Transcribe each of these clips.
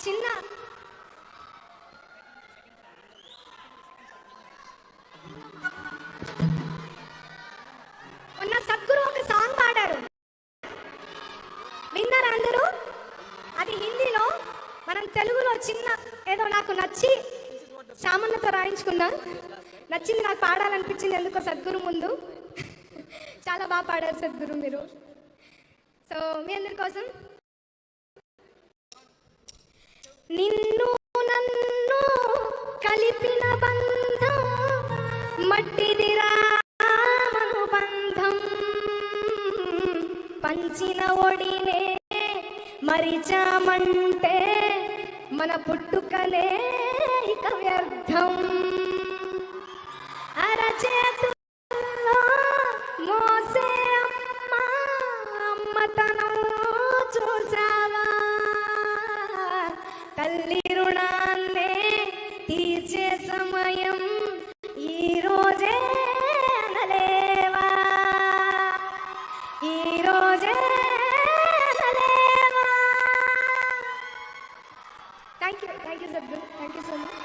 చిన్న మొన్న సద్గురు ఒక సాంగ్ పాడారు, విన్నారా అందరూ? అది హిందీలో, మనం తెలుగులో చిన్న ఏదో నాకు నచ్చి శ్యామన్నతో రాయించుకున్నా. నచ్చింది, నాకు పాడాలనిపించింది ఎందుకో సద్గురు ముందు. చాలా బాగా పాడారు సద్గురు మీరు. సో మీ అందరి కోసం నిన్ను నన్ను కలిపిన బంధం మట్టిదిరా అనుబంధం, పంచిన ఒడినే మరిచామంటే మన పుట్టుకనే ఇక వ్యర్థం. అరచేతుల్లో మోసే అమ్మతనం చూసావా, తల్లి రుణాన్నే తీర్చే సమయం ఈ రోజే అనలేవా, ఈ రోజే అనలేవా. Thank you Sadhguru, thank you so much.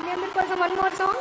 మీ అందరి కోసం వన్ మోర్ సాంగ్.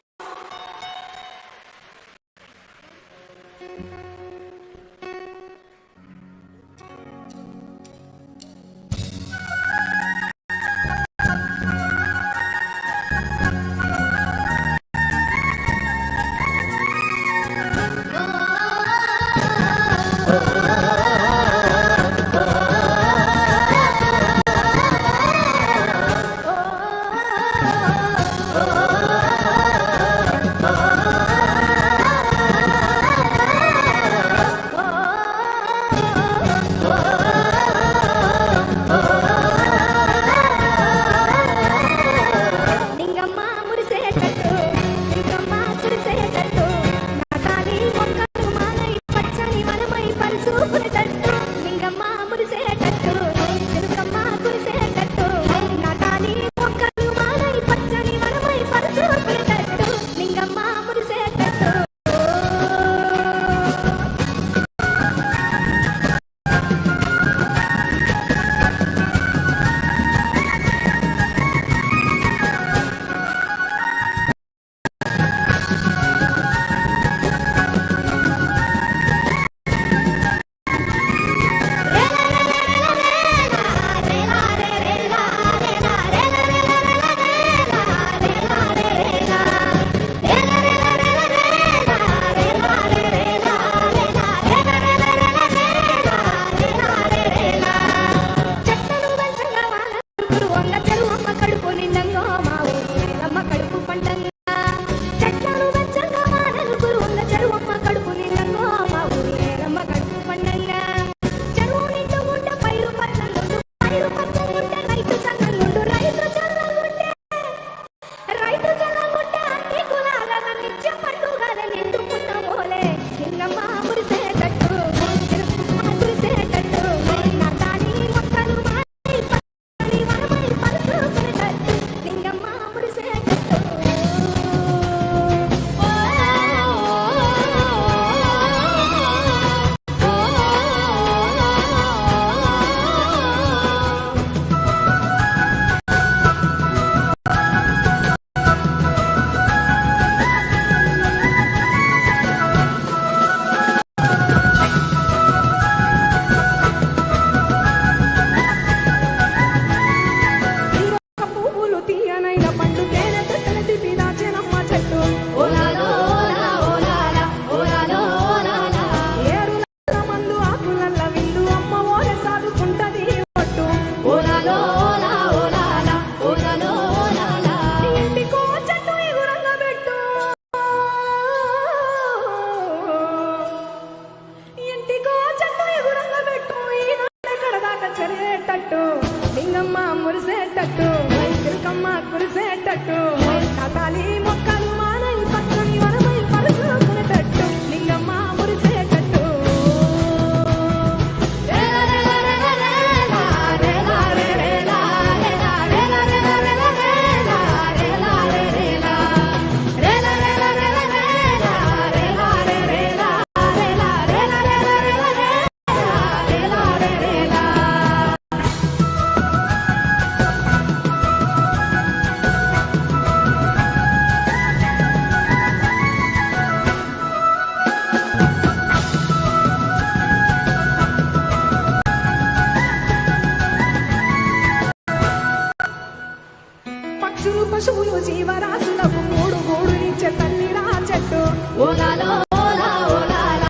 పక్షులు పశువులు జీవరాశులకు మూడు గూడునిచ్చే తల్లిరా చెట్టు. ఓలాలో ఓలా ఓలాల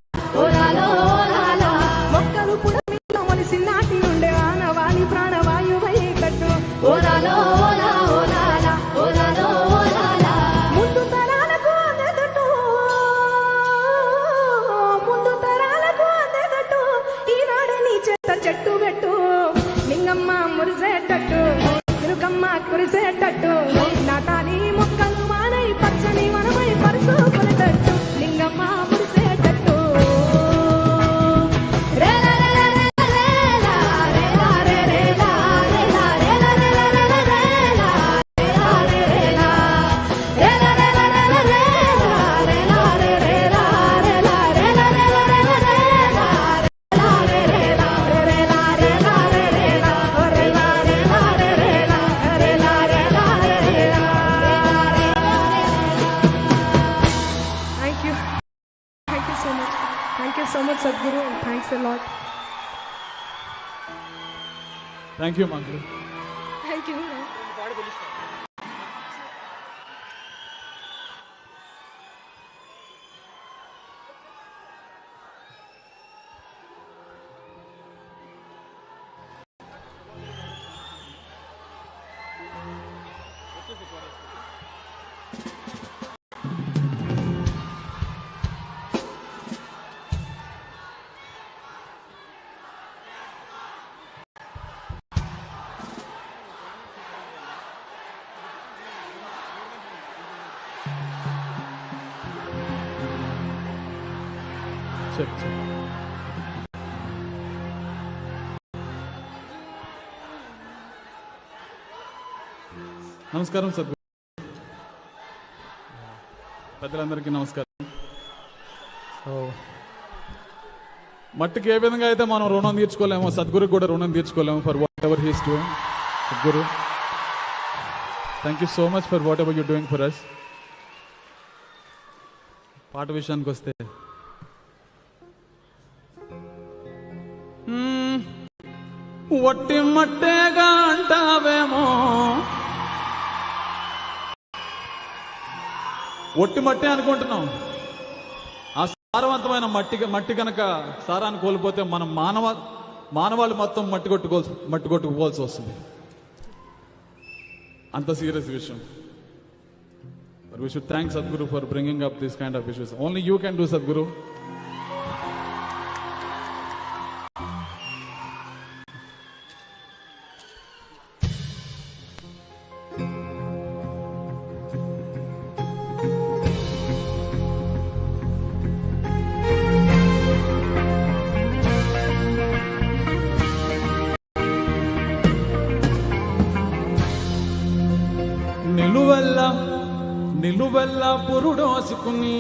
ఓలాలో ఓలాల మొక్కలు పుడమిలో మొలిసి నాటి నుండే ఆనవాణి ప్రాణవాయువై కట్టు. ఓలాలో ఓలా ఓలాల ఓలాలో ఓలాల ముందు తరాలకు అందెదట్టు, ముందు తరాలకు అందెదట్టు ఈనాడే నీ చేత చెట్టు పెట్టు. లింగమ్మ మురిసేటట్టు తిరుకమ్మ కురిసేటట్టు నాటాలి మొక్కలు మానై పచ్చని మనమై పరుచుకునేటట్టు Lingamma మురిసేటట్టు. Thank you so much, Sadhguru, and thanks a lot. Thank you, Mangali. Thank you. Check. నమస్కారం సద్గురు. పెద్దలందరికీ నమస్కారం. సో మట్టికి ఏ విధంగా అయితే మనం రుణం తీర్చుకోలేమో సద్గురుకి కూడా రుణం తీర్చుకోలేము for whatever he's doing. Sadhguru, thank you so much for whatever you doing for us. పాట విషయానికి వస్తే ఒట్టి మట్టేగా అంటావేమో, ఒట్టి మట్టే అనుకుంటున్నాం. ఆ సారవంతమైన మట్టి కనుక సారాన్ని కోల్పోతే మనం మానవాళి మొత్తం మట్టి కొట్టుకోవాల్సి వస్తుంది. అంత సీరియస్ విషయం. But we should thank Sadhguru for bringing up this kind of issues. Only you can do, Sadhguru. నిలువెల్ల పురుడోసుకుని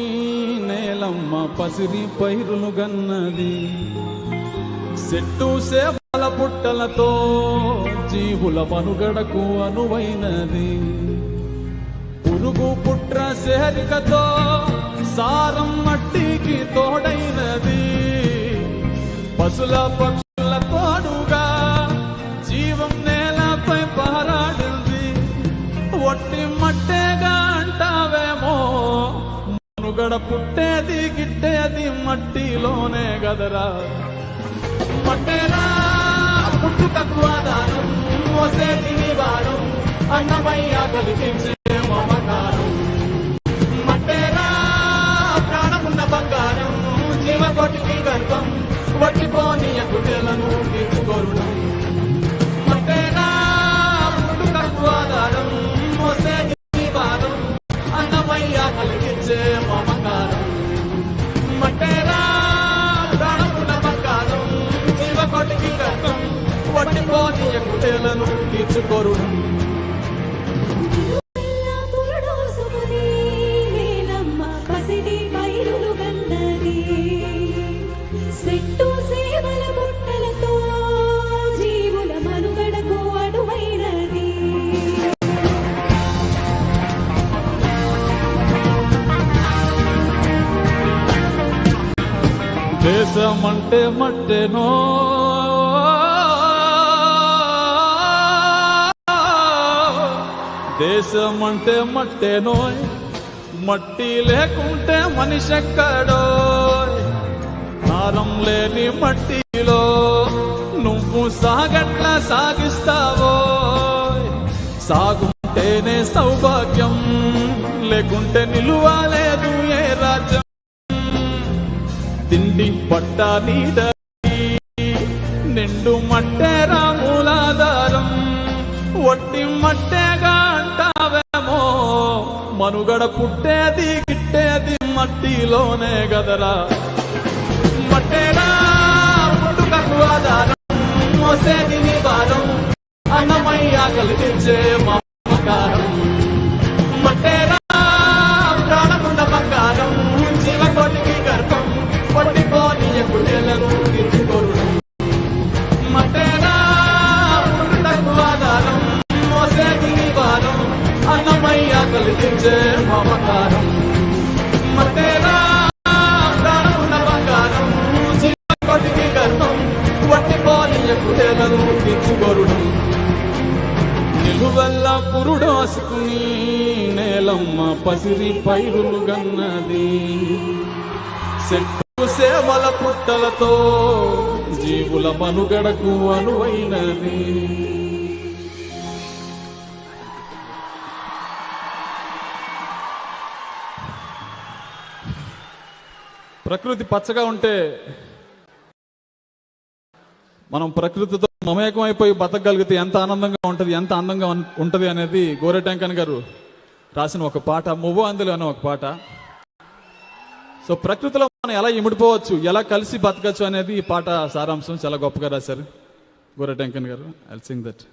నేలమ్మ పసిరి పైరులు గన్నది. చెట్టు సేవల పుట్టలతో జీవుల మనుగడకు అనువైనది. పురుగు పుట్ర సేరికతో సారం మట్టికి తోడైనది. పశుల పక్షుల తోడుగా జీవం నేలపై పహరాడింది. ఒట్టి మట్టేగా అంటావేమో, మనుగడ పుట్టేది గిట్టేది మట్టిలోనే గదరా. మట్టేరా పుట్టుకకు ఆధారం, మోసేది నివారం, అన్నమయ్య కలిగించే మమకారం. మట్టేరా ప్రాణమున్న బంగారం, జీవకోటికి గర్భం, వట్టిపోని గుడ్డెలను తీర్చుకోరుడం. మట్టేరా పుట్టుకకు ఆధారం, మోసేది నివారం, అన్నమయ్య కలిగించే మమకారం. మట్టేరా ప్రాణమున్న బంగారం, జీవకోటికి గర్భం, వట్టిపోని గుడ్డెలను తీర్చుకోరుడం. దేశమంటే మట్టెనో, దేశం అంటే మట్టేనోయ్, మట్టి లేకుంటే మనిషెక్కడో. సారం లేని మట్టిలో నువ్వు సాగట్లా సాగిస్తావో. సాగుంటేనే సౌభాగ్యం, లేకుంటే నిలువలేదు ఏ రాజ్యం. తిండి పట్ట నీడ నిండు మట్టేరా మూలాధారం. వట్టి మట్టేగా అంటావేమో, మనుగడ పుట్టేది గిట్టేది మట్టిలోనే గదరా. మట్టేరా పుట్టుకకు ఆధారం, మోసేది నీ భారం, అన్నమయ్య కలిగించే మమకారం. మట్టేరా ప్రాణమున్న బంగారం, జీవకోటికి గర్భం, పట్టిపోని ఎప్పుడేలను తీర్చుకోరు. మట్టేరా పుట్టుకకు ఆధారం, మోసేది నీ భారం, అన్నమయ్య కలిగించే మమకారం. మట్టేరా ప్రాణమున్న బంగారం, జీవకోటికి గర్భం, పట్టిపోని ఎప్పుడేలను తీర్చుకోరు. నిలువెల్ల పురుడోసుకుని నేలమ్మ పసిరి పైరులు గన్నది. చెట్టు సేవల పుట్టలతో జీవుల మనుగడకు అనువైనది. ప్రకృతి పచ్చగా ఉంటే మనం ప్రకృతితో మమేకం అయిపోయి బతకగలిగితే ఎంత ఆనందంగా ఉంటుంది, ఎంత అందంగా ఉంటుంది అనేది గోరెటెంకన్ గారు రాసిన ఒక పాట, మువ్వ అందులో అనే ఒక పాట. సో ప్రకృతిలో మనం ఎలా ఇమిడిపోవచ్చు, ఎలా కలిసి బతకచ్చు అనేది ఈ పాట సారాంశం. చాలా గొప్పగా రాశారు గోరెటెంకన్ గారు. I'll sing that.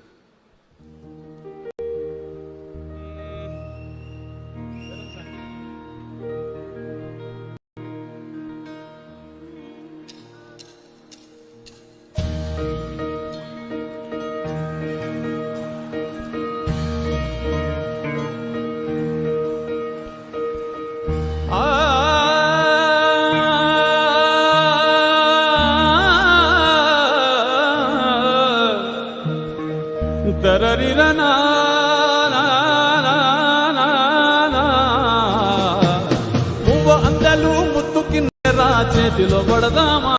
మువ్వ అందలు ముత్తు కిన్నెరా చేతిలో పడదామా,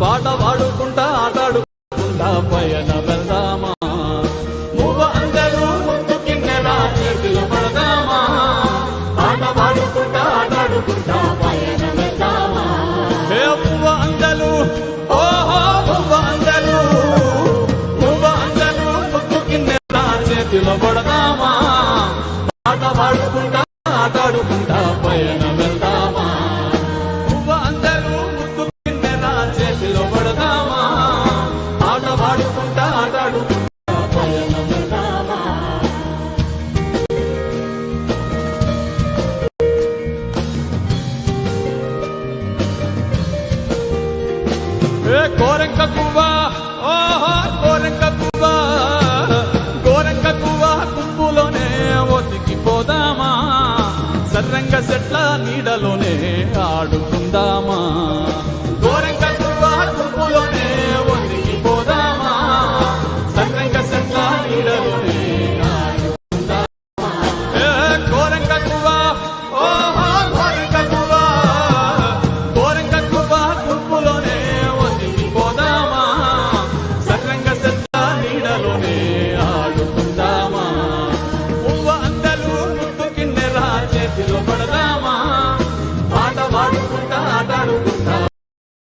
పాట పాడుకుంటా ఆటాడుకుంటా పయన వెళ్దామా. మువ్వ అందలు ముత్తు కిన్నెరా చేతిలో పడదామా, పాట పాడుకుంటా ఆటాడుకుంటా పయన వెళ్దామా. హే మువ్వ అందలు, ఓహో మువ్వ అందలు, చేతిలో పడదామా, పాట పాడుకుంటా ఆటాడుకుంటా పయన వెళ్దామా. నువ్వు అందరూ ముద్దు కిన్నెరా చేతిలో పడదామా, ఆట పాడుకుంటా ఆటాడుకుంటా పయన వెళ్దామా. ఏ కోరెంక పువ్వా, ఓహో కోరెంక పువ్వా, కుంపులోనే ఒతికిపోదామా, సర్రంగ చెట్ల నీడలోనే ఆడుకుందామా. గోరెంక కుంపులోనే ఒతికిపోదామా, సర్రంగ చెట్ల నీడలోనే ఆడుకుందామా. గోరెంక పువ్వా, ఓహో గోరెంక పువ్వా, గోరెంక కుంపులోనే ఒతికిపోదామా, సర్రంగ చెట్ల నీడలోనే ఆడుకుందామా. మువ్వ అందలు ముద్దు కిన్నెరా చేతిలో పడదామా, పాట పాడుకుంటా ఆటాడుకుంటా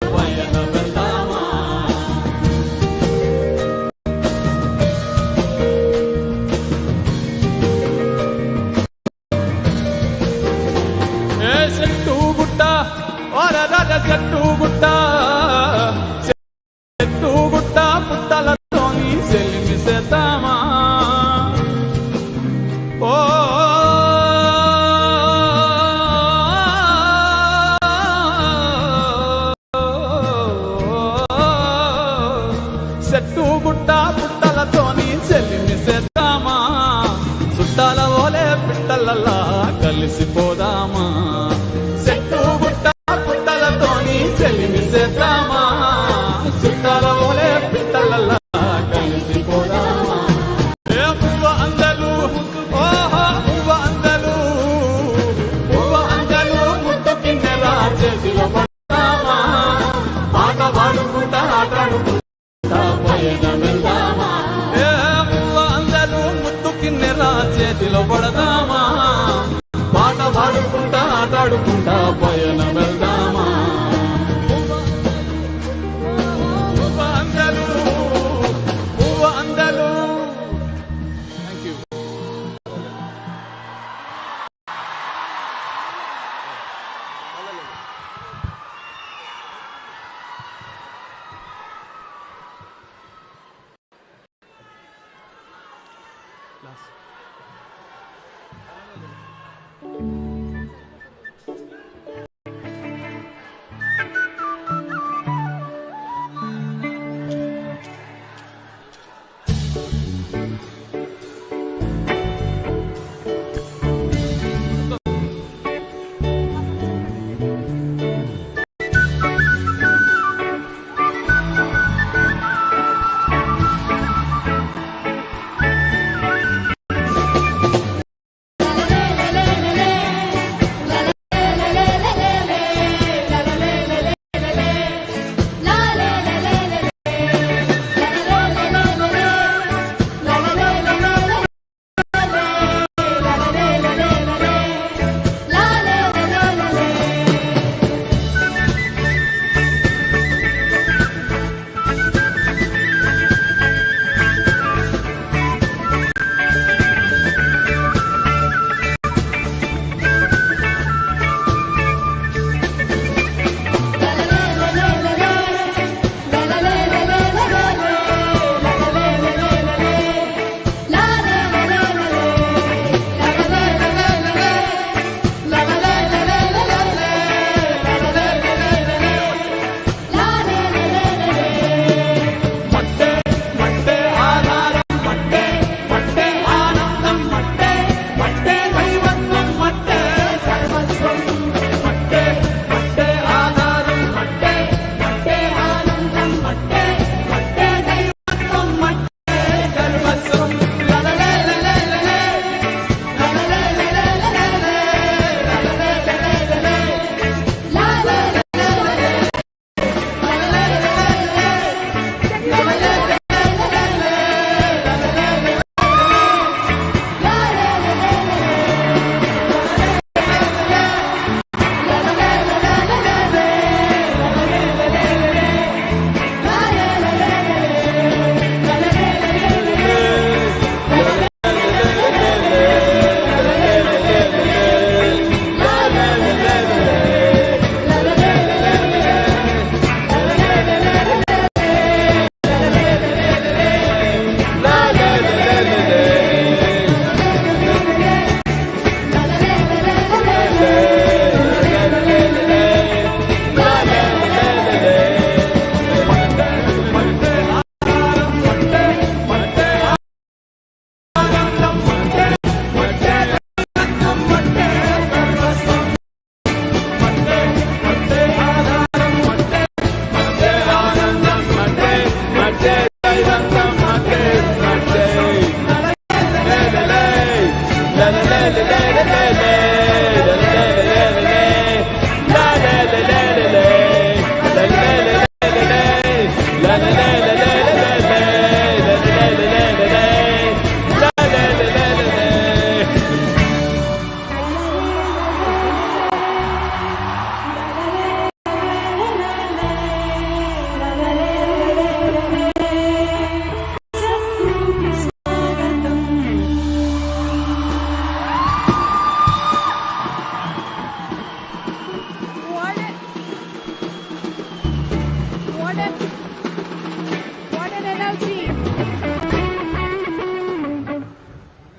పయన వెళ్దామా. ఏ చెట్టు గుట్ట, ఓరరాజ చెట్టు గుట్ట, చెట్టు గుట్ట పుట్టలతోని సెలిమి చేద్దామా. ఓ చెట్టు గుట్ట పుట్టలతోని సెలిమి చేద్దామా, చుట్టాల ఓలే పిట్టలలా కలిసిపోదామా. చెట్టు గుట్ట పుట్టలతోని సెలిమి చేద్దామా, చుట్టాల ఓలే పిట్టలలా కలిసిపోదామా. ఏ పువ్వ అందలు, ఓ కిన్నెరా చేతిలో పడదామా, పాట పాడుకుంటా ఆటాడుకుంటా పయనం వెళ్దామా. పువ్వ అందలు పువ్వ అందలు. Thank you.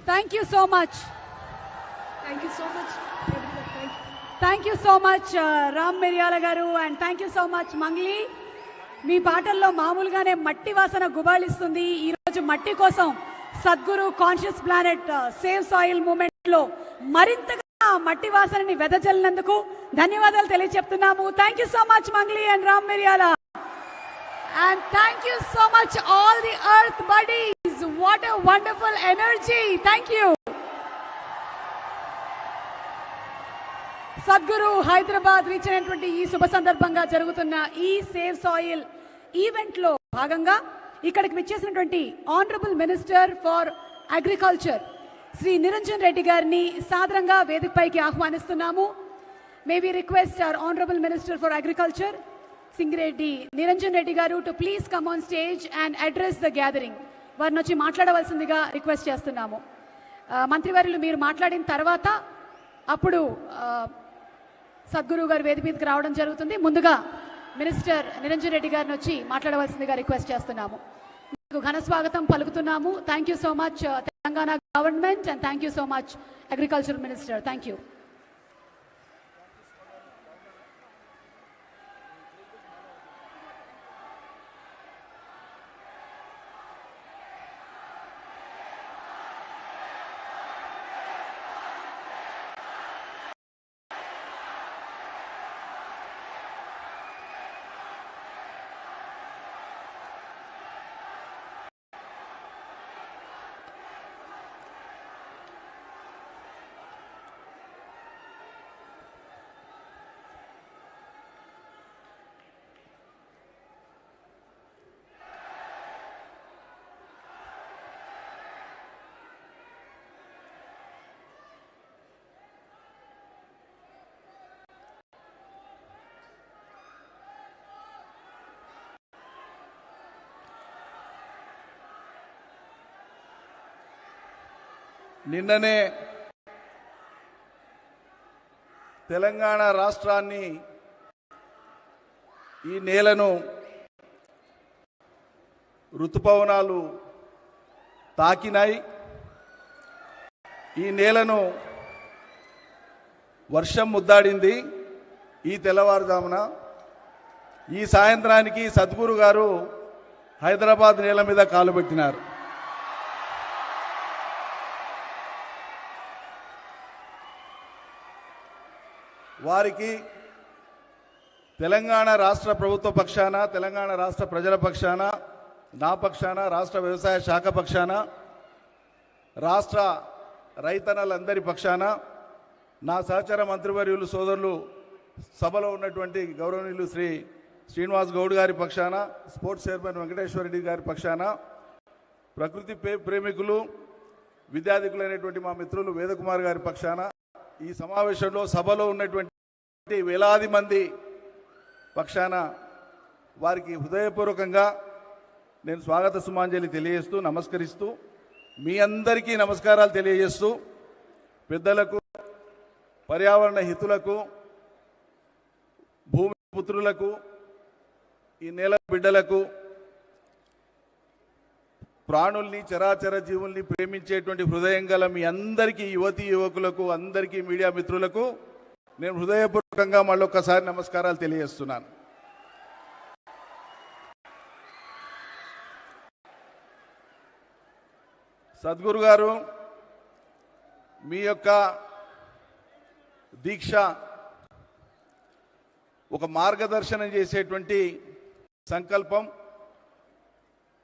Thank you so much. Thank you so much. Thank you so much, Ram Miryala garu, and thank you so much, Mangli. మీ పాటల్లో మామూలుగానే మట్టి వాసన గుబాళిస్తుంది. ఈ రోజు మట్టి కోసం Sadhguru conscious planet save soil movement లో మరింతగా మట్టి వాసనని వెదజల్లినందుకు ధన్యవాదాలు తెలియజెప్తున్నాము. Thank you so much Mangli and Ram Miryala. And thank you so much all the earth buddies. What a wonderful energy. Thank you. Sadhguru Hyderabad reach అయినటువంటి ఈ శుభ సందర్భంగా జరుగుతున్న ఈ సేవ్ సాయిల్ ఈవెంట్ లో భాగంగా ఇక్కడికి విచ్చేసినటువంటి honourable minister for agriculture Shri Niranjan Reddy గారిని సాదరంగా వేదికపైకి ఆహ్వానిస్తున్నాము. May we request our honourable minister for agriculture Singireddy Niranjan Reddy garu to please come on stage and address the gathering. వారిని వచ్చి మాట్లాడవలసిందిగా రిక్వెస్ట్ చేస్తున్నాము. మంత్రివర్యులు మీరు మాట్లాడిన తర్వాత అప్పుడు సద్గురు గారు వేదిక మీదకి రావడం జరుగుతుంది. ముందుగా మినిస్టర్ నిరంజన్ రెడ్డి గారిని వచ్చి మాట్లాడవలసిందిగా రిక్వెస్ట్ చేస్తున్నాము. మీకు ఘన స్వాగతం పలుకుతున్నాము. Thank you so much Telangana government and thank you so much agriculture minister. Thank you. నిన్ననే తెలంగాణ రాష్ట్రాన్ని, ఈ నేలను ఋతుపవనాలు తాకినాయి. ఈ నేలను వర్షం ముద్దాడింది. ఈ తెల్లవారుజామున ఈ సాయంత్రానికి సద్గురు గారు హైదరాబాద్ నేల మీద కాలు పెట్టినారు. వారికి తెలంగాణ రాష్ట్ర ప్రభుత్వ పక్షాన, తెలంగాణ రాష్ట్ర ప్రజల పక్షాన, నా పక్షాన, రాష్ట్ర వ్యవసాయ శాఖ పక్షాన, రాష్ట్ర రైతన్నలందరి పక్షాన, నా సహచర మంత్రివర్యులు సోదరులు సభలో ఉన్నటువంటి గౌరవనీయులు శ్రీ శ్రీనివాస్ గౌడ్ గారి పక్షాన, స్పోర్ట్స్ చైర్మన్ వెంకటేశ్వర రెడ్డి గారి పక్షాన, ప్రకృతి ప్రేమికులు విద్యార్థికులైనటువంటి మా మిత్రులు వేదకుమార్ గారి పక్షాన, ఈ సమావేశంలో సభలో ఉన్నటువంటి వేలాది మంది పక్షాన వారికి హృదయపూర్వకంగా నేను స్వాగత సుమాంజలి తెలియజేస్తూ, నమస్కరిస్తూ, మీ అందరికీ నమస్కారాలు తెలియజేస్తూ, పెద్దలకు, పర్యావరణ హితులకు, భూమి పుత్రులకు, ఈ నేల బిడ్డలకు, ప్రాణుల్ని, చరాచర జీవుల్ని ప్రేమించేటువంటి హృదయం గల మీ అందరికీ, యువతీ యువకులకు, అందరికీ, మీడియా మిత్రులకు నేను హృదయపూర్వకంగా మళ్ళొక్కసారి నమస్కారాలు తెలియజేస్తున్నాను. సద్గురు గారు, మీ యొక్క దీక్ష ఒక మార్గదర్శనం చేసేటువంటి సంకల్పం.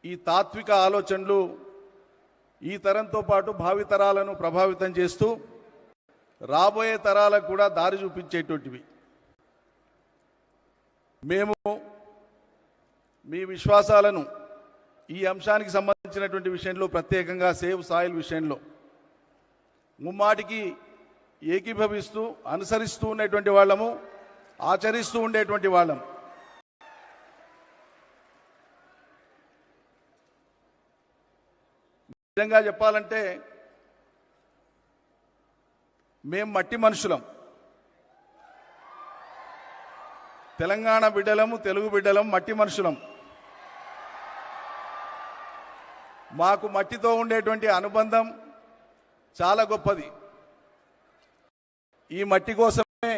ఈ తాత్విక ఆలోచనలు ఈ తరంతో పాటు భావితరాలను ప్రభావితం చేస్తూ రాబోయే తరాలకు కూడా దారి చూపించేటువంటివి. మేము మీ విశ్వాసాలను ఈ అంశానికి సంబంధించినటువంటి విషయంలో, ప్రత్యేకంగా సేవ్ సాయిల్ విషయంలో ముమ్మాటికి ఏకీభవిస్తూ, అనుసరిస్తూ ఉండేటువంటి వాళ్ళము, ఆచరిస్తూ ఉండేటువంటి వాళ్ళం. నిజంగా చెప్పాలంటే మేం మట్టి మనుషులం. తెలంగాణ బిడ్డలము, తెలుగు బిడ్డలం, మట్టి మనుషులం. మాకు మట్టితో ఉండేటువంటి అనుబంధం చాలా గొప్పది. ఈ మట్టి కోసమే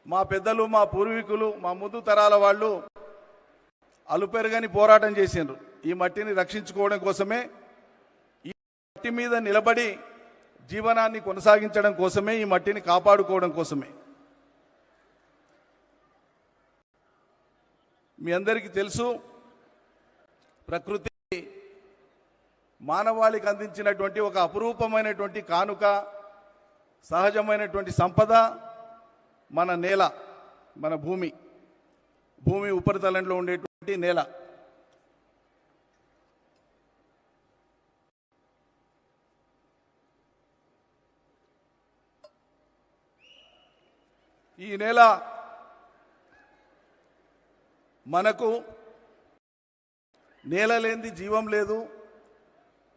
మా పెద్దలు, మా పూర్వీకులు, మా ముందు తరాల వాళ్ళు అలుపెరగని పోరాటం చేసిండ్రు. ఈ మట్టిని రక్షించుకోవడం కోసమే, ఈ మట్టి మీద నిలబడి జీవనాన్ని కొనసాగించడం కోసమే, ఈ మట్టిని కాపాడుకోవడం కోసమే. మీ అందరికీ తెలుసు, ప్రకృతి మానవాళికి అందించినటువంటి ఒక అపురూపమైనటువంటి కానుక, సహజమైనటువంటి సంపద మన నేల, మన భూమి. భూమి ఉపరితలంలో ఉండేటువంటి నేల. ఈ నేల మనకు నేల లేనిది జీవం లేదు,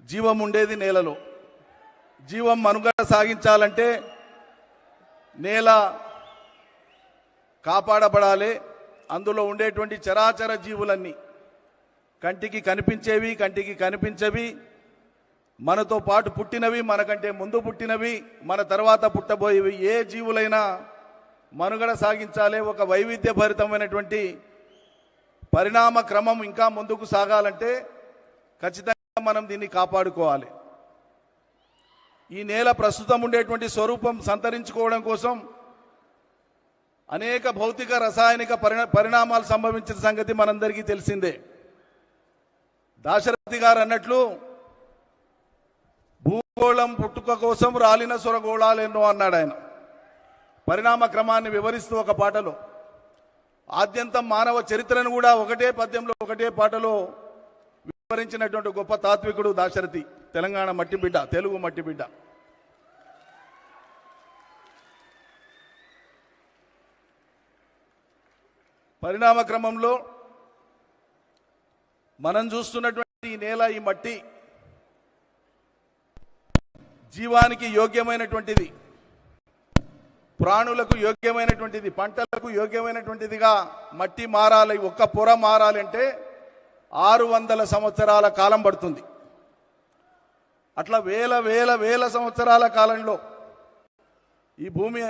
జీవం ఉండేది నేలలో. జీవం మనుగడ సాగించాలంటే నేల కాపాడబడాలి. అందులో ఉండేటువంటి చరాచర జీవులన్నీ, కంటికి కనిపించేవి, కంటికి కనిపించవి, మనతో పాటు పుట్టినవి, మనకంటే ముందు పుట్టినవి, మన తర్వాత పుట్టబోయేవి, ఏ జీవులైనా మనుగడ సాగించాలి. ఒక వైవిధ్యభరితమైనటువంటి పరిణామ క్రమం ఇంకా ముందుకు సాగాలంటే ఖచ్చితంగా మనం దీన్ని కాపాడుకోవాలి. ఈ నేల ప్రస్తుతం ఉండేటువంటి స్వరూపం సంతరించుకోవడం కోసం అనేక భౌతిక రసాయనిక పరిణామాలు సంభవించిన సంగతి మనందరికీ తెలిసిందే. దాశరథి గారు అన్నట్లు భూగోళం పుట్టుక కోసం రాలిన సొరగోళాలెన్నో అన్నాడు ఆయన పరిణామ క్రమాన్ని వివరిస్తూ ఒక పాటలో. ఆద్యంతం మానవ చరిత్రను కూడా ఒకటే పద్యంలో ఒకటే పాటలో వివరించినటువంటి గొప్ప తాత్వికుడు దాశరథి, తెలంగాణ మట్టి బిడ్డ, తెలుగు మట్టి బిడ్డ. పరిణామ క్రమంలో మనం చూస్తున్నటువంటి ఈ నేల, ఈ మట్టి జీవానికి యోగ్యమైనటువంటిది, ప్రాణులకు యోగ్యమైనటువంటిది, పంటలకు యోగ్యమైనటువంటిదిగా మట్టి మారాలి. ఒక్క పొర మారాలంటే 600 సంవత్సరాల కాలం పడుతుంది. అట్లా వేల వేల వేల సంవత్సరాల కాలంలో ఈ భూమి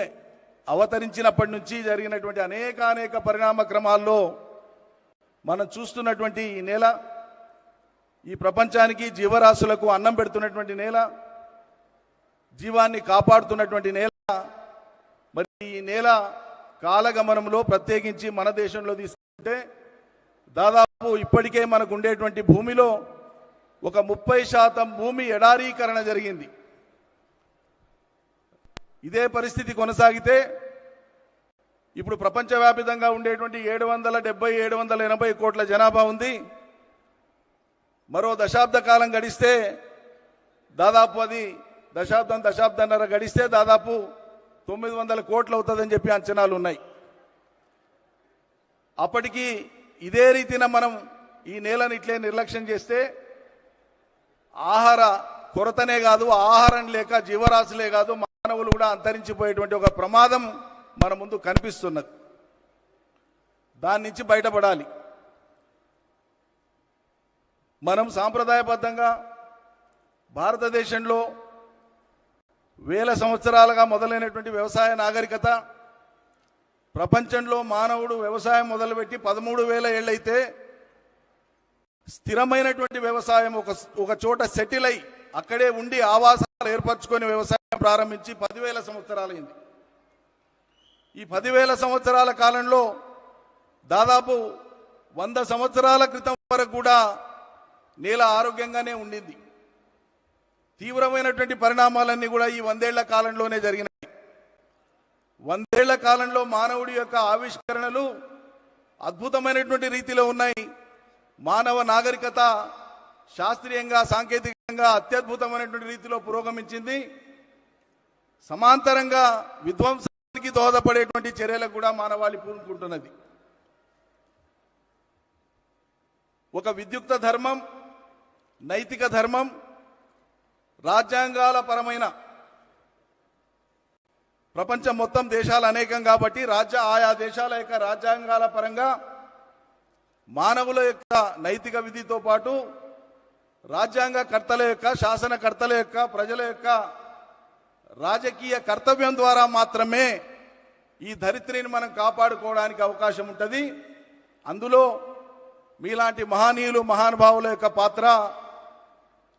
అవతరించినప్పటి నుంచి జరిగినటువంటి అనేక పరిణామ క్రమాల్లో మనం చూస్తున్నటువంటి ఈ నేల, ఈ ప్రపంచానికి జీవరాశులకు అన్నం పెడుతున్నటువంటి నేల, జీవాన్ని కాపాడుతున్నటువంటి నేల. మరి ఈ నేల కాలగమనంలో ప్రత్యేకించి మన దేశంలో తీసుకుంటే దాదాపు ఇప్పటికే మనకు ఉండేటువంటి భూమిలో ఒక 30% భూమి ఎడారీకరణ జరిగింది. ఇదే పరిస్థితి కొనసాగితే ఇప్పుడు ప్రపంచవ్యాప్తంగా ఉండేటువంటి 770-780 కోట్ల జనాభా ఉంది. మరో దశాబ్ద కాలం గడిస్తే దాదాపు అది దశాబ్దన్నర గడిస్తే దాదాపు 900 కోట్లు అవుతుందని చెప్పి అంచనాలు ఉన్నాయి. అప్పటికి ఇదే రీతిన మనం ఈ నేలను ఇట్లే నిర్లక్ష్యం చేస్తే ఆహార కొరతనే కాదు, ఆహారం లేక జీవరాశులే కాదు, మానవులు కూడా అంతరించిపోయేటువంటి ఒక ప్రమాదం మన ముందు కనిపిస్తున్నది. దాని నుంచి బయటపడాలి. మనం సాంప్రదాయబద్ధంగా భారతదేశంలో వేల సంవత్సరాలుగా మొదలైనటువంటి వ్యవసాయ నాగరికత, ప్రపంచంలో మానవుడు వ్యవసాయం మొదలుపెట్టి 13,000 ఏళ్ళైతే స్థిరమైనటువంటి వ్యవసాయం ఒక చోట సెటిల్ అయి అక్కడే ఉండి ఆవాసాలు ఏర్పరచుకొని వ్యవసాయం ప్రారంభించి 10,000 సంవత్సరాలైంది. ఈ 10,000 సంవత్సరాల కాలంలో దాదాపు 100 సంవత్సరాల క్రితం వరకు కూడా నేల ఆరోగ్యంగానే ఉండింది. తీవ్రమైనటువంటి పరిణామాలన్నీ కూడా ఈ 100 ఏళ్ల కాలంలోనే జరిగినాయి. 100 ఏళ్ల కాలంలో మానవుడి యొక్క ఆవిష్కరణలు అద్భుతమైనటువంటి రీతిలో ఉన్నాయి. మానవ నాగరికత శాస్త్రీయంగా, సాంకేతికంగా అత్యద్భుతమైనటువంటి రీతిలో పురోగమించింది. సమాంతరంగా విధ్వంసానికి దోహదపడేటువంటి చర్యలకు కూడా మానవాళి పూనుకుంటున్నది. ఒక విద్యుక్త ధర్మం, నైతిక ధర్మం, రాజ్యాంగాల పరమైన ప్రపంచం మొత్తం దేశాలు అనేకం కాబట్టి ఆయా దేశాల యొక్క రాజ్యాంగాల పరంగా మానవుల యొక్క నైతిక విధితో పాటు రాజ్యాంగ కర్తల యొక్క, శాసనకర్తల యొక్క, ప్రజల యొక్క రాజకీయ కర్తవ్యం ద్వారా మాత్రమే ఈ ధరిత్రిని మనం కాపాడుకోవడానికి అవకాశం ఉంటుంది. అందులో మీలాంటి మహనీయులు, మహానుభావుల యొక్క పాత్ర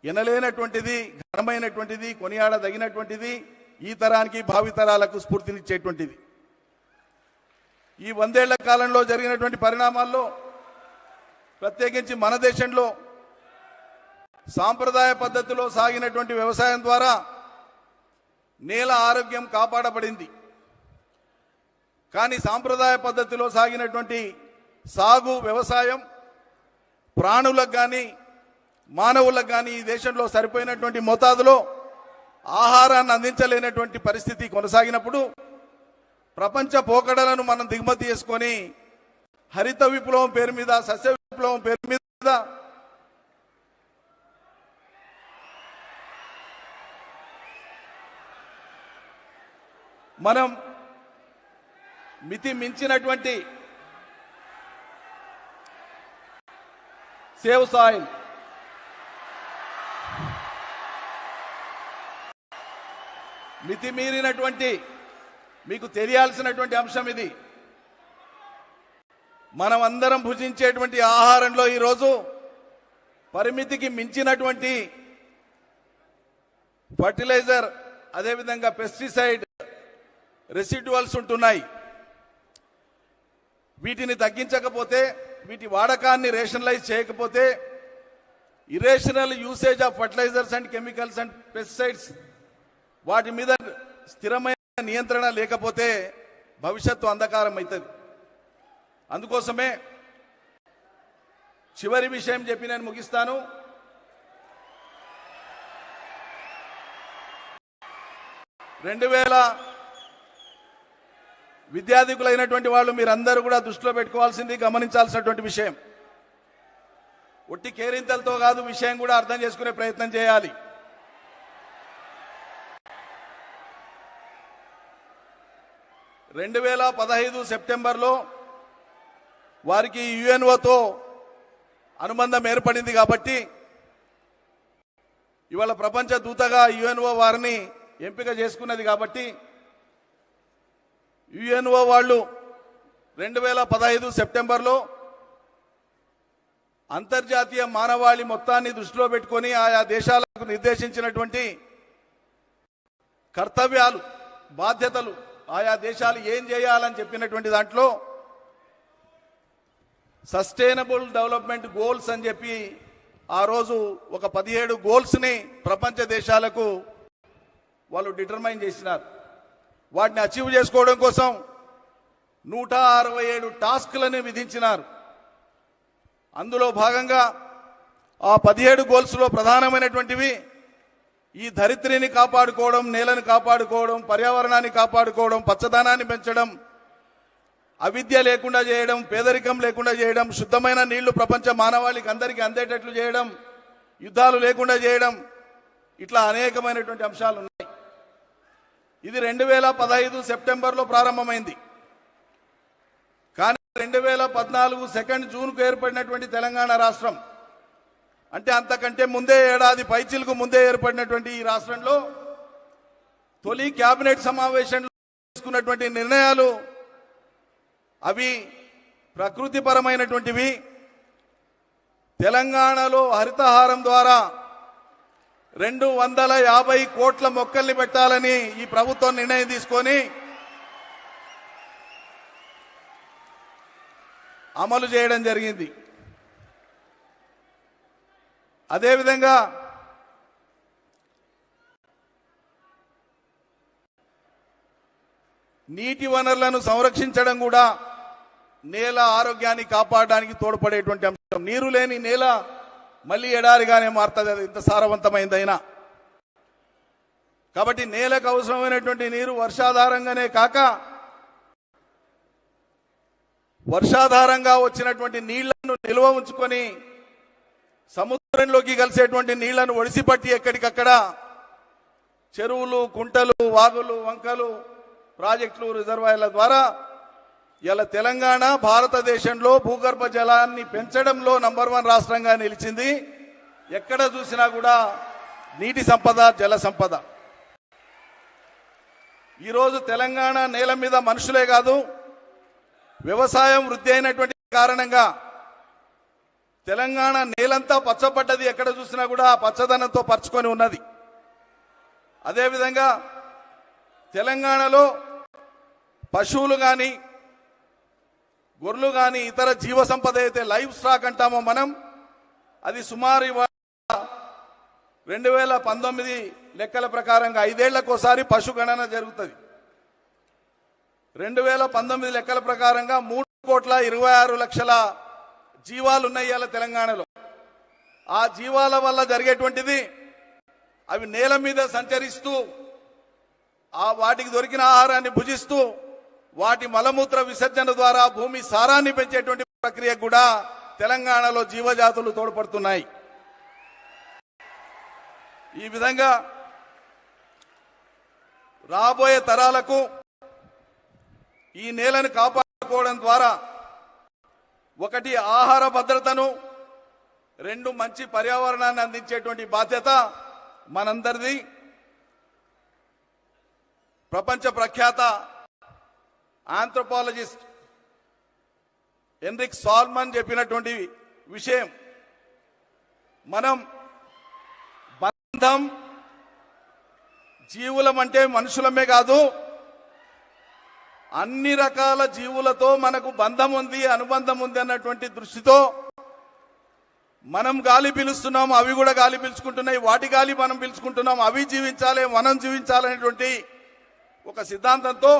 ఎనలేనటువంటిది, ఘనమైనటువంటిది, కొనియాడదగినటువంటిది, ఈ తరానికి భావితరాలకు స్ఫూర్తినిచ్చేటువంటిది. ఈ 100 ఏళ్ల కాలంలో జరిగినటువంటి పరిణామాల్లో ప్రత్యేకించి మన దేశంలో సాంప్రదాయ పద్ధతిలో సాగినటువంటి వ్యవసాయం ద్వారా నేల ఆరోగ్యం కాపాడబడింది. కానీ సాంప్రదాయ పద్ధతిలో సాగినటువంటి సాగు వ్యవసాయం ప్రాణులకు కానీ మానవులకు కానీ ఈ దేశంలో సరిపోయినటువంటి మోతాదులో ఆహారాన్ని అందించలేనటువంటి పరిస్థితి కొనసాగినప్పుడు ప్రపంచ పోకడలను మనం దిగుమతి చేసుకొని హరిత విప్లవం పేరు మీద, సస్య విప్లవం పేరు మీద మనం మితి మించినటువంటి సేవ్ సాయిల్, మితిమీరినటువంటి, మీకు తెలియాల్సినటువంటి అంశం ఇది. మనం అందరం భుజించేటువంటి ఆహారంలో ఈరోజు పరిమితికి మించినటువంటి ఫర్టిలైజర్, అదేవిధంగా పెస్టిసైడ్ రెసిడ్యువల్స్ ఉంటున్నాయి. వీటిని తగ్గించకపోతే, వీటి వాడకాన్ని రేషనలైజ్ చేయకపోతే, irrational usage of fertilisers and chemicals and pesticides, వాటి మీద స్థిరమైన నియంత్రణ లేకపోతే భవిష్యత్తు అంధకారం అవుతుంది. అందుకోసమే చివరి విషయం చెప్పి నేను ముగిస్తాను. విద్యార్థికులైనటువంటి వాళ్ళు మీరందరూ కూడా దృష్టిలో పెట్టుకోవాల్సింది, గమనించాల్సినటువంటి విషయం, ఒట్టి కేరింతలతో కాదు, విషయం కూడా అర్థం చేసుకునే ప్రయత్నం చేయాలి. సెప్టెంబర్లో వారికి యుఎన్ఓతో అనుబంధం ఏర్పడింది కాబట్టి ఇవాళ ప్రపంచ దూతగా యుఎన్ఓ వారిని ఎంపిక చేసుకున్నది కాబట్టి యుఎన్ఓ వాళ్ళు 2015 సెప్టెంబర్లో అంతర్జాతీయ మానవాళి మొత్తాన్ని దృష్టిలో పెట్టుకొని ఆయా దేశాలకు నిర్దేశించినటువంటి కర్తవ్యాలు, బాధ్యతలు, ఆయా దేశాలు ఏం చేయాలని చెప్పినటువంటి దాంట్లో సస్టైనబుల్ డెవలప్మెంట్ గోల్స్ అని చెప్పి ఆ రోజు ఒక 17 గోల్స్ని ప్రపంచ దేశాలకు వాళ్ళు డిటర్మైన్ చేసినారు. వాటిని అచీవ్ చేసుకోవడం కోసం 167 టాస్క్లను విధించినారు. అందులో భాగంగా ఆ 17 గోల్స్లో ప్రధానమైనటువంటివి ఈ ధరిత్రిని కాపాడుకోవడం, నేలను కాపాడుకోవడం, పర్యావరణాన్ని కాపాడుకోవడం, పచ్చదనాన్ని పెంచడం, అవిద్య లేకుండా చేయడం, పేదరికం లేకుండా చేయడం, శుద్ధమైన నీళ్లు ప్రపంచ మానవాళికి అందరికీ అందేటట్లు చేయడం, యుద్ధాలు లేకుండా చేయడం, ఇట్లా అనేకమైనటువంటి అంశాలు ఉన్నాయి. ఇది 2015 సెప్టెంబర్లో ప్రారంభమైంది. కానీ 2014 జూన్కు ఏర్పడినటువంటి తెలంగాణ రాష్ట్రం, అంటే అంతకంటే ముందే ఏడాది పైచిలకు ముందే ఏర్పడినటువంటి ఈ రాష్ట్రంలో తొలి కేబినెట్ సమావేశంలో తీసుకున్నటువంటి నిర్ణయాలు అవి ప్రకృతిపరమైనటువంటివి. తెలంగాణలో హరితహారం ద్వారా 250 కోట్ల మొక్కల్ని పెట్టాలని ఈ ప్రభుత్వం నిర్ణయం తీసుకొని అమలు చేయడం జరిగింది. అదేవిధంగా నీటి వనరులను సంరక్షించడం కూడా నేల ఆరోగ్యాన్ని కాపాడడానికి తోడ్పడేటువంటి అంశం. నీరు లేని నేల మళ్ళీ ఎడారిగానే మారుతుంది, అది ఇంత సారవంతమైందైనా. కాబట్టి నేలకు అవసరమైనటువంటి నీరు వర్షాధారంగానే కాక వర్షాధారంగా వచ్చినటువంటి నీళ్లను నిల్వ ఉంచుకొని సముద్రంలోకి కలిసేటువంటి నీళ్లను ఒడిసిపట్టి ఎక్కడికక్కడ చెరువులు, కుంటలు, వాగులు, వంకలు, ప్రాజెక్టులు, రిజర్వాయర్ల ద్వారా ఇలా తెలంగాణ భారతదేశంలో భూగర్భ జలాన్ని పెంచడంలో నంబర్ 1 రాష్ట్రంగా నిలిచింది. ఎక్కడ చూసినా కూడా నీటి సంపద, జల సంపద. ఈరోజు తెలంగాణ నేల మీద మనుషులే కాదు, వ్యవసాయం వృద్ధి అయినటువంటి కారణంగా తెలంగాణ నేలంతా పచ్చబడ్డది. ఎక్కడ చూసినా కూడా పచ్చదనంతో పరుచుకొని ఉన్నది. అదేవిధంగా తెలంగాణలో పశువులు కానీ, గొర్రెలు కానీ, ఇతర జీవ సంపద అయితే లైవ్ స్టాక్ అంటామో మనం, అది సుమారు 2019 లెక్కల ప్రకారంగా 5 ఏళ్లకోసారి పశు గణన జరుగుతుంది. 2019 లెక్కల ప్రకారంగా 3,26,00,000 జీవాలు ఉన్నాయి ఇవాళ తెలంగాణలో. ఆ జీవాల వల్ల జరిగేటువంటిది, అవి నేల మీద సంచరిస్తూ ఆ వాటికి దొరికిన ఆహారాన్ని భుజిస్తూ వాటి మలమూత్ర విసర్జన ద్వారా భూమి సారాన్ని పెంచేటువంటి ప్రక్రియ కూడా తెలంగాణలో జీవజాతులు తోడ్పడుతున్నాయి. ఈ విధంగా రాబోయే తరాలకు ఈ నేలను కాపాడుకోవడం ద్వారా ఒకటి ఆహార భద్రతను, రెండు మంచి పర్యావరణాన్ని అందించేటువంటి బాధ్యత మనందరిది. ప్రపంచ ప్రఖ్యాత ఆంథ్రోపాలజిస్ట్ ఎన్రిక్ సాల్మన్ చెప్పినటువంటి విషయం, మనం బంధం జీవులం అంటే మనుషులమే కాదు, అన్ని రకాల జీవులతో మనకు బంధం ఉంది, అనుబంధం ఉంది అన్నటువంటి దృష్టితో మనం గాలి పీలుస్తున్నాం, అవి కూడా గాలి పీల్చుకుంటున్నాయి, వాటి గాలి మనం పీల్చుకుంటున్నాం, అవి జీవించాలి మనం జీవించాలనేటువంటి ఒక సిద్ధాంతంతో,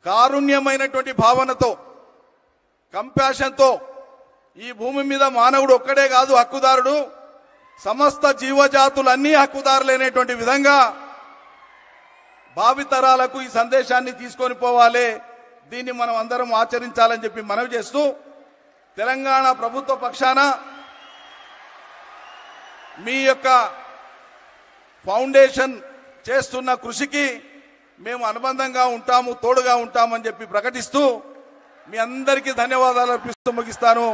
కారుణ్యమైనటువంటి భావనతో, కంపాషన్తో ఈ భూమి మీద మానవుడు ఒక్కడే కాదు హక్కుదారుడు, సమస్త జీవజాతులన్నీ హక్కుదారులైనటువంటి విధంగా భావితరాలకు ఈ సందేశాన్ని తీసుకొని పోవాలి. దీన్ని మనం అందరం ఆచరించాలని చెప్పి మనవి చేస్తూ, తెలంగాణ ప్రభుత్వ పక్షాన మీ యొక్క ఫౌండేషన్ చేస్తున్న కృషికి మేము అనుబంధంగా ఉంటాము, తోడుగా ఉంటామని చెప్పి ప్రకటిస్తూ మీ అందరికీ ధన్యవాదాలు అర్పిస్తూ ముగిస్తాను.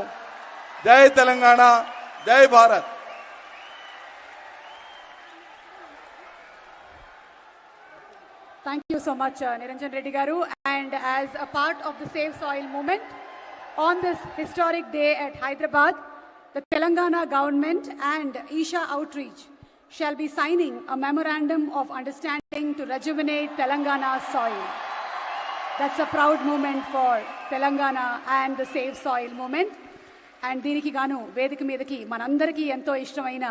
జై తెలంగాణ, జై Bharat. Thank you so much, Niranjan Reddy Garu. And as a part of the Save Soil movement, on this historic day at Hyderabad, the Telangana government and Isha Outreach shall be signing a memorandum of understanding to rejuvenate Telangana's soil. That's a proud moment for Telangana and the Save Soil movement. And దీనికి గాను వేదిక మీదకి మనందరికీ ఎంతో ఇష్టమైన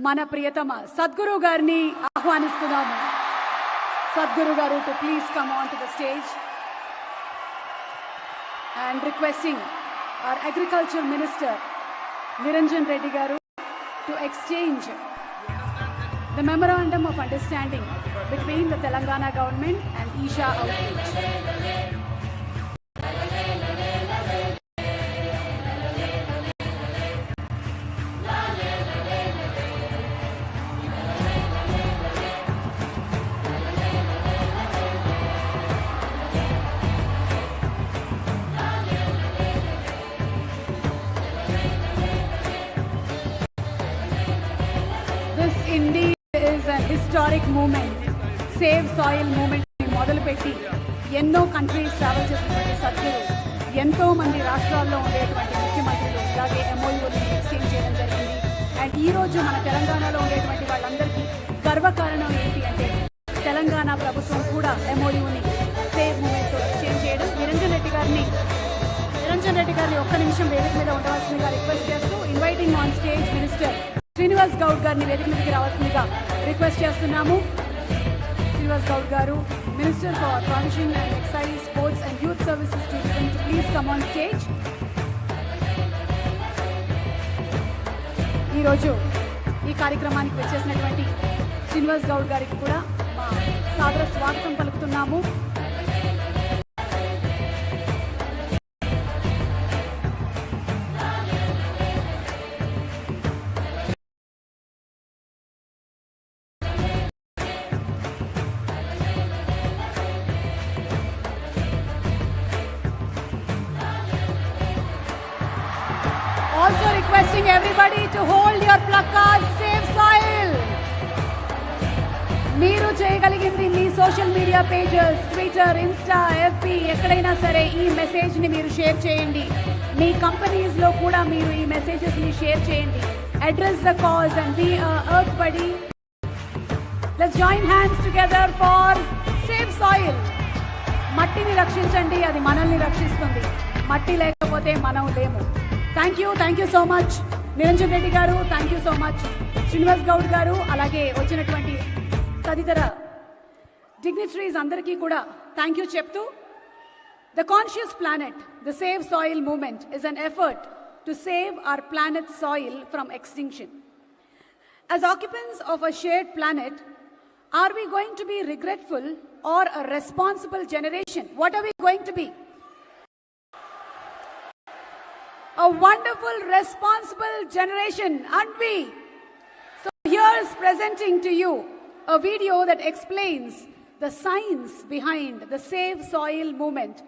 మన ప్రియతమ సద్గురు గారిని ఆహ్వానిస్తున్నాము. Sadhguru Garu to please come on to the stage, and requesting our Agriculture Minister Niranjan Reddy Garu to exchange the Memorandum of Understanding between the Telangana government and Isha Outreach. Indeed is a historic movement. Save Soil movement మొదలుపెట్టి ఎన్నో countries travel చేసినటువంటి సద్గురు ఎంతో మంది రాష్ట్రాల్లో ఉండేటువంటి ముఖ్యమంత్రులు అలాగే ఎంఓయూని exchange చేయడం జరిగింది. అండ్ ఈ రోజు మన తెలంగాణలో ఉండేటువంటి వాళ్ళందరికీ గర్వకారణం ఏంటి అంటే తెలంగాణ ప్రభుత్వం కూడా ఎంఓయూని సేవ్ మూవ్మెంట్తో ఎక్స్చేంజ్ చేయడం. నిరంజన్ రెడ్డి గారిని ఒక్క నిమిషం వేదిక మీద ఉండవలసిందిగా రిక్వెస్ట్ చేస్తూ inviting on stage minister Srinivas Goud గారిని వేదిక మీదకి రావాల్సిందిగా రిక్వెస్ట్ చేస్తున్నాము. Srinivas Goud garu, minister for transition and excise, sports and youth services tourism, please come on stage. ఈరోజు ఈ కార్యక్రమానికి వచ్చేసినటువంటి శ్రీనివాస్ గౌడ్ గారికి కూడా మా సాదర స్వాగతం పలుకుతున్నాము. Also requesting everybody to hold your placards, Save Soil. మీరు చేయగలిగింది మీ social media pages, Twitter, Insta, FB ఎక్కడైనా సరే ఈ మెసేజ్ ని మీరు షేర్ చేయండి. మీ కంపెనీస్ లో కూడా మీరు ఈ మెసేజెస్ ని షేర్ చేయండి. Address the cause and be earth buddy. Let's join hands together for save soil. మట్టిని రక్షించండి, అది మనల్ని రక్షిస్తుంది. మట్టి లేకపోతే మనం లేము. Thank you so much Niranjan Reddy garu, thank you so much Srinivas Goud garu, అలాగే వచ్చినటువంటి తదితర డిగ్నిటరీస్ అందరికీ కూడా థ్యాంక్ యూ చెప్తూ, the conscious planet, the save soil movement is an effort to save our planet's soil from extinction. As occupants of a shared planet, are we going to be regretful or a responsible generation? What are we going to be? A wonderful, responsible generation, aren't we? So here's presenting to you a video that explains the science behind the Save Soil movement.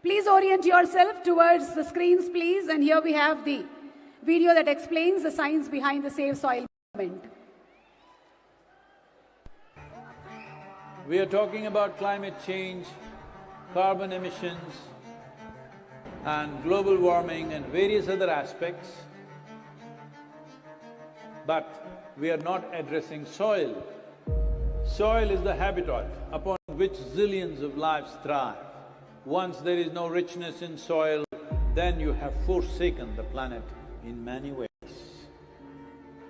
Please orient yourself towards the screens, please. And here we have the video that explains the science behind the Save Soil movement. We are talking about climate change, carbon emissions, and global warming and various other aspects, but we are not addressing soil. Soil is the habitat upon which zillions of lives thrive. Once there is no richness in soil, then you have forsaken the planet in many ways.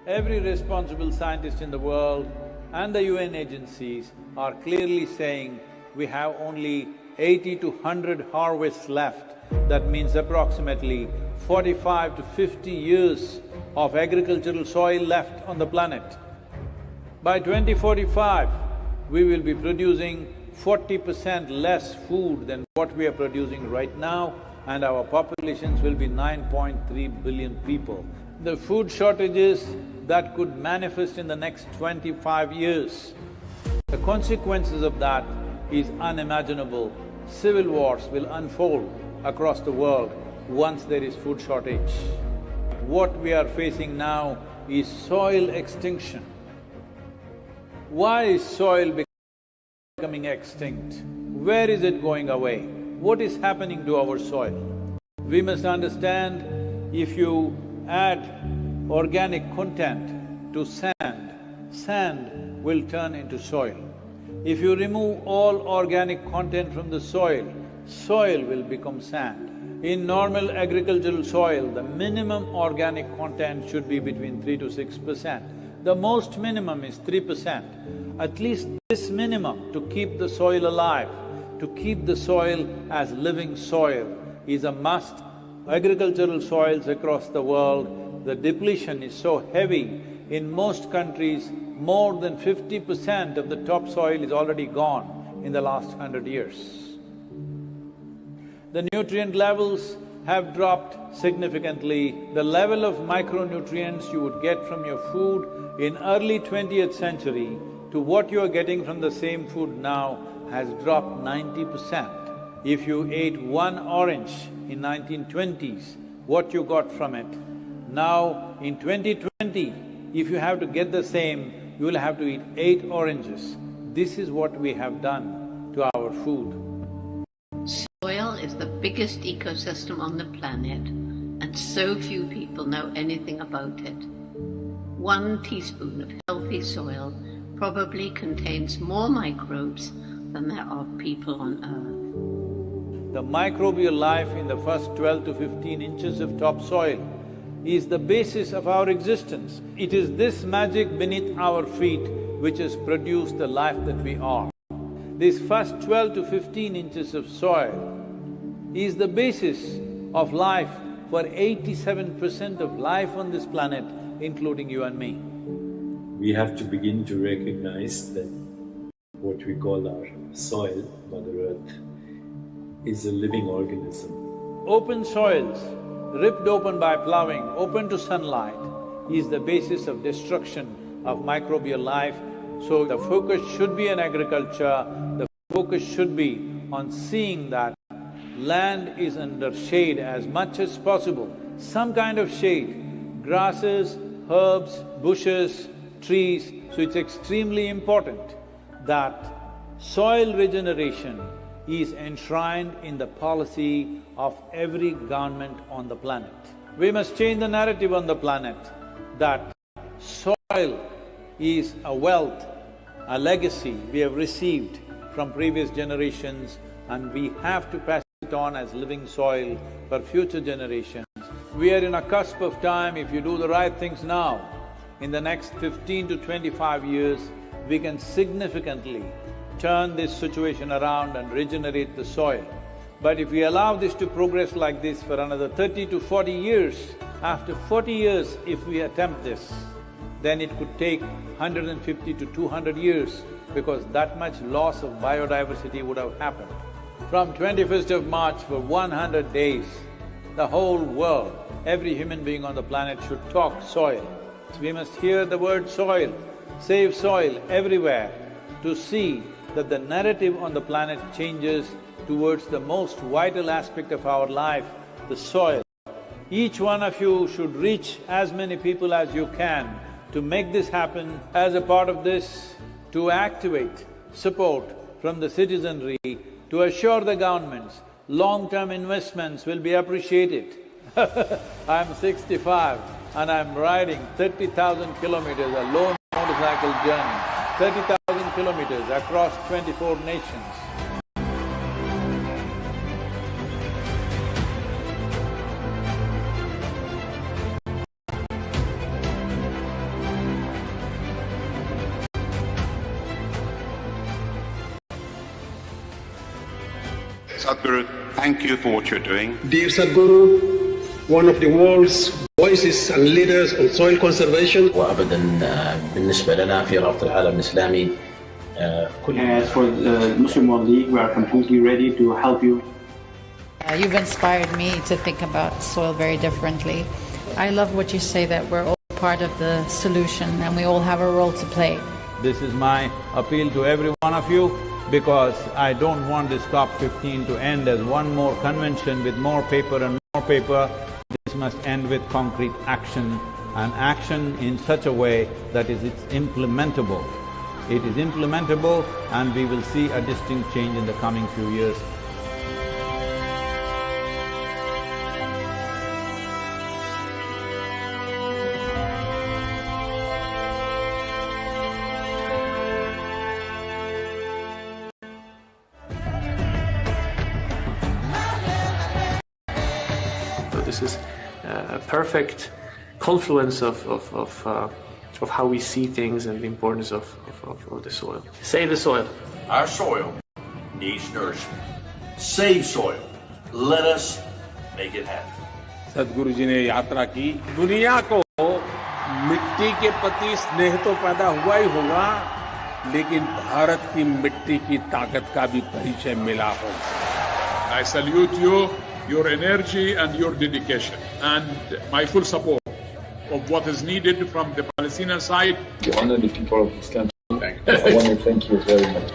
Every responsible scientist in the world and the UN agencies are clearly saying we have only 80 to 100 harvests left. That means approximately 45 to 50 years of agricultural soil left on the planet. By 2045, we will be producing 40% less food than what we are producing right now, and our populations will be 9.3 billion people. The food shortages that could manifest in the next 25 years, the consequences of that is unimaginable. Civil wars will unfold across the world once there is food shortage. What we are facing now is soil extinction. Why is soil becoming extinct? Where is it going away? What is happening to our soil? We must understand, if you add organic content to sand, sand will turn into soil. If you remove all organic content from the soil, soil will become sand. In normal agricultural soil, the minimum organic content should be between 3 to 6%. The most minimum is 3%. At least this minimum to keep the soil alive, to keep the soil as living soil is a must. Agricultural soils across the world, the depletion is so heavy. In most countries, more than 50% of the topsoil is already gone in the last 100 years. The nutrient levels have dropped significantly. The level of micronutrients you would get from your food in early 20th century to what you are getting from the same food now has dropped 90%. If you ate one orange in 1920s, what you got from it, now in 2020, if you have to get the same, you will have to eat 8 oranges. This is what we have done to our food. Soil is the biggest ecosystem on the planet, and so few people know anything about it. 1 teaspoon of healthy soil probably contains more microbes than there are people on Earth. The microbial life in the first 12 to 15 inches of topsoil is the basis of our existence. It is this magic beneath our feet which has produced the life that we are. This first 12 to 15 inches of soil is the basis of life for 87% of life on this planet, including you and me. We have to begin to recognize that what we call our soil, Mother Earth, is a living organism. Open soils, ripped open by plowing, open to sunlight, is the basis of destruction of microbial life. So the focus should be on agriculture, the focus should be on seeing that land is under shade as much as possible, some kind of shade, grasses, herbs, bushes, trees. So it's extremely important that soil regeneration is enshrined in the policy of every government on the planet. We must change the narrative on the planet that soil is a wealth, a legacy we have received from previous generations, and we have to pass it on as living soil for future generations. We are in a cusp of time. If you do the right things now, in the next 15 to 25 years, we can significantly turn this situation around and regenerate the soil. But if we allow this to progress like this for another 30 to 40 years, after 40 years if we attempt this, then it could take 150 to 200 years because that much loss of biodiversity would have happened. From 21st of March for 100 days, the whole world, every human being on the planet should talk soil. We must hear the word soil, save soil everywhere to see that the narrative on the planet changes towards the most vital aspect of our life, the soil. Each one of you should reach as many people as you can to make this happen. As a part of this, to activate support from the citizenry, to assure the governments long-term investments will be appreciated. I'm 65 and I'm riding 30,000 kilometers, a lone motorcycle journey, 30,000 kilometers across 24 nations. Sadhguru, thank you for what you're doing. Dear Sadhguru, one of the world's voices and leaders on soil conservation. وابدا بالنسبه لنا في رابطه العالم الاسلامي As for the Muslim World League, we are completely ready to help you. You've inspired me to think about soil very differently. I love what you say, that we're all part of the solution and we all have a role to play. This is my appeal to every one of you, because I don't want this COP15 to end as one more convention with more paper and more paper. This must end with concrete action, and action in such a way that it's implementable. It is implementable and we will see a distinct change in the coming few years. This is a perfect confluence of how we see things and the importance of the soil. Save the soil. Our soil needs nourishment. Save soil. Let us make it happen. सदगुरु जी ने यात्रा की, दुनिया को मिट्टी के प्रति स्नेह तो पैदा हुआ ही होगा, लेकिन भारत की मिट्टी की ताकत का भी परिचय मिला होगा। I salute you, your energy and your dedication, and my full support of what is needed from the Palestinian side. To honor the people of this country, I want to thank you very much.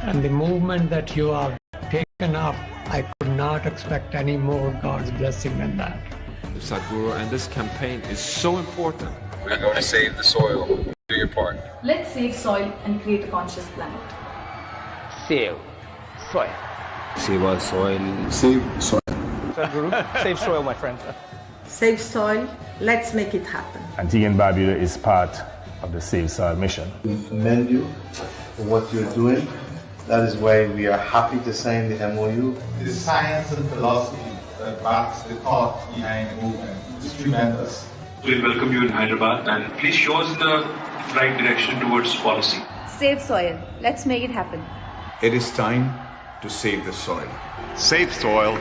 And the movement that you have taken up, I could not expect any more God's blessing than that. Sadhguru, and this campaign is so important. We're going to save the soil. Do your part. Let's save soil and create a conscious planet. Save soil. Save our soil. Save soil. Sadhguru, save soil, my friend. Save soil. Let's make it happen. Antigua and Barbuda is part of the Save Soil mission. We commend you for what you're doing. That is why we are happy to sign the MOU. The science and philosophy that backs the thought behind the movement is tremendous. We welcome you in Hyderabad, and please show us the right direction towards policy. Save soil. Let's make it happen. It is time to save the soil. Save soil.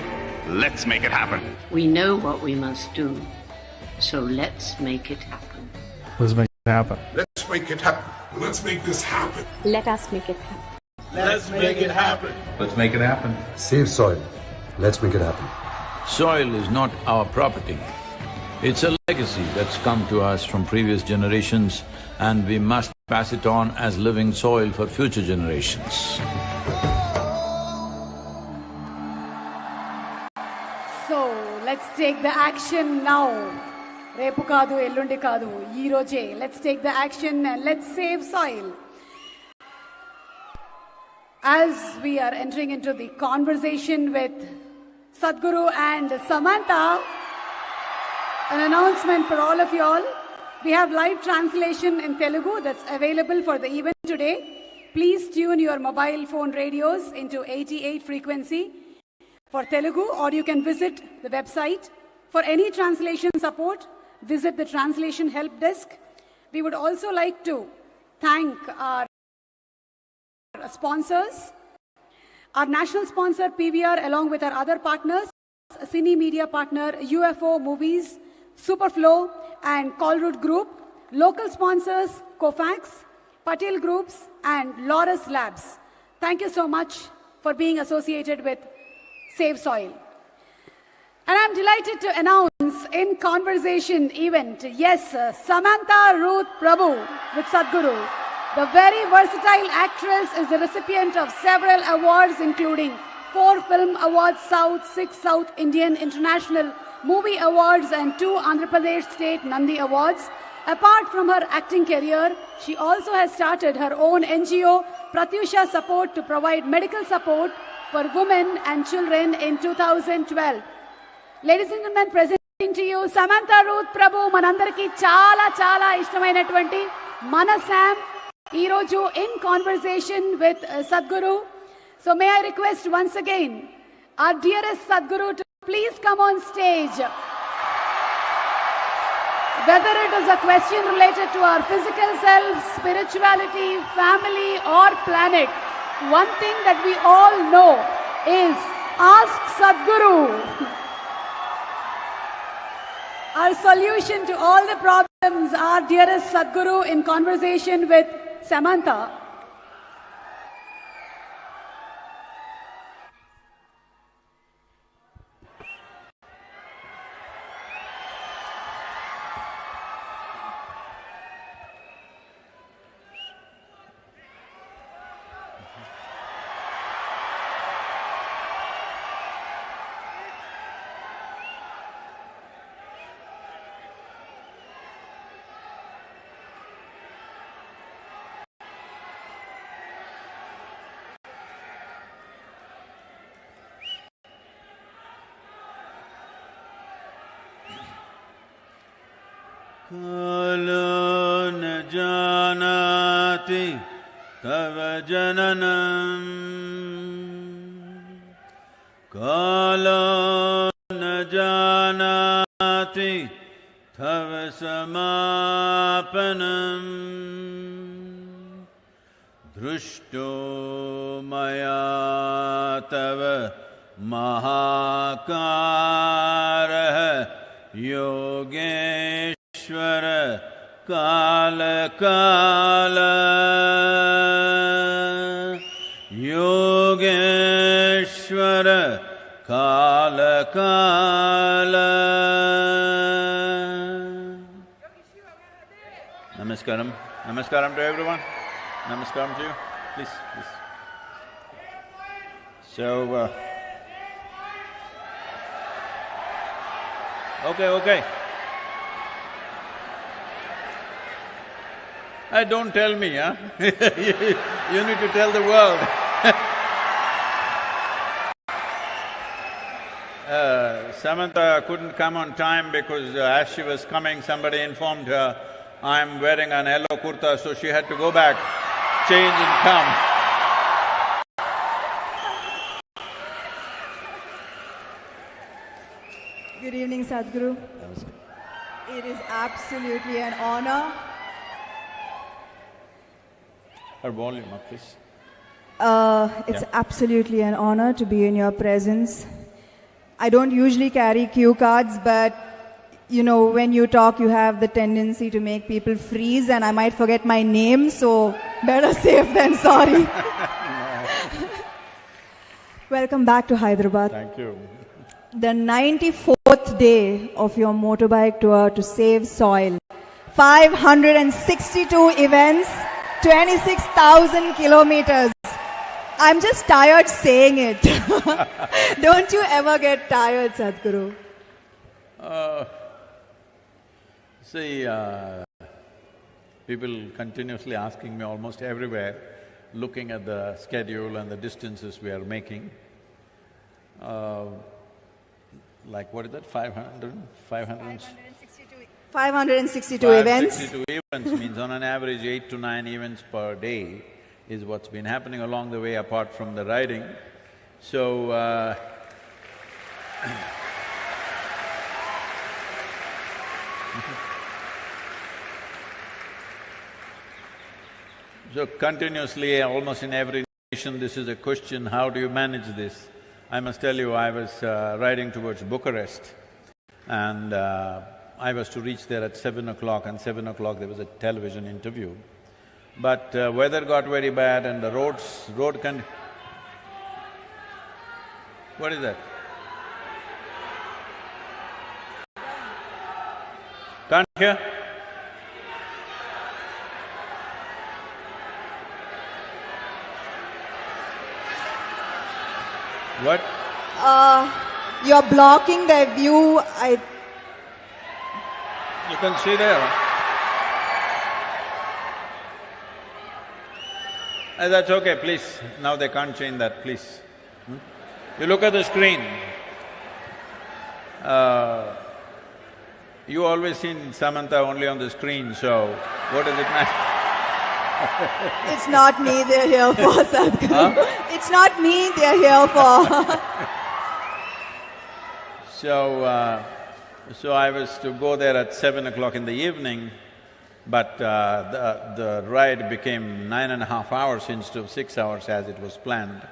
Let's make it happen. We know what we must do, so let's make it happen. Let's make it happen. Let's make it happen. Let's make this happen. Let us make it happen. Let's make it happen. Let's make it happen. Save soil. Let's make it happen. Soil is not our property. It's a legacy that's come to us from previous generations, and we must pass it on as living soil for future generations. So let's take the action now. Repu kaadu, ellundi kaadu, ee roje. Let's take the action and let's save soil. As we are entering into the conversation with Sadhguru and Samantha, an announcement for all of you all. We have live translation in Telugu that's available for the event today. Please tune your mobile phone radios into 88 frequency for Telugu, or you can visit the website. For any translation support, visit the translation help desk. We would also like to thank our sponsors, our national sponsor PVR along with our other partners, Cine Media partner UFO Movies, Superflow and Colroot Group, local sponsors Cofax, Patel Groups and Laurus Labs. Thank you so much for being associated with Save Soil. And I'm delighted to announce in conversation event, yes, Samantha Ruth Prabhu with Sadhguru. The very versatile actress is the recipient of several awards including 4 Film Awards South, 6 South Indian International Movie Awards and 2 Andhra Pradesh State Nandi Awards. Apart from her acting career, she also has started her own NGO, Pratyusha Support, to provide medical support for women and children in 2012. Ladies and gentlemen, presenting to you Samantha Ruth Prabhu, manandariki chala ishtamainatvanti mana Sam, ee roju in conversation with Sadhguru. So may I request once again our dearest Sadhguru to please come on stage. Whether it is a question related to our physical self, spirituality, family or planet, one thing that we all know is ask Sadhguru. Our solution to all the problems, our dearest Sadhguru in conversation with Samantha. Kalo na janati tava jananam, Kalo na janati tava samapanam, Drushto maya tava mahakara yogesh Ishvara Kala Kala Yogeshwara Kala Kala. Namaskaram. Namaskaram to everyone. Namaskaram to you. Please, please. So, okay. Don't tell me, huh? You need to tell the world. Samantha couldn't come on time because as she was coming, somebody informed her, I'm wearing an yellow kurta, so she had to go back, change and come. Good evening, Sadhguru. It is absolutely an honor. Her volume up, please. It's absolutely an honor to be in your presence. I don't usually carry cue cards, but you know, when you talk, you have the tendency to make people freeze, and I might forget my name, so better safe than sorry. Welcome back to Hyderabad. Thank you. The 94th day of your motorbike tour to Save Soil. 562 events, 26,000 kilometers. I'm just tired saying it. Don't you ever get tired, Sadhguru? See, people continuously asking me almost everywhere, looking at the schedule and the distances we are making. Like what is that, 562 events. 562 events means on an average 8 to 9 events per day is what's been happening along the way apart from the riding. So, So continuously, almost in every nation, this is a question, how do you manage this? I must tell you, I was riding towards Bucharest and I was to reach there at 7 o'clock, and 7 o'clock there was a television interview. But weather got very bad and the road What is that? Can't hear? What? You're blocking the view. You can see there. That's okay, please. Now they can't change that, please. You look at the screen. You always seen Samantha only on the screen, so what does it matter? It's not me they're here for, Sadhguru. Huh? It's not me they're here for. So I was to go there at 7 o'clock in the evening, but the ride became 9.5 hours instead of 6 hours as it was planned.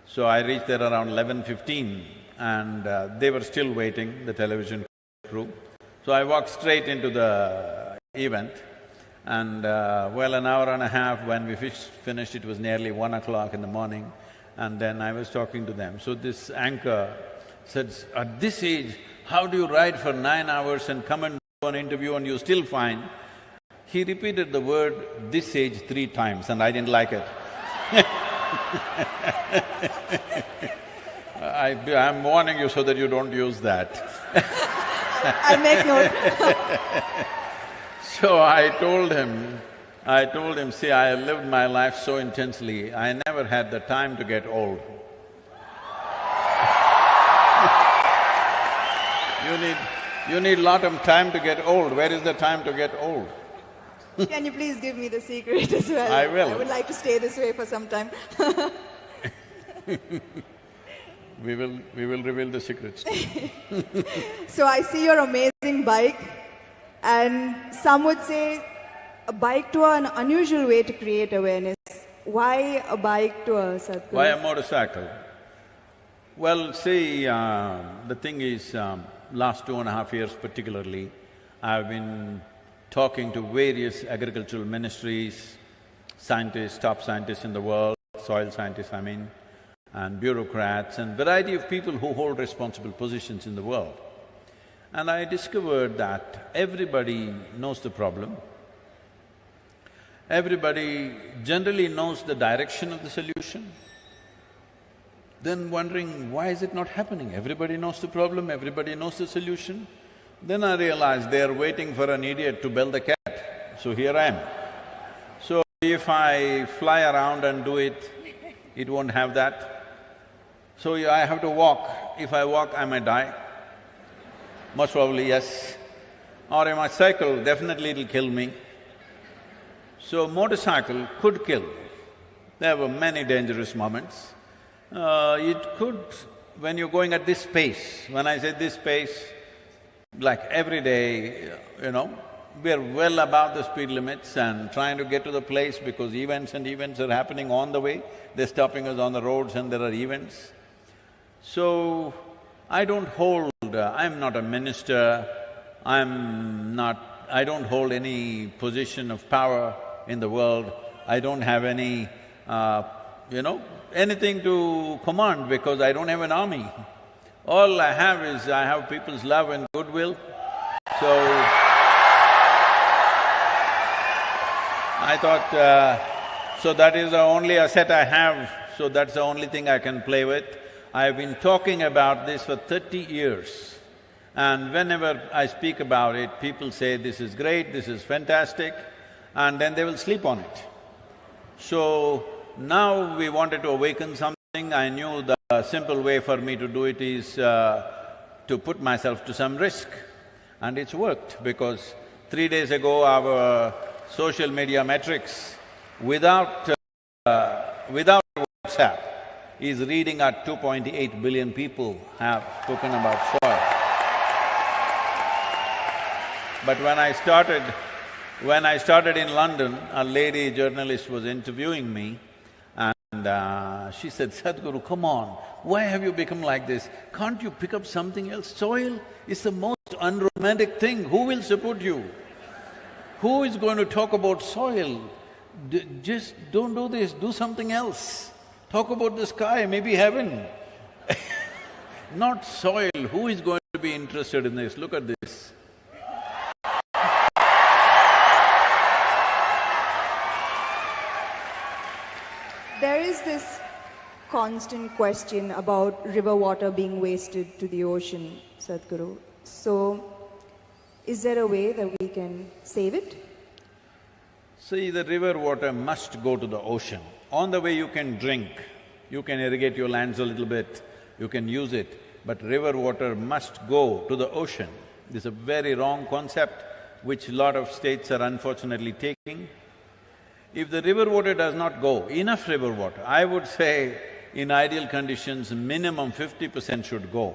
So I reached there around 11:15 and they were still waiting, the television crew. So I walked straight into the event and well, an hour and a half when we finished, it was nearly 1 o'clock in the morning, and then I was talking to them. So this anchor said, at this age, how do you ride for 9 hours and come and do an interview and you're still fine? He repeated the word "this age" 3 times and I didn't like it. I'm warning you so that you don't use that. I'll make note. So I told him, see, I lived my life so intensely, I never had the time to get old. You need lot of time to get old. Where is the time to get old? Can you please give me the secret as well? I will. I would like to stay this way for some time. We will reveal the secrets to you. So I see your amazing bike, and some would say a bike tour, an unusual way to create awareness. Why a bike tour, Sadhguru? Why a motorcycle? Well, see, the thing is, last 2.5 years particularly, I've been talking to various agricultural ministries, scientists, top scientists in the world, soil scientists I mean, and bureaucrats and variety of people who hold responsible positions in the world. And I discovered that everybody knows the problem, everybody generally knows the direction of the solution, then wondering, why is it not happening? Everybody knows the problem, everybody knows the solution. Then I realized they're waiting for an idiot to bell the cat, so here I am. So if I fly around and do it, it won't have that. So I have to walk. If I walk, I may die. Most probably, yes. Or if I cycle, definitely it'll kill me. So motorcycle could kill. There were many dangerous moments. It could, when you're going at this pace, when I say this pace, like every day, we're well above the speed limits and trying to get to the place because events are happening on the way. They're stopping us on the roads and there are events. So, I don't hold… I'm not a minister, I don't hold any position of power in the world, I don't have any, anything to command because I don't have an army. All I have is, I have people's love and goodwill. So, I thought, so that is the only asset I have, so that's the only thing I can play with. I've been talking about this for 30 years and whenever I speak about it, people say, this is great, this is fantastic, and then they will sleep on it. So, now we wanted to awaken something. I knew the simple way for me to do it is to put myself to some risk. And it's worked because 3 days ago our social media metrics without WhatsApp is reading at 2.8 billion people have spoken about soil. But when I started When I started in London, a lady journalist was interviewing me and she said, Sadhguru, come on, why have you become like this? Can't you pick up something else? Soil is the most unromantic thing. Who will support you? Who is going to talk about soil? Just don't do this, do something else. Talk about the sky, maybe heaven. Not soil. Who is going to be interested in this? Look at this. There is this constant question about river water being wasted to the ocean, Sadhguru. So, is there a way that we can save it? See, the river water must go to the ocean. On the way you can drink, you can irrigate your lands a little bit, you can use it, but river water must go to the ocean. This is a very wrong concept which a lot of states are unfortunately taking. If the river water does not go, enough river water, I would say in ideal conditions, minimum 50% should go.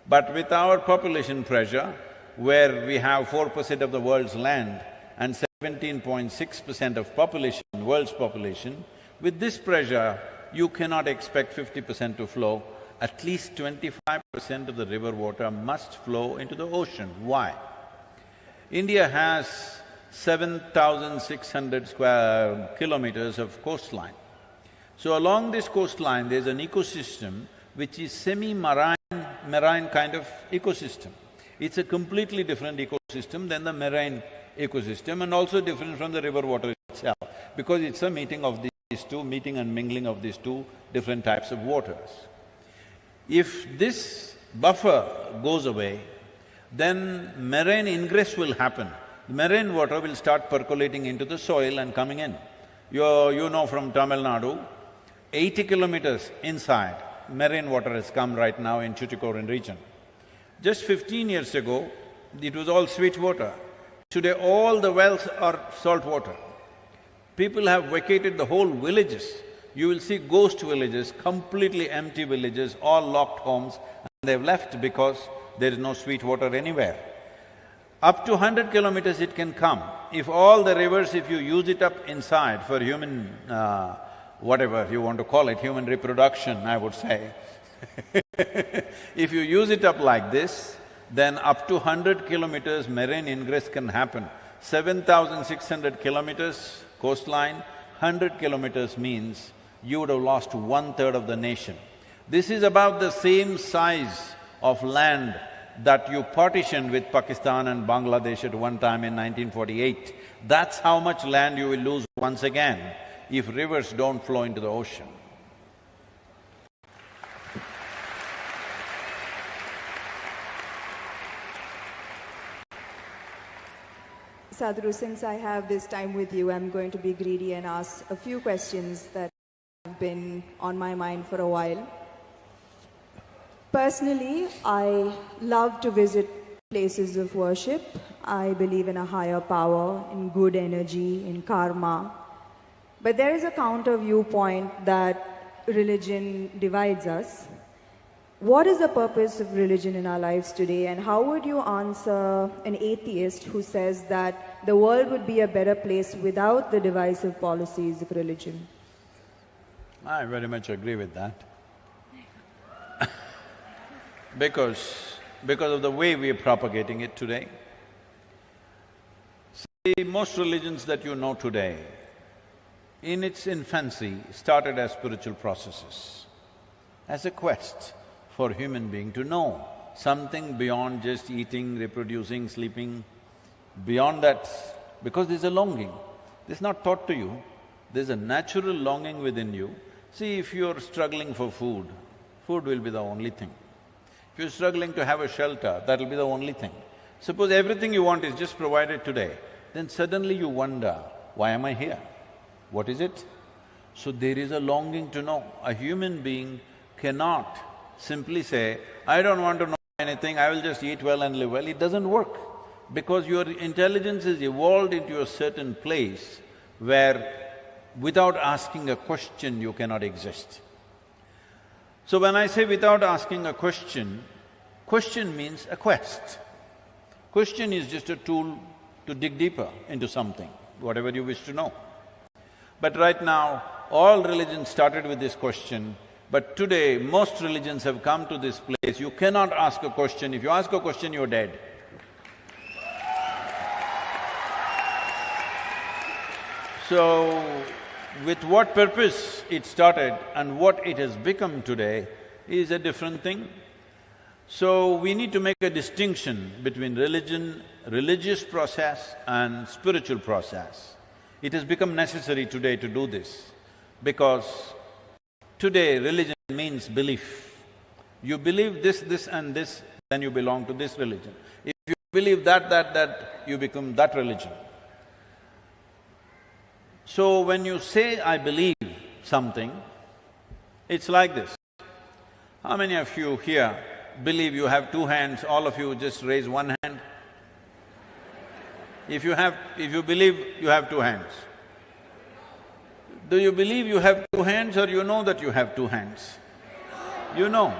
But with our population pressure, where we have 4% of the world's land and 17.6% of population, world's population, with this pressure, you cannot expect 50% to flow. At least 25% of the river water must flow into the ocean. Why? India has 7,600 square kilometers of coastline. So along this coastline, there's an ecosystem which is semi-marine kind of ecosystem. It's a completely different ecosystem than the marine ecosystem and also different from the river water itself, because it's a meeting of these two, meeting and mingling of these two different types of waters. If this buffer goes away, then marine ingress will happen. The marine water will start percolating into the soil and coming in. You know from Tamil Nadu, 80 kilometers inside, marine water has come right now in Tuticorin region. Just 15 years ago, it was all sweet water. Today all the wells are salt water. People have vacated the whole villages. You will see ghost villages, completely empty villages, all locked homes, and they've left because there is no sweet water anywhere. Up to 100 kilometers it can come. If all the rivers, if you use it up inside for human, whatever you want to call it, human reproduction, I would say. If you use it up like this, then up to 100 kilometers marine ingress can happen. 7,600 kilometers coastline, 100 kilometers means you would have lost 1/3 of the nation. This is about the same size of land that you partitioned with Pakistan and Bangladesh at one time in 1948. That's how much land you will lose once again if rivers don't flow into the ocean. Sadhguru, since I have this time with you, I'm going to be greedy and ask a few questions that have been on my mind for a while. Personally, I love to visit places of worship. I believe in a higher power, in good energy, in karma. But there is a counter viewpoint that religion divides us. What is the purpose of religion in our lives today, and how would you answer an atheist who says that the world would be a better place without the divisive policies of religion? I very much agree with that. Because of the way we are propagating it today. See, most religions that you know today, in its infancy, started as spiritual processes, as a quest for human being to know something beyond just eating, reproducing, sleeping, beyond that, because there's a longing. This is not taught to you, there's a natural longing within you. See, if you're struggling for food, food will be the only thing. If you're struggling to have a shelter, that'll be the only thing. Suppose everything you want is just provided today, then suddenly you wonder, why am I here? What is it? So there is a longing to know. A human being cannot simply say, I don't want to know anything, I will just eat well and live well. It doesn't work, because your intelligence is evolved into a certain place where without asking a question you cannot exist. So when I say without asking a question, question means a quest. Question is just a tool to dig deeper into something, whatever you wish to know. But right now, all religions started with this question, but today most religions have come to this place, you cannot ask a question. If you ask a question, you're dead. So, with what purpose it started and what it has become today is a different thing. So, we need to make a distinction between religion, religious process and spiritual process. It has become necessary today to do this, because today religion means belief. You believe this and this, then you belong to this religion. If you believe that, you become that religion. So when you say, I believe something, it's like this. How many of you here believe you have two hands? All of you just raise one hand. If you believe you have two hands, do you believe you have two hands or you know that you have two hands? You know.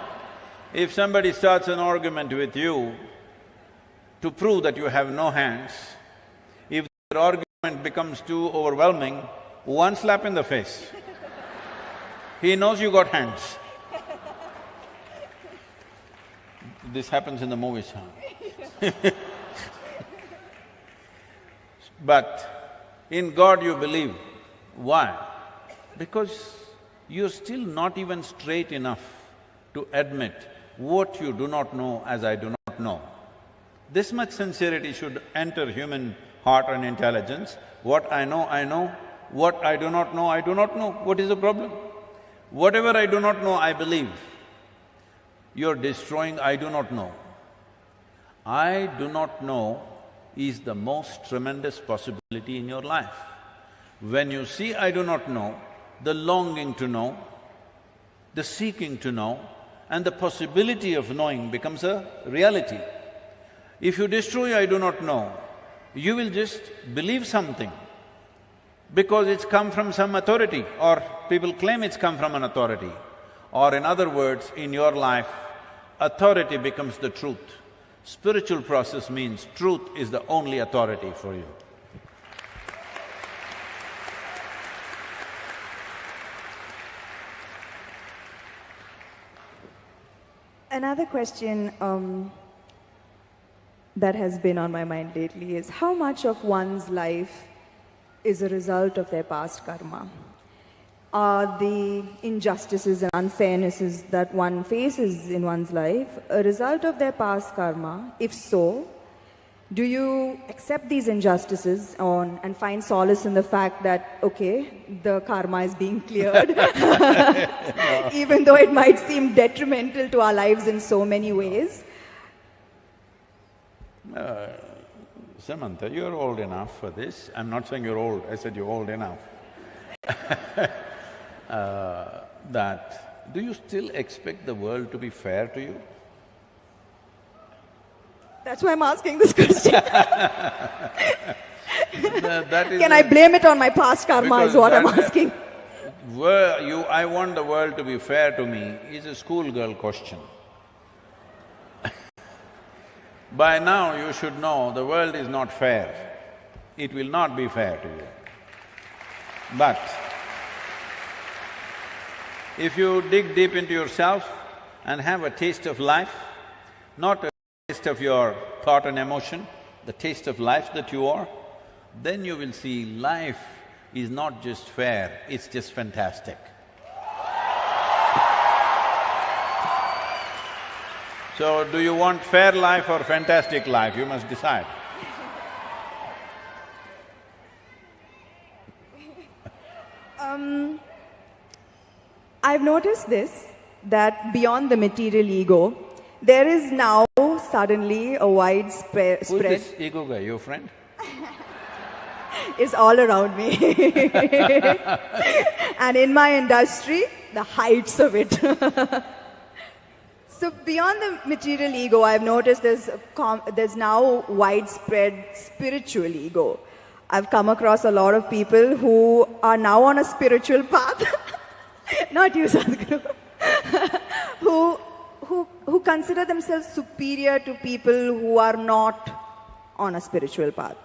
If somebody starts an argument with you to prove that you have no hands, if the argument becomes too overwhelming, one slap in the face. He knows you got hands. This happens in the movies, huh? But in God you believe. Why? Because you're still not even straight enough to admit what you do not know as I do not know. This much sincerity should enter human heart and intelligence. What I know, what I do not know, I do not know. What is the problem? Whatever I do not know, I believe. You're destroying I do not know. I do not know is the most tremendous possibility in your life. When you see I do not know, the longing to know, the seeking to know, and the possibility of knowing becomes a reality. If you destroy I do not know, you will just believe something because it's come from some authority, or people claim it's come from an authority. Or in other words, in your life, authority becomes the truth. Spiritual process means truth is the only authority for you. Another question that has been on my mind lately is how much of one's life is a result of their past karma? Are the injustices and unfairnesses that one faces in one's life a result of their past karma? If so, do you accept these injustices and find solace in the fact that, okay, the karma is being cleared, even though it might seem detrimental to our lives in so many ways? Samantha, you're old enough for this. I'm not saying you're old, I said you're old enough. Do you still expect the world to be fair to you? That's why I'm asking this question. Can I blame it on my past karma is what I'm asking. I want the world to be fair to me is a schoolgirl question. By now you should know the world is not fair. It will not be fair to you. But if you dig deep into yourself and have a taste of life, not a taste of your thought and emotion, the taste of life that you are, then you will see life is not just fair, it's just fantastic. So, do you want fair life or fantastic life? You must decide. I've noticed this, that beyond the material ego, there is now suddenly a widespread… Who is this ego guy, your friend? It's all around me. And in my industry, the heights of it. So beyond the material ego, I've noticed there's now widespread spiritual ego. I've come across a lot of people who are now on a spiritual path, not you, Sadhguru, who consider themselves superior to people who are not on a spiritual path.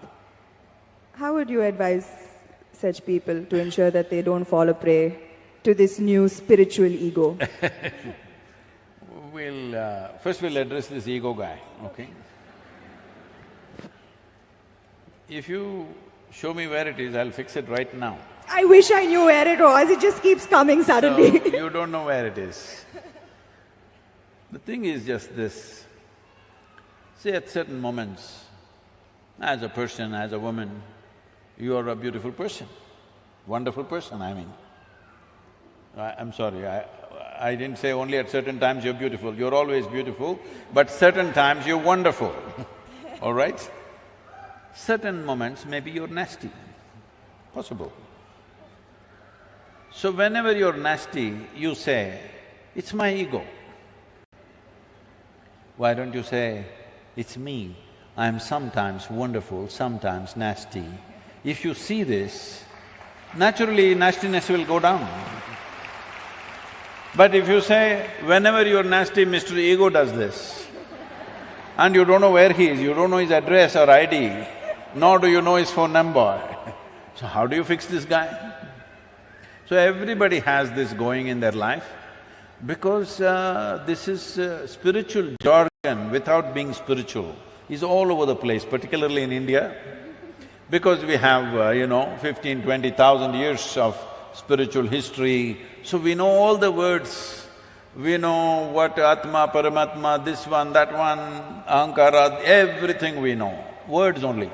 How would you advise such people to ensure that they don't fall a prey to this new spiritual ego? First we'll address this ego guy, okay? If you show me where it is, I'll fix it right now. I wish I knew where it was. It just keeps coming suddenly. So, you don't know where it is. The thing is just this. See, at certain moments, as a person, as a woman, you are a beautiful person, wonderful person, I mean. I'm sorry, I didn't say only at certain times you're beautiful. You're always beautiful, but certain times you're wonderful, all right? Certain moments maybe you're nasty, possible. So whenever you're nasty, you say, it's my ego. Why don't you say, it's me, I'm sometimes wonderful, sometimes nasty. If you see this, naturally nastiness will go down. But if you say, whenever you're nasty, Mr. Ego does this, and you don't know where he is, you don't know his address or ID, nor do you know his phone number, so how do you fix this guy? So everybody has this going in their life because this is spiritual jargon without being spiritual is all over the place, particularly in India, because we have, 15, 20,000 years of spiritual history, so we know all the words. We know what Atma, Paramatma, this one, that one, Ahankara, everything we know, words only.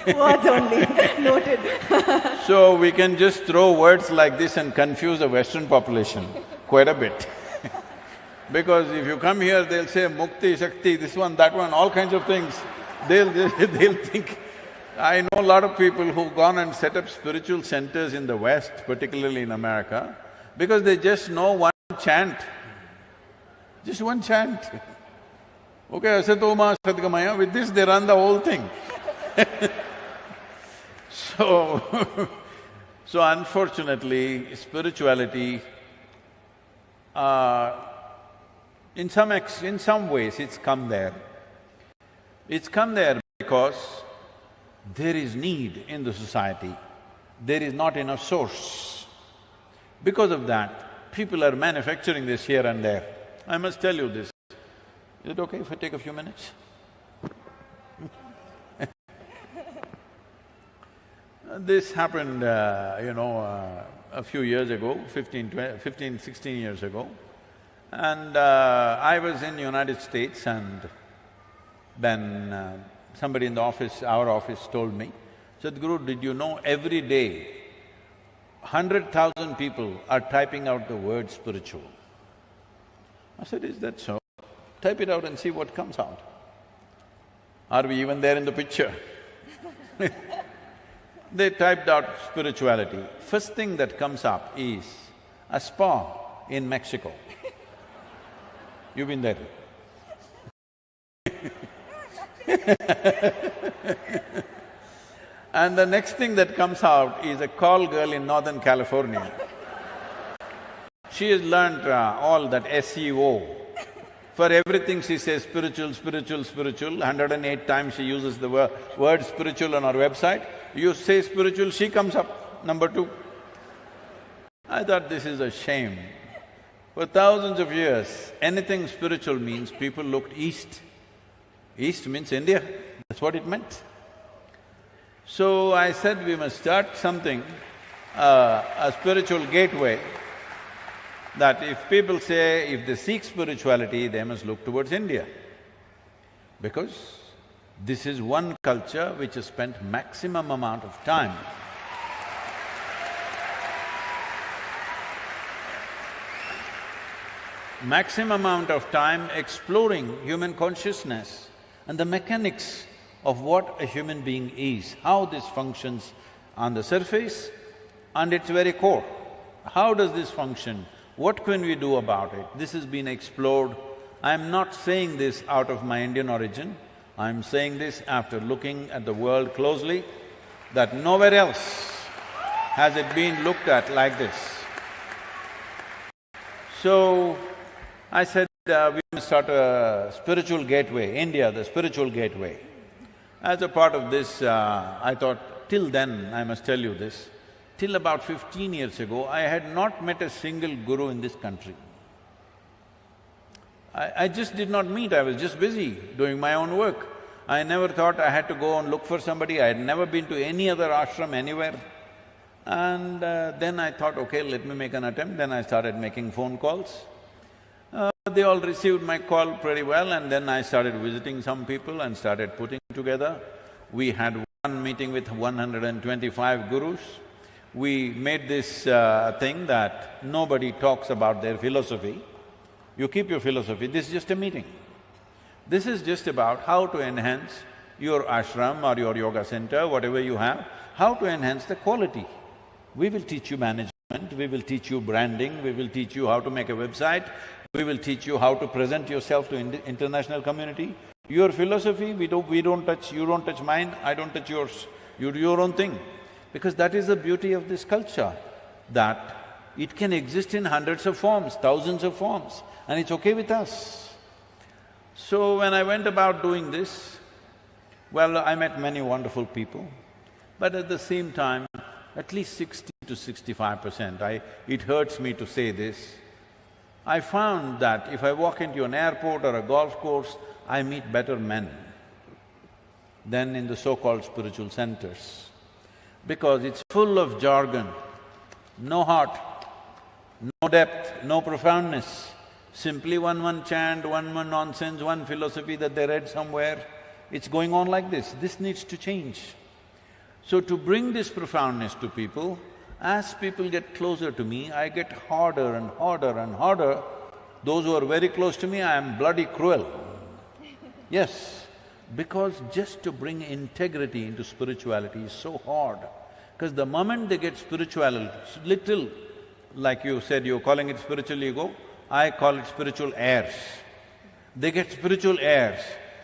Words only, noted. So we can just throw words like this and confuse the Western population quite a bit. Because if you come here, they'll say Mukti, Shakti, this one, that one, all kinds of things. They'll think… I know a lot of people who've gone and set up spiritual centers in the West, particularly in America, because they just know one chant, just one chant. Okay, Asatoma Sadgamaya, with this they run the whole thing. So unfortunately, spirituality, in some ways it's come there. It's come there because there is need in the society, there is not enough source. Because of that, people are manufacturing this here and there. I must tell you this. Is it okay if I take a few minutes? This happened, a few years ago, 16 years ago. And I was in the United States, and then somebody in the office, our office, told me, Sadhguru, did you know every day 100,000 people are typing out the word spiritual? I said, is that so? Type it out and see what comes out. Are we even there in the picture? They typed out spirituality. First thing that comes up is a spa in Mexico. You've been there? And the next thing that comes out is a call girl in Northern California. She has learnt all that SEO. For everything she says spiritual, spiritual, spiritual, 108 times she uses the word spiritual on her website. You say spiritual, she comes up, number 2. I thought this is a shame. For thousands of years, anything spiritual means people looked east. East means India, that's what it meant. So I said we must start something, a spiritual gateway, that if people say, if they seek spirituality, they must look towards India. Because this is one culture which has spent maximum amount of time exploring human consciousness and the mechanics of what a human being is, how this functions on the surface and its very core. How does this function? What can we do about it? This has been explored. I'm not saying this out of my Indian origin, I'm saying this after looking at the world closely, that nowhere else has it been looked at like this. So, I said, we must start a spiritual gateway, India, the spiritual gateway. As a part of this, I thought, till then, I must tell you this, till about 15 years ago, I had not met a single guru in this country. I just did not meet, I was just busy doing my own work. I never thought I had to go and look for somebody, I had never been to any other ashram anywhere. And then I thought, okay, let me make an attempt, then I started making phone calls. They all received my call pretty well, and then I started visiting some people and started putting together. We had one meeting with 125 gurus. We made this thing that nobody talks about their philosophy. You keep your philosophy, this is just a meeting. This is just about how to enhance your ashram or your yoga center, whatever you have, how to enhance the quality. We will teach you management, we will teach you branding, we will teach you how to make a website, we will teach you how to present yourself to international community. Your philosophy, we don't touch, you don't touch mine, I don't touch yours. You do your own thing. Because that is the beauty of this culture, that it can exist in hundreds of forms, thousands of forms, and it's okay with us. So when I went about doing this, well, I met many wonderful people, but at the same time, at least 60 to 65%, it hurts me to say this, I found that if I walk into an airport or a golf course, I meet better men than in the so-called spiritual centers. Because it's full of jargon, no heart, no depth, no profoundness, simply one chant, one nonsense, one philosophy that they read somewhere. It's going on like this. This needs to change. So to bring this profoundness to people, as people get closer to me, I get harder and harder and harder. Those who are very close to me, I am bloody cruel. Yes, because just to bring integrity into spirituality is so hard. Because the moment they get spiritual, little, like you said, you're calling it spiritual ego, I call it spiritual airs. They get spiritual airs,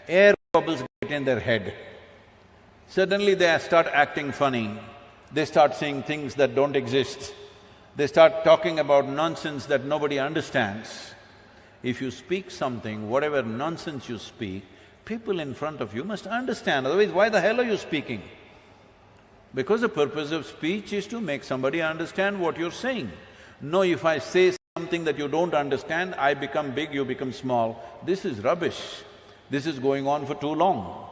air bubbles get in their head. Suddenly they start acting funny, they start saying things that don't exist, they start talking about nonsense that nobody understands. If you speak something, whatever nonsense you speak, people in front of you must understand, otherwise why the hell are you speaking? Because the purpose of speech is to make somebody understand what you're saying. No, if I say something that you don't understand, I become big, you become small. This is rubbish. This is going on for too long.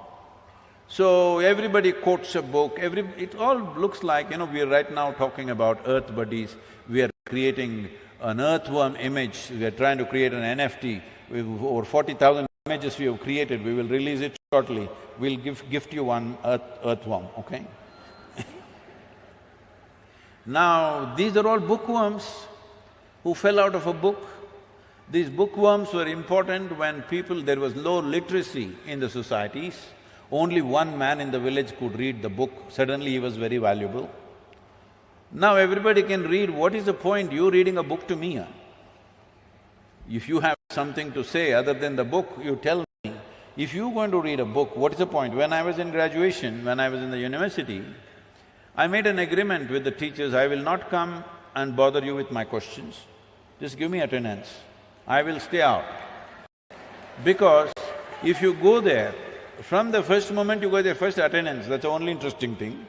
So everybody quotes a book, it all looks like, we are right now talking about earth buddies, we are creating an earthworm image, we are trying to create an NFT, over 40,000 images we have created, we will release it shortly, we'll gift you one earthworm, okay? Now, these are all bookworms who fell out of a book. These bookworms were important when there was low literacy in the societies. Only one man in the village could read the book, suddenly he was very valuable. Now everybody can read, what is the point you reading a book to me? If you have something to say other than the book, you tell me. If you're going to read a book, what is the point? When I was in graduation, when I was in the university, I made an agreement with the teachers, I will not come and bother you with my questions. Just give me attendance. I will stay out. Because if you go there, from the first moment you go there, first attendance, that's the only interesting thing.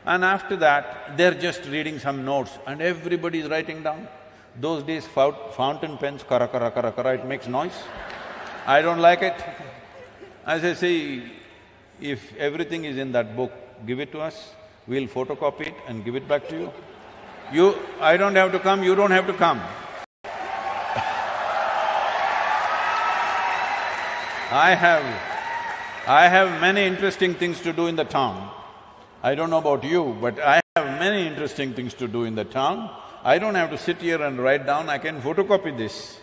And after that, they're just reading some notes and everybody's writing down. Those days, fountain pens, kara kara kara kara, it makes noise. I don't like it. As I say, if everything is in that book, give it to us, we'll photocopy it and give it back to you. I don't have to come, you don't have to come. I have many interesting things to do in the town. I don't know about you, but I have many interesting things to do in the town. I don't have to sit here and write down, I can photocopy this.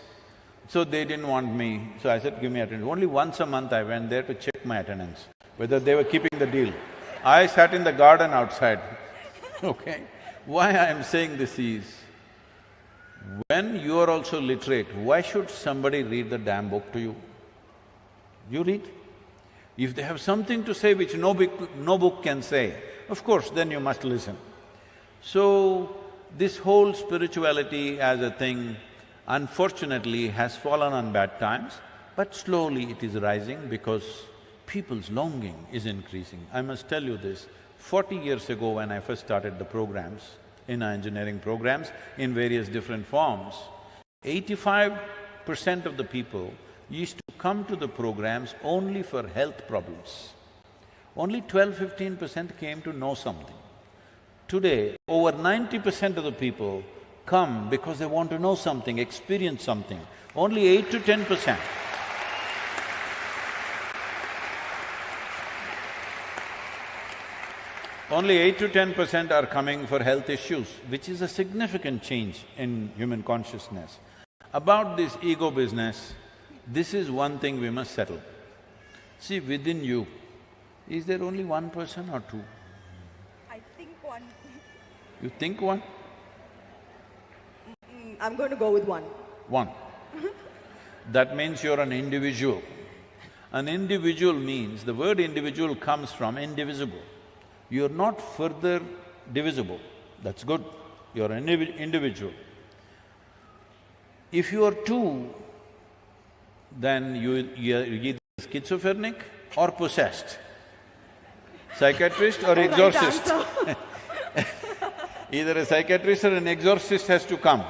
So they didn't want me, so I said, give me attendance. Only once a month I went there to check my attendance, whether they were keeping the deal. I sat in the garden outside, okay? Why I am saying this is, when you are also literate, why should somebody read the damn book to you? You read. If they have something to say which no book can say, of course, then you must listen. So, this whole spirituality as a thing, unfortunately, has fallen on bad times, but slowly it is rising because people's longing is increasing. I must tell you this, 40 years ago when I first started the programs, in our engineering programs, in various different forms, 85% of the people used to come to the programs only for health problems. Only 12–15% came to know something. Today, over 90% of the people come because they want to know something, experience something. Only 8 to 10%. Only 8 to 10% are coming for health issues, which is a significant change in human consciousness. About this ego business, this is one thing we must settle. See, within you, is there only one person or two? I think one. You think one? I'm going to go with one. One. That means you're an individual. An individual means, the word individual comes from indivisible. You're not further divisible, that's good, you're an individual. If you are two, then you're either schizophrenic or possessed, psychiatrist or exorcist. Either a psychiatrist or an exorcist has to come.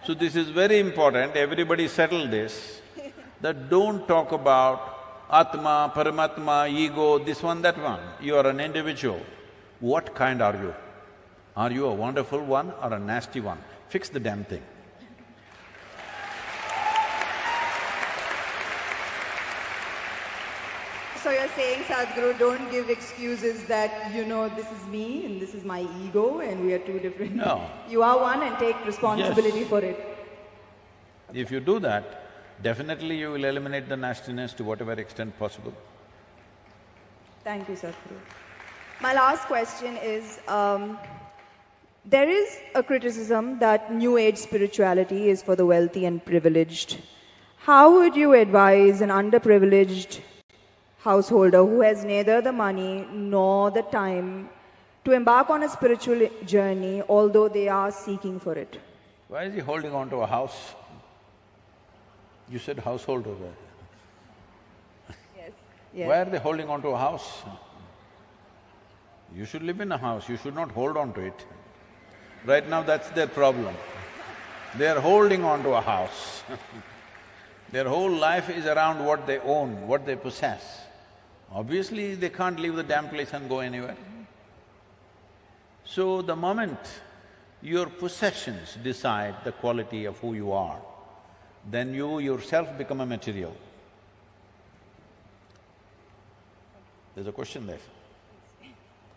So this is very important, everybody settle this, that don't talk about Atma, Paramatma, ego, this one, that one. You are an individual. What kind are you? Are you a wonderful one or a nasty one? Fix the damn thing. So you're saying, Sadhguru, don't give excuses that, this is me and this is my ego and we are two different… No. You are one and take responsibility for it. If you do that, definitely you will eliminate the nastiness to whatever extent possible. Thank you, Sadhguru. My last question is, there is a criticism that New Age spirituality is for the wealthy and privileged. How would you advise an underprivileged householder who has neither the money nor the time to embark on a spiritual journey, although they are seeking for it? Why is he holding on to a house? You said householder there. Yes. Yes. Why are they holding on to a house? You should live in a house, you should not hold on to it. Right now that's their problem. They are holding on to a house. Their whole life is around what they own, what they possess. Obviously, they can't leave the damn place and go anywhere. So the moment your possessions decide the quality of who you are, then you yourself become a material. There's a question there.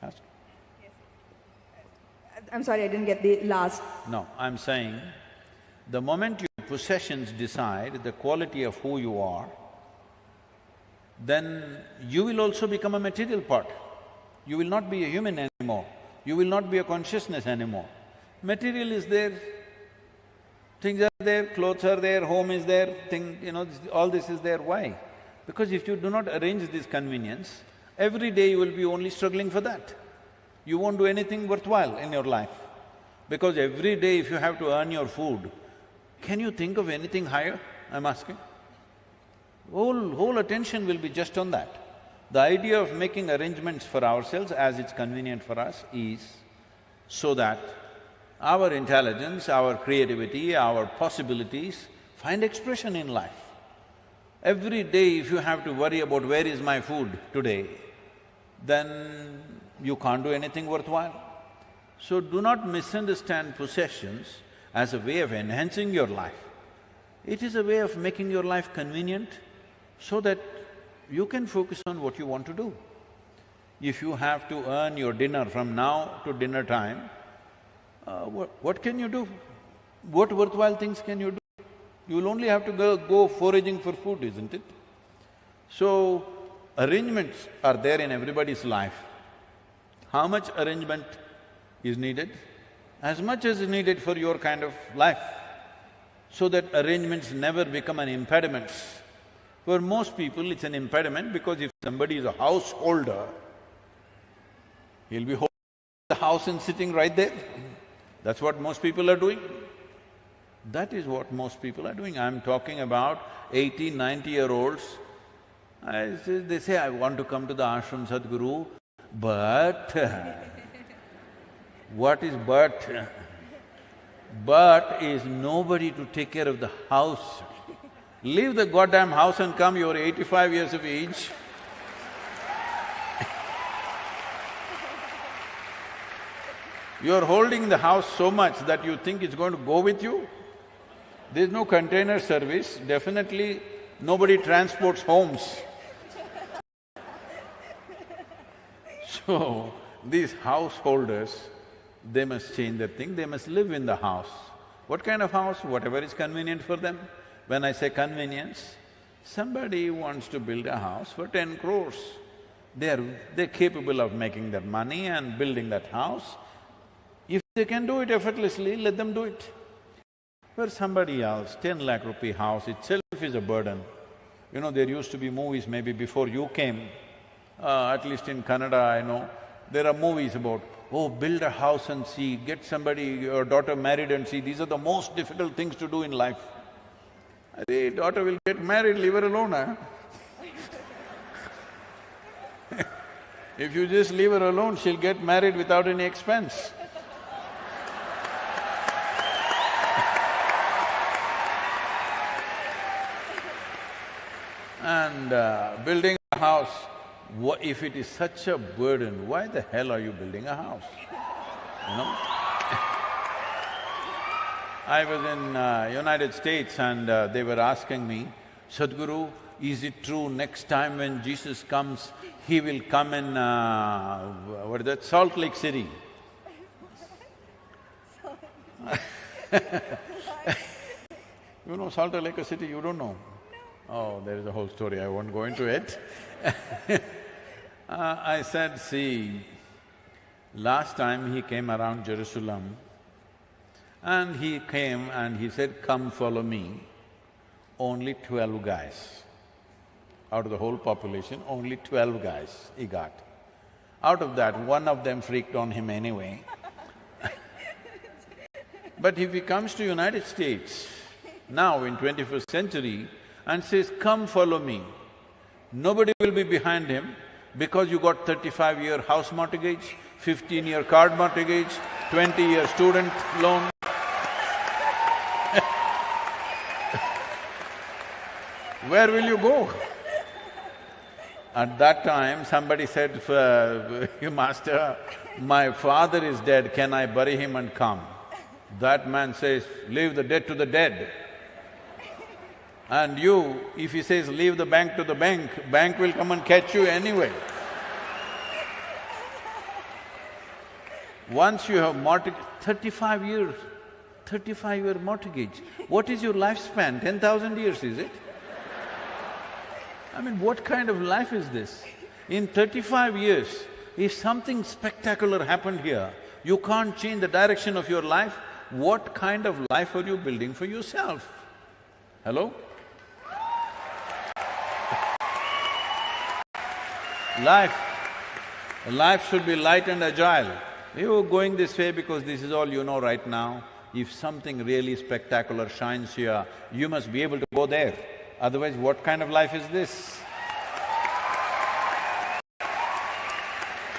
Ask. I'm sorry, I didn't get the last… No, I'm saying, the moment your possessions decide the quality of who you are, then you will also become a material part. You will not be a human anymore, you will not be a consciousness anymore. Material is there, things are there, clothes are there, home is there, all this is there. Why? Because if you do not arrange this convenience, every day you will be only struggling for that. You won't do anything worthwhile in your life. Because every day if you have to earn your food, can you think of anything higher, I'm asking? Whole attention will be just on that. The idea of making arrangements for ourselves as it's convenient for us is so that our intelligence, our creativity, our possibilities find expression in life. Every day if you have to worry about where is my food today, then you can't do anything worthwhile. So do not misunderstand possessions as a way of enhancing your life. It is a way of making your life convenient so that you can focus on what you want to do. If you have to earn your dinner from now to dinner time, what can you do? What worthwhile things can you do? You will only have to go foraging for food, isn't it? So, arrangements are there in everybody's life. How much arrangement is needed? As much as is needed for your kind of life, so that arrangements never become an impediment. For most people, it's an impediment because if somebody is a householder, he'll be holding the house and sitting right there. That's what most people are doing. That is what most people are doing. I'm talking about 80, 90-year-olds They say, I want to come to the ashram, Sadhguru, but… What is but? But is nobody to take care of the house. Leave the goddamn house and come, you're 85 years of age. You're holding the house so much that you think it's going to go with you. There's no container service, definitely nobody transports homes. So, these householders, they must change their thing, they must live in the house. What kind of house? Whatever is convenient for them. When I say convenience, somebody wants to build a house for 10 crores. They're capable of making that money and building that house. If they can do it effortlessly, let them do it. For somebody else, 10 lakh rupee house itself is a burden. You know, there used to be movies maybe before you came, at least in Kannada I know, there are movies about, oh, build a house and see, get somebody, your daughter married and see, these are the most difficult things to do in life. The daughter will get married, leave her alone, huh? If you just leave her alone, she'll get married without any expense. And building a house, if it is such a burden, why the hell are you building a house? You know? I was in United States and they were asking me, Sadhguru, is it true next time when Jesus comes, he will come in, what is that, Salt Lake City? You know Salt Lake City, you don't know? Oh, there is a whole story, I won't go into it. I said, see, last time he came around Jerusalem and he came and he said, come follow me. Only 12 guys. Out of the whole population, only 12 guys he got. Out of that, one of them freaked on him anyway. But if he comes to United States, now in 21st century, and says, come follow me, nobody will be behind him because you got 35-year house mortgage, 15-year card mortgage, 20-year student loan. Where will you go? At that time, somebody said, Master, my father is dead, can I bury him and come? That man says, leave the dead to the dead. And you, if he says, leave the bank to the bank, bank will come and catch you anyway. Once you have mortgage, 35 years, 35-year mortgage, what is your lifespan? 10,000 years, is it? I mean, what kind of life is this? In 35 years, if something spectacular happened here, you can't change the direction of your life, what kind of life are you building for yourself? Hello? Life should be light and agile. You're going this way because this is all you know right now. If something really spectacular shines here, you must be able to go there. Otherwise, what kind of life is this?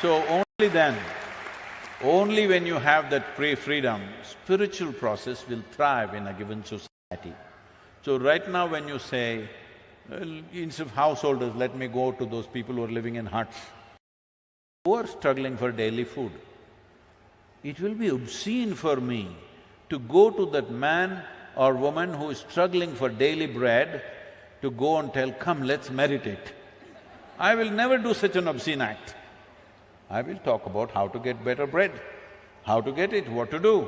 So only then, only when you have that freedom, spiritual process will thrive in a given society. So right now when you say, well, instead of householders, let me go to those people who are living in huts, who are struggling for daily food. It will be obscene for me to go to that man or woman who is struggling for daily bread to go and tell, come, let's meditate. I will never do such an obscene act. I will talk about how to get better bread, how to get it, what to do.